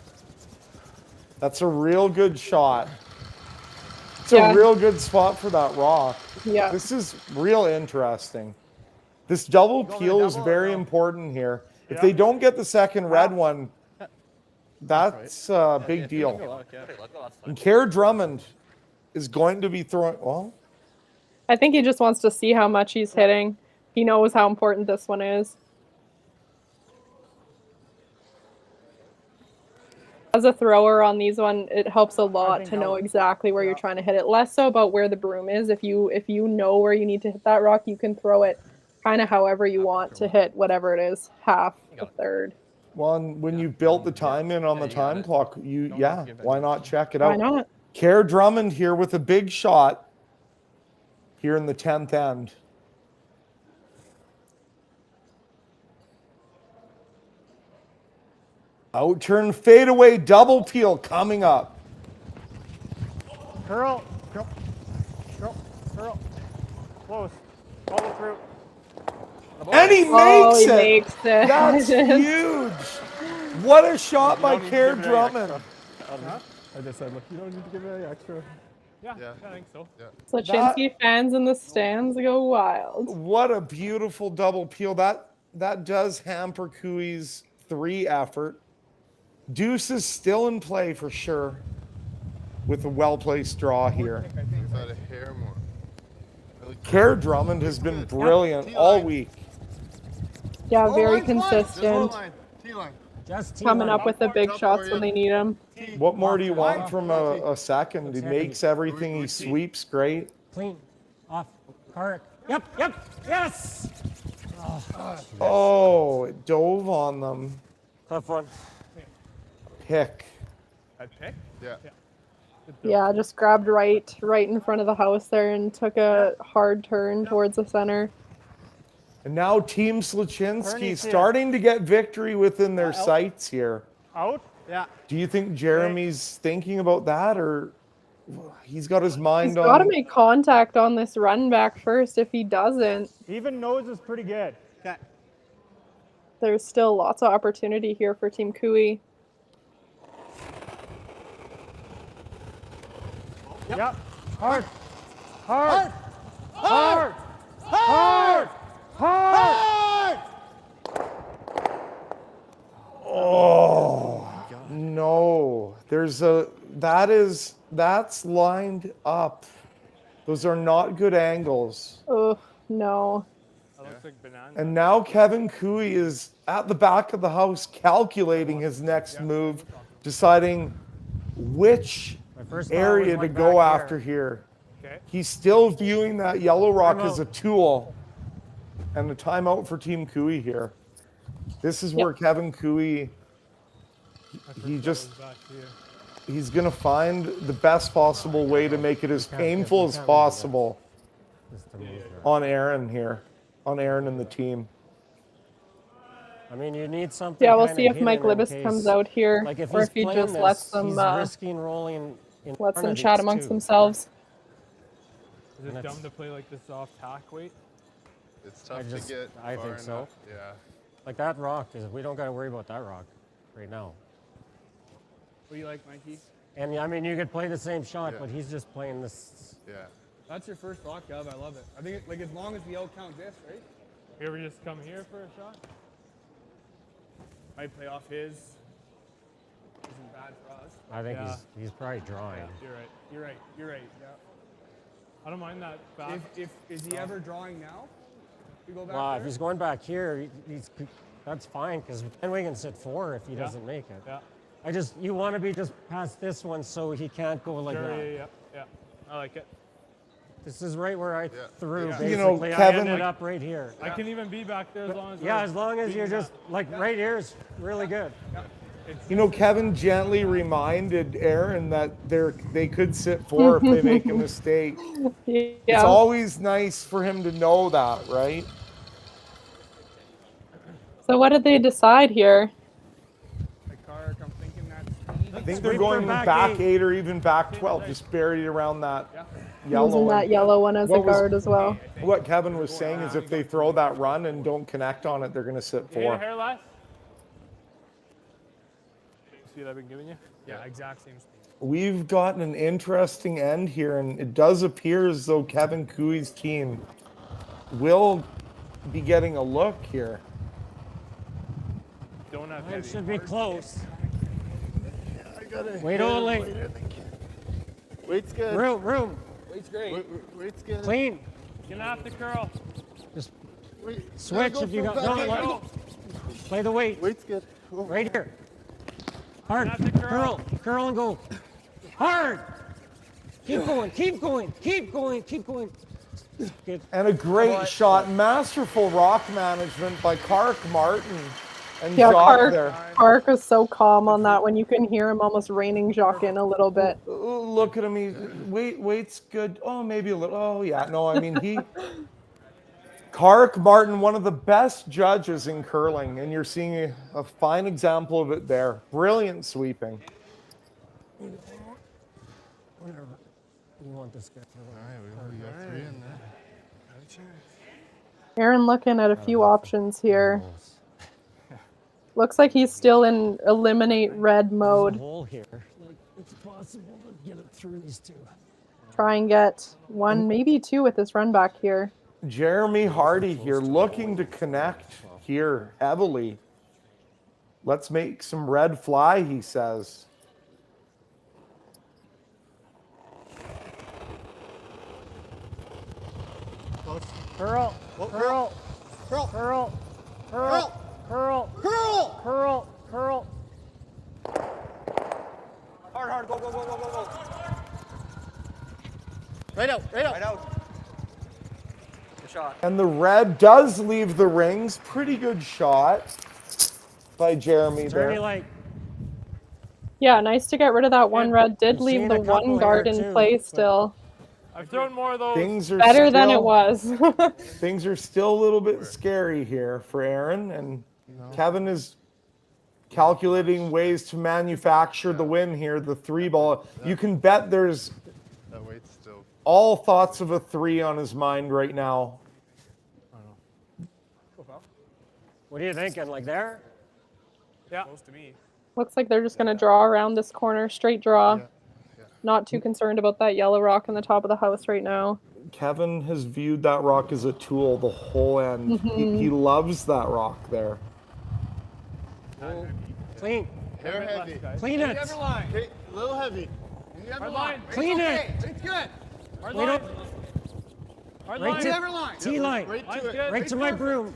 That's a real good shot. It's Yeah. a real good spot for that rock. Yeah. This is real interesting. This double peel is very important here. If they don't get the second red one, that's a big deal. And Kerr Drummond is going to be throwing, well, I think he just wants to see how much he's hitting. He knows how important this one is. As a thrower on these one, it helps a lot to know exactly where you're trying to hit it. Less so about where the broom is. If you know where you need to hit that rock, you can throw it kind of however you want to hit whatever it is, half, a third. well, and when you built the time in on the time clock, why not check it out? Why not? Kerr Drummond here with a big shot here in the 10th end. Out-turn fadeaway double peel coming up. Curl. Close. Follow through. And he Oh, he makes it. makes it. That's huge. What a shot by Kerr Drummond. I just said, look, you don't need to give it any extra. Yeah, I think so. Sluchinski fans in the stands go wild. What a beautiful double peel. That does hamper Cooey's 3 effort. Deuce is still in play for sure with a well-placed draw here. About a hair more. Kerr Drummond has been brilliant all week. Yeah, very Line, line. Just hold consistent. line. T-line. coming up with the big shots when they need them. What more do you want from a second? He makes everything. He sweeps great. Clean. Off. Park. Yep. Yes! Oh, it dove on them. Tough one. Pick. That pick? Yeah. Yeah, just grabbed right in front of the house there and took a hard turn towards the center. And now Team Sluchinski starting to get victory within their sights here. Out? Yeah. Do you think Jeremy's thinking about that, or he's got his mind He's on? got to make contact on this run back first. If he doesn't, Even nose is pretty good. Okay. there's still lots of opportunity here for Team Cooey. Yep. Hard. Hard. Hard. Hard. Hard. Oh no! That's lined up. Those are not good angles. Oh no! That looks like banana. And now Kevin Cooey is at the back of the house calculating his next move, deciding which area to go after here. Okay. He's still viewing that yellow rock as a tool. And a timeout for Team Cooey here. This is where Kevin Cooey, he's going to find the best possible way to make it as painful as possible on Aaron here, on Aaron and the team. I mean, you need something. Yeah, we'll see if Mike Libis comes out here, like or if he just lets them chat amongst themselves. Is it dumb to play like this off tack weight? It's tough to get. I think so. Enough. Yeah. Like that rock we don't got to worry about that rock right now. What do you like, Mikey? And I mean, you could play the same shot, but he's just playing this. Yeah. That's your first rock job. I love it. I think like as long as we all count this, right? Here we just come here for a shot. Might play off his. Isn't bad for us. I think he's probably drawing. Yeah, you're right. Yeah. I don't mind that back. If is he ever drawing now? You go back Well, there? if he's going back here, that's fine, because then we can sit 4 if he doesn't make it. Yeah. You want to be just past this one so he can't go like that. Yeah. I like it. This is right where I threw, Yeah. basically. You know, Kevin, I ended up right here. I can even be back there as long as As long as you're just, right here is really good. You know, Kevin gently reminded Aaron that they could sit 4 if they make a mistake. Yeah. It's always nice for him to know that, right? So what did they decide here? I'm thinking I think they're going back 8 or even back 12, just buried around that yellow Using one. that yellow one as a guard as well. What Kevin was saying is if they throw that run and don't connect on it, they're going to sit 4. hair last? See what I've been giving you? Yeah, exact same speed. We've gotten an interesting end here, and it does appear as though Kevin Cooey's team will be getting a look here. Don't have It should be close. Wait Wait only. Wait's good. Room. Weight's great. Wait's good. Clean. You're gonna have to curl. Just Wait, switch if you got. No, play the weight. Wait's good. Right here. Hard. Curl and go. Hard. Keep going. Good. And a great shot. Masterful rock management by Kark Martin. And Yeah, Jacques there. Park was so calm on that one. You can hear him almost reining Jacques in a little bit. Look at him. Wait's good. Oh, maybe a little. Oh, yeah. No, I mean, Kark Martin, one of the best judges in curling, and you're seeing a fine example of it there. Brilliant sweeping. Whatever. You want this guy to All right, we got 3 in there. Aaron looking at a few options here. Looks like he's still in eliminate red mode. hole here. Like, it's possible to get it through these 2. Try and get 1, maybe 2 with this run back here. Jeremy Hardy here looking to connect here heavily. Let's make some red fly, he says. Curl. curl. Hard, go, go, go, go, go, go. Right out, right out. Right out. Good shot. And the red does leave the rings. Pretty good shot by Jeremy Dirty there. light. Yeah, nice to get rid of that one red. Did I've leave seen the a couple one guard here, in too, play but- still. I've thrown more of those. Things are Better than it still- was. Things are still a little bit scary here for Aaron, and Kevin is calculating ways to manufacture the win here, the 3-ball. You can bet there's That weight's still. all thoughts of a 3 on his mind right now. What are you thinking? Like there? Yeah. Close to me. Looks like they're just going to draw around this corner, straight draw. Not too concerned about that yellow rock in the top of the house right now. Kevin has viewed that rock as a tool the whole end. He loves that rock there. Clean. Hair heavy. Clean it. Okay, a little heavy. Hard line. Clean it. It's good. Hard Wait line. up. Hard Right line. to Never line. T line. Right Line's to it. good. Right to my broom.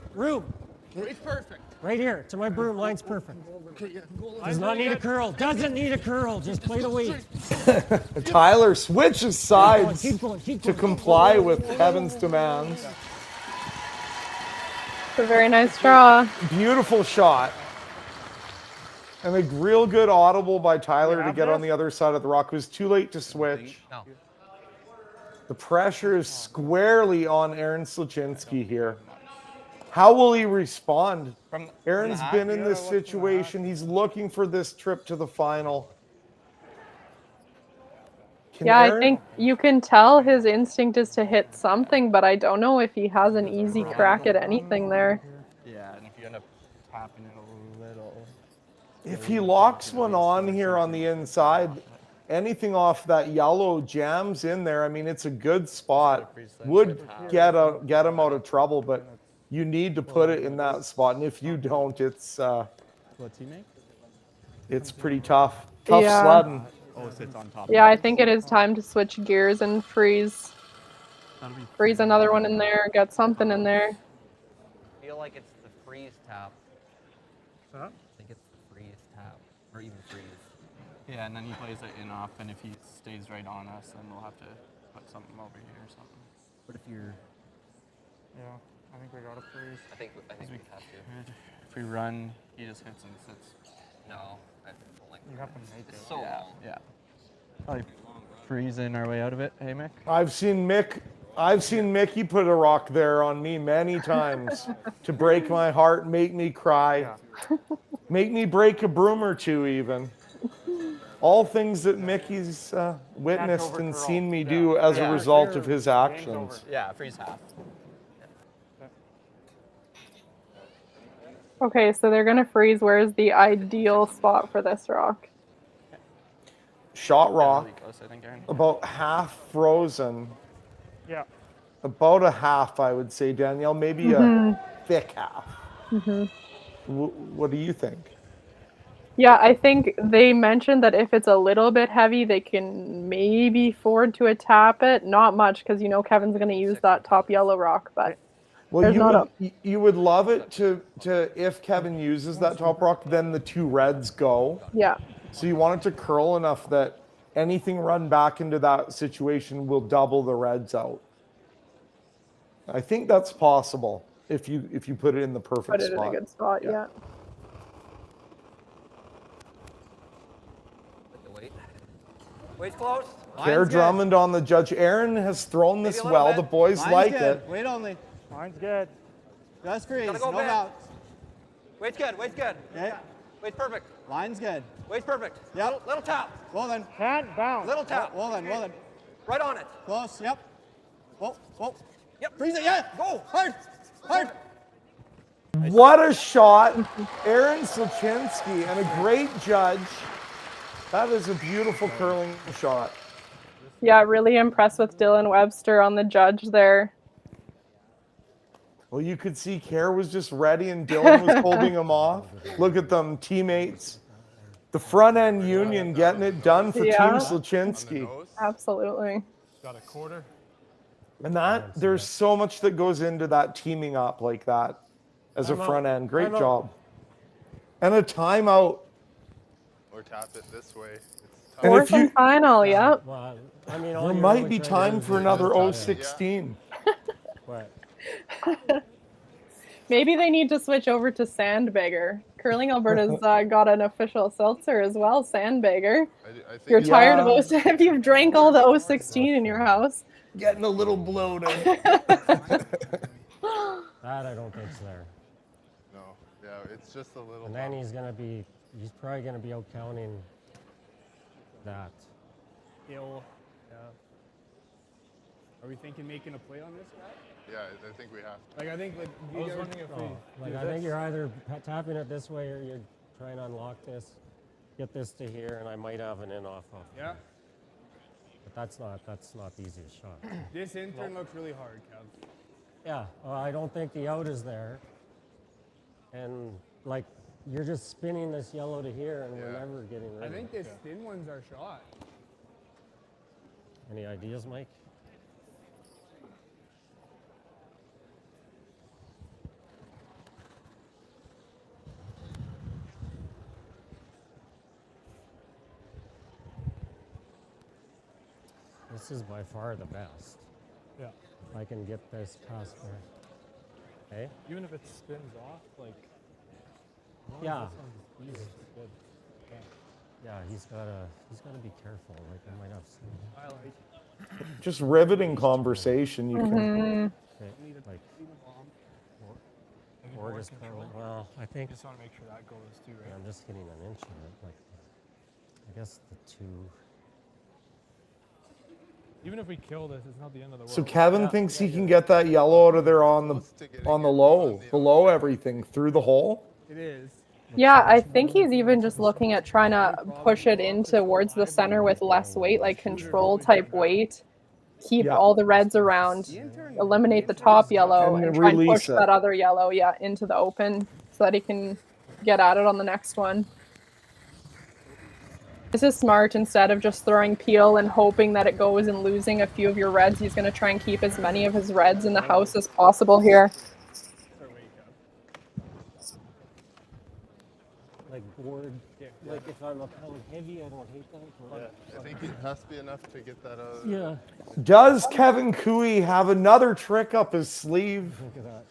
It's perfect. Right here. To my broom. Line's perfect. Okay, yeah. Does Line's not really need a good. curl. Doesn't need a curl. Just play the weight. Tyler switches sides Keep going. to comply with Kevin's demands. It's a very nice draw. Beautiful shot. And a real good audible by Tyler to get on the other side of the rock. It was too late to switch. No. The pressure is squarely on Aaron Sluchinski here. How will he respond? Aaron's been in this situation. He's looking for this trip to the final. Can Yeah, I Aaron- think you can tell his instinct is to hit something, but I don't know if he has an easy crack at anything there. Yeah, and if you end up tapping it a little. If he locks one on here on the inside, anything off that yellow jams in there. I mean, it's a good spot. Would get him out of trouble, but you need to put it in that spot. And if you don't, it's What's he make? it's pretty tough. Tough Yeah. sledding. Oh, it sits on top. Yeah, I think it is time to switch gears and freeze. Freeze another one in there, get something in there. I feel like it's the freeze tap. Huh? I think it's the freeze tap. Or even freeze. Yeah, and then he plays it in off, and if he stays right on us, then we'll have to put something over here or something. But if you're... Yeah, I think we gotta freeze. I think we have to. If we run, he just hits and sits. No. I don't like You have to make It's it. so Yeah, long. yeah. Probably freezing our way out of it. Hey, Mick? I've seen Mickey put a rock there on me many times to break my heart, make me cry, make me break a broom or two even. All things that Mickey's witnessed and seen me do as a result of his actions. Yeah, freeze half. Okay, so they're gonna freeze. Where's the ideal spot for this rock? Shot rock, Really close, I think, Aaron. about half frozen. Yeah. About a half, I would say, Danielle. Maybe a thick half. What do you think? Yeah, I think they mentioned that if it's a little bit heavy, they can maybe afford to tap it. Not much, because you know Kevin's going to use that top yellow rock, but Well, there's you would love it to if Kevin uses that top rock, then the two reds go. yeah. So you want it to curl enough that anything run back into that situation will double the reds out. I think that's possible if you put it in the perfect Put it spot. in a good spot, yeah. Put the weight. Weight's close. Care Drummond on the judge. Aaron has thrown this Maybe a little well. bit. The boys Line's like good. it. Weight only. Mine's good. Just freeze. Gotta go No back. bounce. Weight's good. Weight's good. Okay. Weight's perfect. Line's good. Weight's perfect. Yep. Little tap. Well then. Can't bounce. Little tap. Well then. Well then. Right on it. Close. Yep. Whoa. Whoa. Yep. Freeze it. Yeah. Go. Hard. Hard. What a shot. Aaron Sluchinski, and a great judge. That is a beautiful curling shot. Yeah, really impressed with Dylan Webster on the judge there. Well, you could see Care was just ready and Dylan was holding him off. Look at them, teammates. The front end union getting it done for Yeah. Team Sluchinski. Absolutely. Got a quarter. And there's so much that goes into that teaming up like that as a I'm out. front end. Great I'm out. job. And a timeout. Or tap it this way. It's tough. And Fourth and final, yep. Well, I mean, all There you're might really be trying to time do for is another tap it. 016. What? Maybe they need to switch over to Sandbagger. Curling Alberta's got an official seltzer as well, Sandbagger. I think You're tired of if you've drank all the 016 in your house. Getting a little bloated. That I don't think's there. No, yeah, it's just a little. And then he's probably gonna be out counting that. Ill. Yeah. Are we thinking making a play on this guy? Yeah, I think we have to. Like, I think, like, I was wondering if I think you're either tapping it this way or you're trying to unlock this, get this to here, and I might have an in-off off. Yeah. But that's not the easiest shot. This intern looks really hard, Kev. Yeah, I don't think the out is there. And, like, you're just spinning this yellow to here, and we're never getting rid of it. I think this thin one's our shot. Any ideas, Mike? This is by far the best. Yeah. If I can get this past there. Hey? Even if it spins off, like. Yeah. This one's good. Yeah, he's gotta be careful. Like I might have seen. I like. Just riveting conversation. You can. Okay, like. Or just well, I think. Just want to make sure that goes too, right? Yeah, I'm just hitting an inch of it. Like, I guess the two. Even if we kill this, it's not the end of the world. So Kevin thinks he can get that yellow out of there on the low, below everything, through the hole. It is. Yeah, I think he's even just looking at trying to push it in towards the center with less weight, like control type weight. Keep all the reds around, eliminate the top yellow, and try and push that other yellow, into the open so that he can get at it on the next one. This is smart. Instead of just throwing peel and hoping that it goes and losing a few of your reds, he's going to try and keep as many of his reds in the house as possible here. Like board, like if I'm a pound heavy, I don't hate that. I think it has to be enough to get that out. Yeah. Does Kevin Cooey have another trick up his sleeve? Look at that.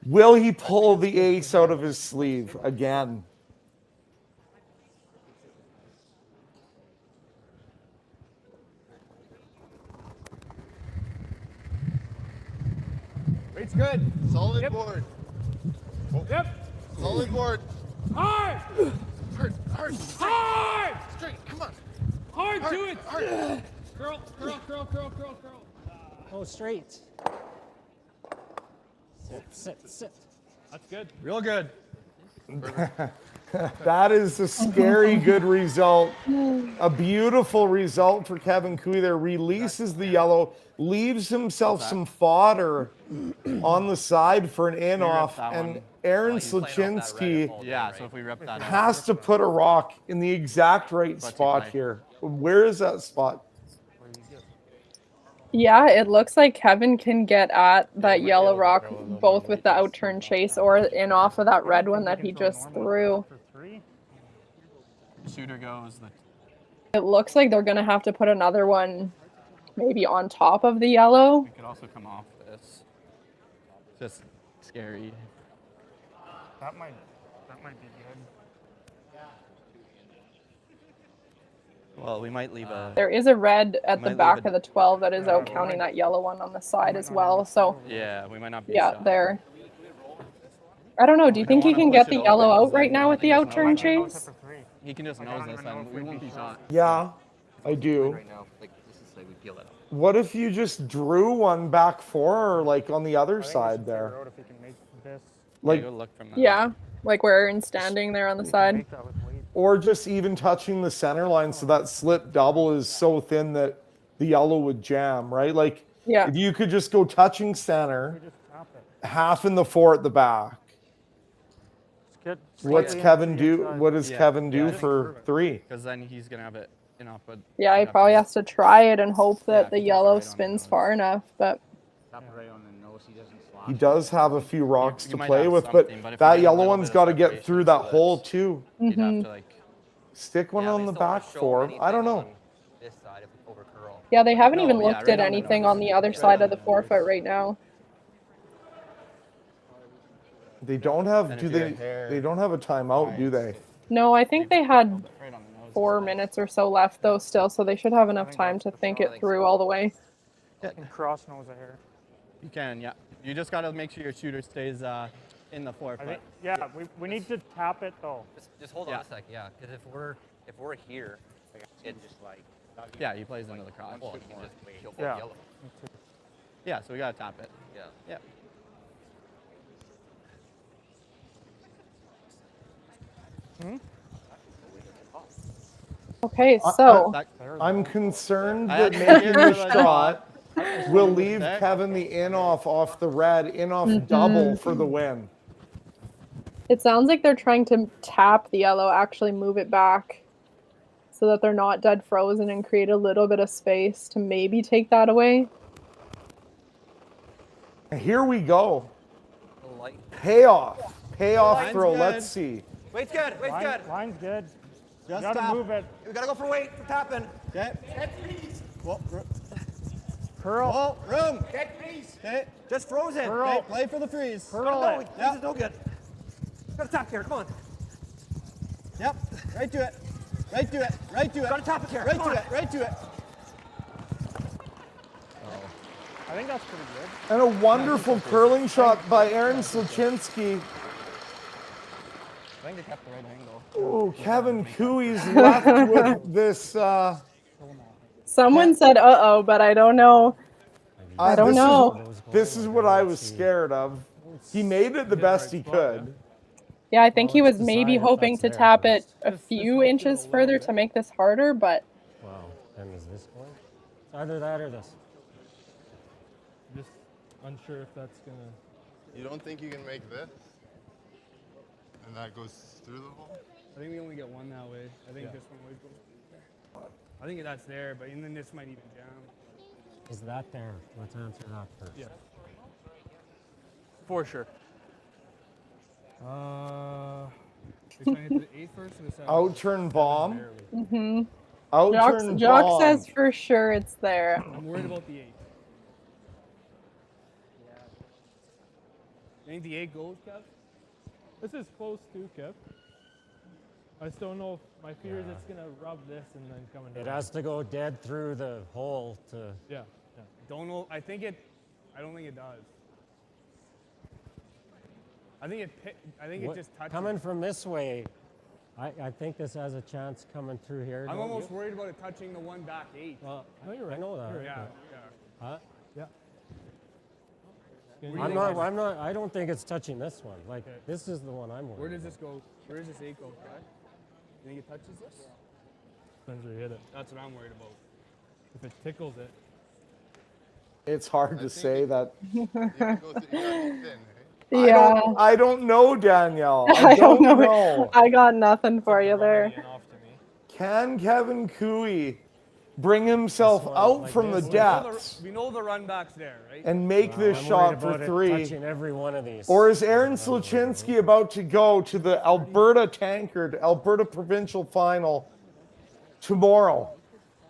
Will he pull the ace out of his sleeve again? It's good. Solid board. Yep. Solid board. Hard. Hard. Hard. Hard. Straight. Come on. Hard. Do it. Hard. Curl. Curl. Curl. Curl. Curl. Curl. Oh, straight. Sit. That's good. Real good. That is a scary good result. A beautiful result for Kevin Cooey there. Releases the yellow, leaves himself some fodder on the side for an in-off, and Aaron Sluchinski so if we rip that has to put a rock in the exact right spot here. Where is that spot? Yeah, it looks like Kevin can get at that yellow rock both with the outturn chase or in off of that red one that he just threw. Shooter goes. It looks like they're going to have to put another one maybe on top of the yellow. We could also come off this. Just scary. That might be good. Well, we might leave a... There is a red at the back of the 12 that is out counting that yellow one on the side as well. So yeah, we might not be there. I don't know. Do you think he can get the yellow out right now with the outturn chase? He can just nose this and we won't be shot. Yeah, I do. Right now, like, this is like we peel it up. What if you just drew one back for, like on the other side there? Like, Yeah, like where Aaron's standing there on the side. or just even touching the center line so that slip double is so thin that the yellow would jam, right? Like, if you could just go touching center, half in the 4 at the back. What's Kevin do? What does Kevin do for 3? Because then he's gonna have it, but Yeah, he probably has to try it and hope that the yellow spins far enough. But Tap right on the nose, he doesn't slide. He does have a few rocks to might play have with, but something, but if we that get a yellow little one's bit got to of get through that hole too. You'd have to like. Stick one on the back four. I don't know. This side if we over curl. Yeah, they haven't No, even yeah, looked right at on the anything nose. on the other Right side on of the the nose. forefoot right now. They don't have. And Do if your they? hair- They don't have a timeout, do they? No, I think they had Right on the nose. 4 minutes or so left though still, so they should have enough time to think it through all the way. I can cross nose a hair. You can, yeah. You just gotta make sure your shooter stays in the I forefoot. think, yeah, we need to tap it though. Just hold on a sec, yeah. Because if we're here, it just like. Yeah, he plays into the cross. Well, you can just kill both Yeah. yellow. Yeah, so we gotta tap it. Yeah. Yeah. Okay, so I'm concerned I that had to making hear the that. shot will leave Kevin the off the red, off double for the win. it sounds like they're trying to tap the yellow, actually move it back so that they're not dead frozen and create a little bit of space to maybe take that away. Here we go. The light. Payoff Line's throw. good. Let's see. Weight's good. Weight's good. Line's good. Just Gotta tap. move it. We gotta go for weight. For tapping. Okay. Whoa, Curl. whoa, room. Okay. Just frozen. Curl. Okay, play for the freeze. Curl No, it. freeze is no good. Gotta tap here. Come on. Yep, right to it. Right to it. Right to it. Gotta tap it here. Right Come to on. it. Right to it. I think that's pretty good. And a wonderful curling shot by Aaron Sluchinski. I think they kept the right angle. Oh, Kevin Cooey's left with this. Someone said uh-oh, but I don't know. I don't know. This is what I was scared of. He made it the best he could. Yeah, I think he was maybe hoping to tap it a few inches further to make this harder, but Wow. And is this going? It's either that or this. Just unsure if that's gonna. You don't think you can make this? And that goes through the hole? I think we only get one that way. I think this one would go. I think that's there, but then this might even jam. Is that there? Let's answer that first. Yeah. For sure. It's gonna hit the 8 first or the 7? Outturn bomb. Jock, Jock says for sure it's there. I'm worried about the 8. You think the 8 goes, Kev? This is close too, Kev. I just don't know if my fear is it's gonna rub this and then come in. It has to go dead through the hole to. Yeah. Don't know. I don't think it does. I think it just touches. Coming from this way, I think this has a chance coming through here. I'm don't almost you? worried about it touching the one back 8. Well, No, you're right. I know that. You're right. Yeah. Huh? Yeah. I don't think it's touching this one. Like, this is the one I'm worried Where does about. this go? Where does this 8 go, Brad? You think it touches this? Depends where you hit it. That's what I'm worried about. If it tickles it. It's hard to say that. You can go through, you gotta be thin, eh? Yeah. I don't know, Danielle. I don't know. know. I got nothing for you there. Can Kevin Cooey bring himself out from the depths We know the run back's there, right? and make this I'm shot worried for about it 3? touching every one of these. Or is Aaron Sluchinski about to go to the Alberta Tankard, Alberta Provincial Final tomorrow?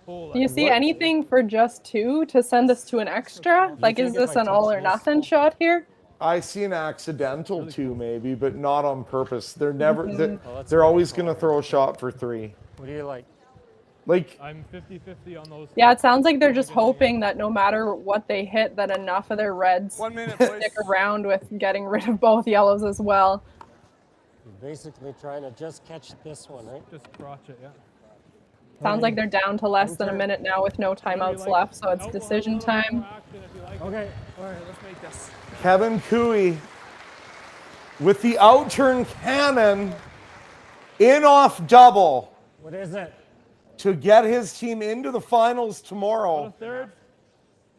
Do you see anything for just 2 to send us to an extra? Like, is think if this I an all touch or this- nothing shot here? I see an accidental 2 maybe, but not on purpose. They're never. that's They're always going to throw a shot for 3. What do you like? Like, I'm 50-50 on those. Yeah, it sounds like they're just hoping that no matter what they hit, that enough of their reds 1 minute, boys. stick around with getting rid of both yellows as well. You're basically trying to just catch this one, right? Just crotch it, yeah. Sounds like they're down to less than a minute now with no timeouts left, so it's decision time. Okay. All right, let's make this. Kevin Cooey with the outturn cannon off double What is it? to get his team into the finals tomorrow. Third.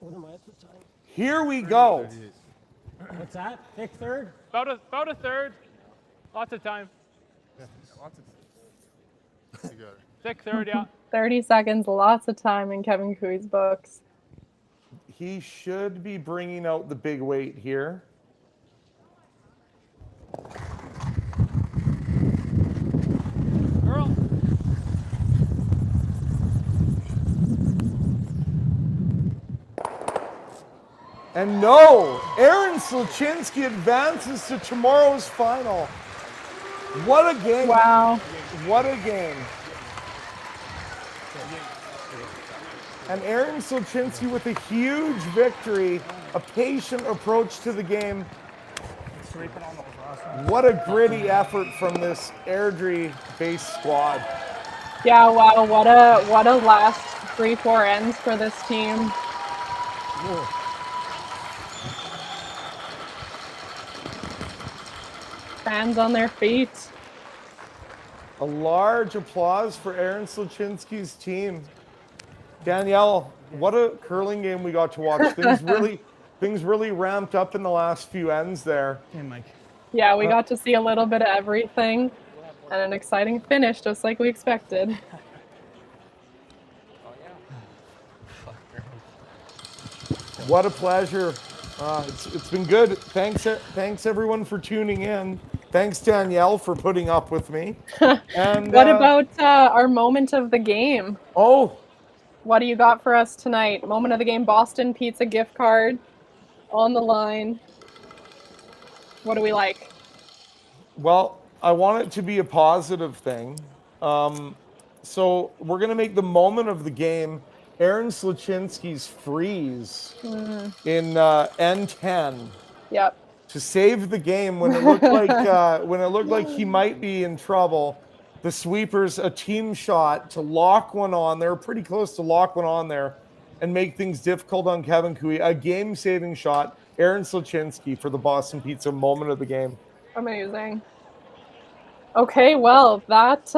What am I at the time? Here we go. What's that? Pick third? About a third. Lots of time. You got it. Thick third, yeah. 30 seconds, lots of time in Kevin Cooey's books. He should be bringing out the big weight here. And no, Aaron Sluchinski advances to tomorrow's final. What a game. Wow. What a game. And Aaron Sluchinski with a huge victory, a patient approach to the game. What a gritty effort from this Airdrie-based squad. Yeah, wow, what a last 3-4 ends for this team. Fans on their feet. A large applause for Aaron Sluchinski's team. Danielle, what a curling game we got to watch. Things really ramped up in the last few ends there. Hey, Mike. Yeah, we got to see a little bit of everything and an exciting finish, just like we expected. What a pleasure. It's been good. Thanks everyone for tuning in. Thanks, Danielle, for putting up with me. And what about our moment of the game? Oh. What do you got for us tonight? Moment of the game, Boston Pizza gift card on the line. What do we like? Well, I want it to be a positive thing. So we're going to make the moment of the game Aaron Sluchinski's freeze in N10. Yep. To save the game when it looked like he might be in trouble. The sweepers a team shot to lock one on. They were pretty close to lock one on there and make things difficult on Kevin Cooey. A game-saving shot. Aaron Sluchinski for the Boston Pizza moment of the game. Amazing. Okay, well, that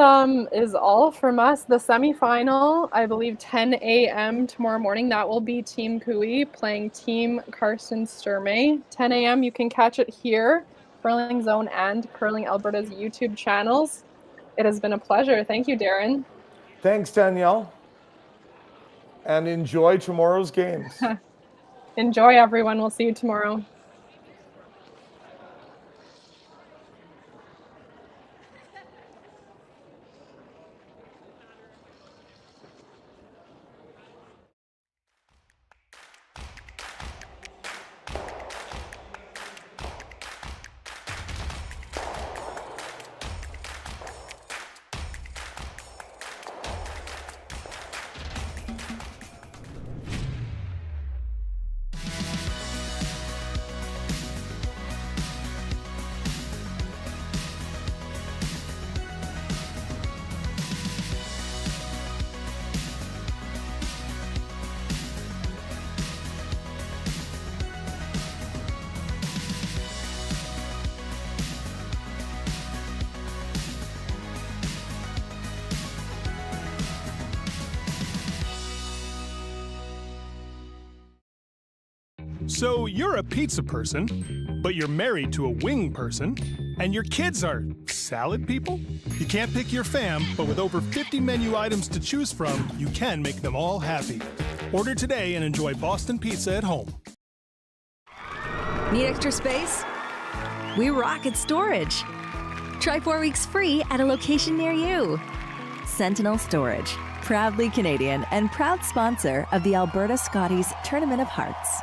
is all from us. The semifinal, I believe 10 a.m. tomorrow morning. That will be Team Cooey playing Team Carson Sturmey. 10 a.m. You can catch it here, Curling Zone and Curling Alberta's YouTube channels. It has been a pleasure. Thank you, Darren. Thanks, Danielle. And enjoy tomorrow's games. Enjoy, everyone. We'll see you tomorrow. So you're a pizza person, but you're married to a wing person, and your kids are salad people? You can't pick your fam, but with over 50 menu items to choose from, you can make them all happy. Order today and enjoy Boston Pizza at home. Need extra space? We rock at storage. Try 4 weeks free at a location near you. Sentinel Storage, proudly Canadian and proud sponsor of the Alberta Scotties Tournament of Hearts.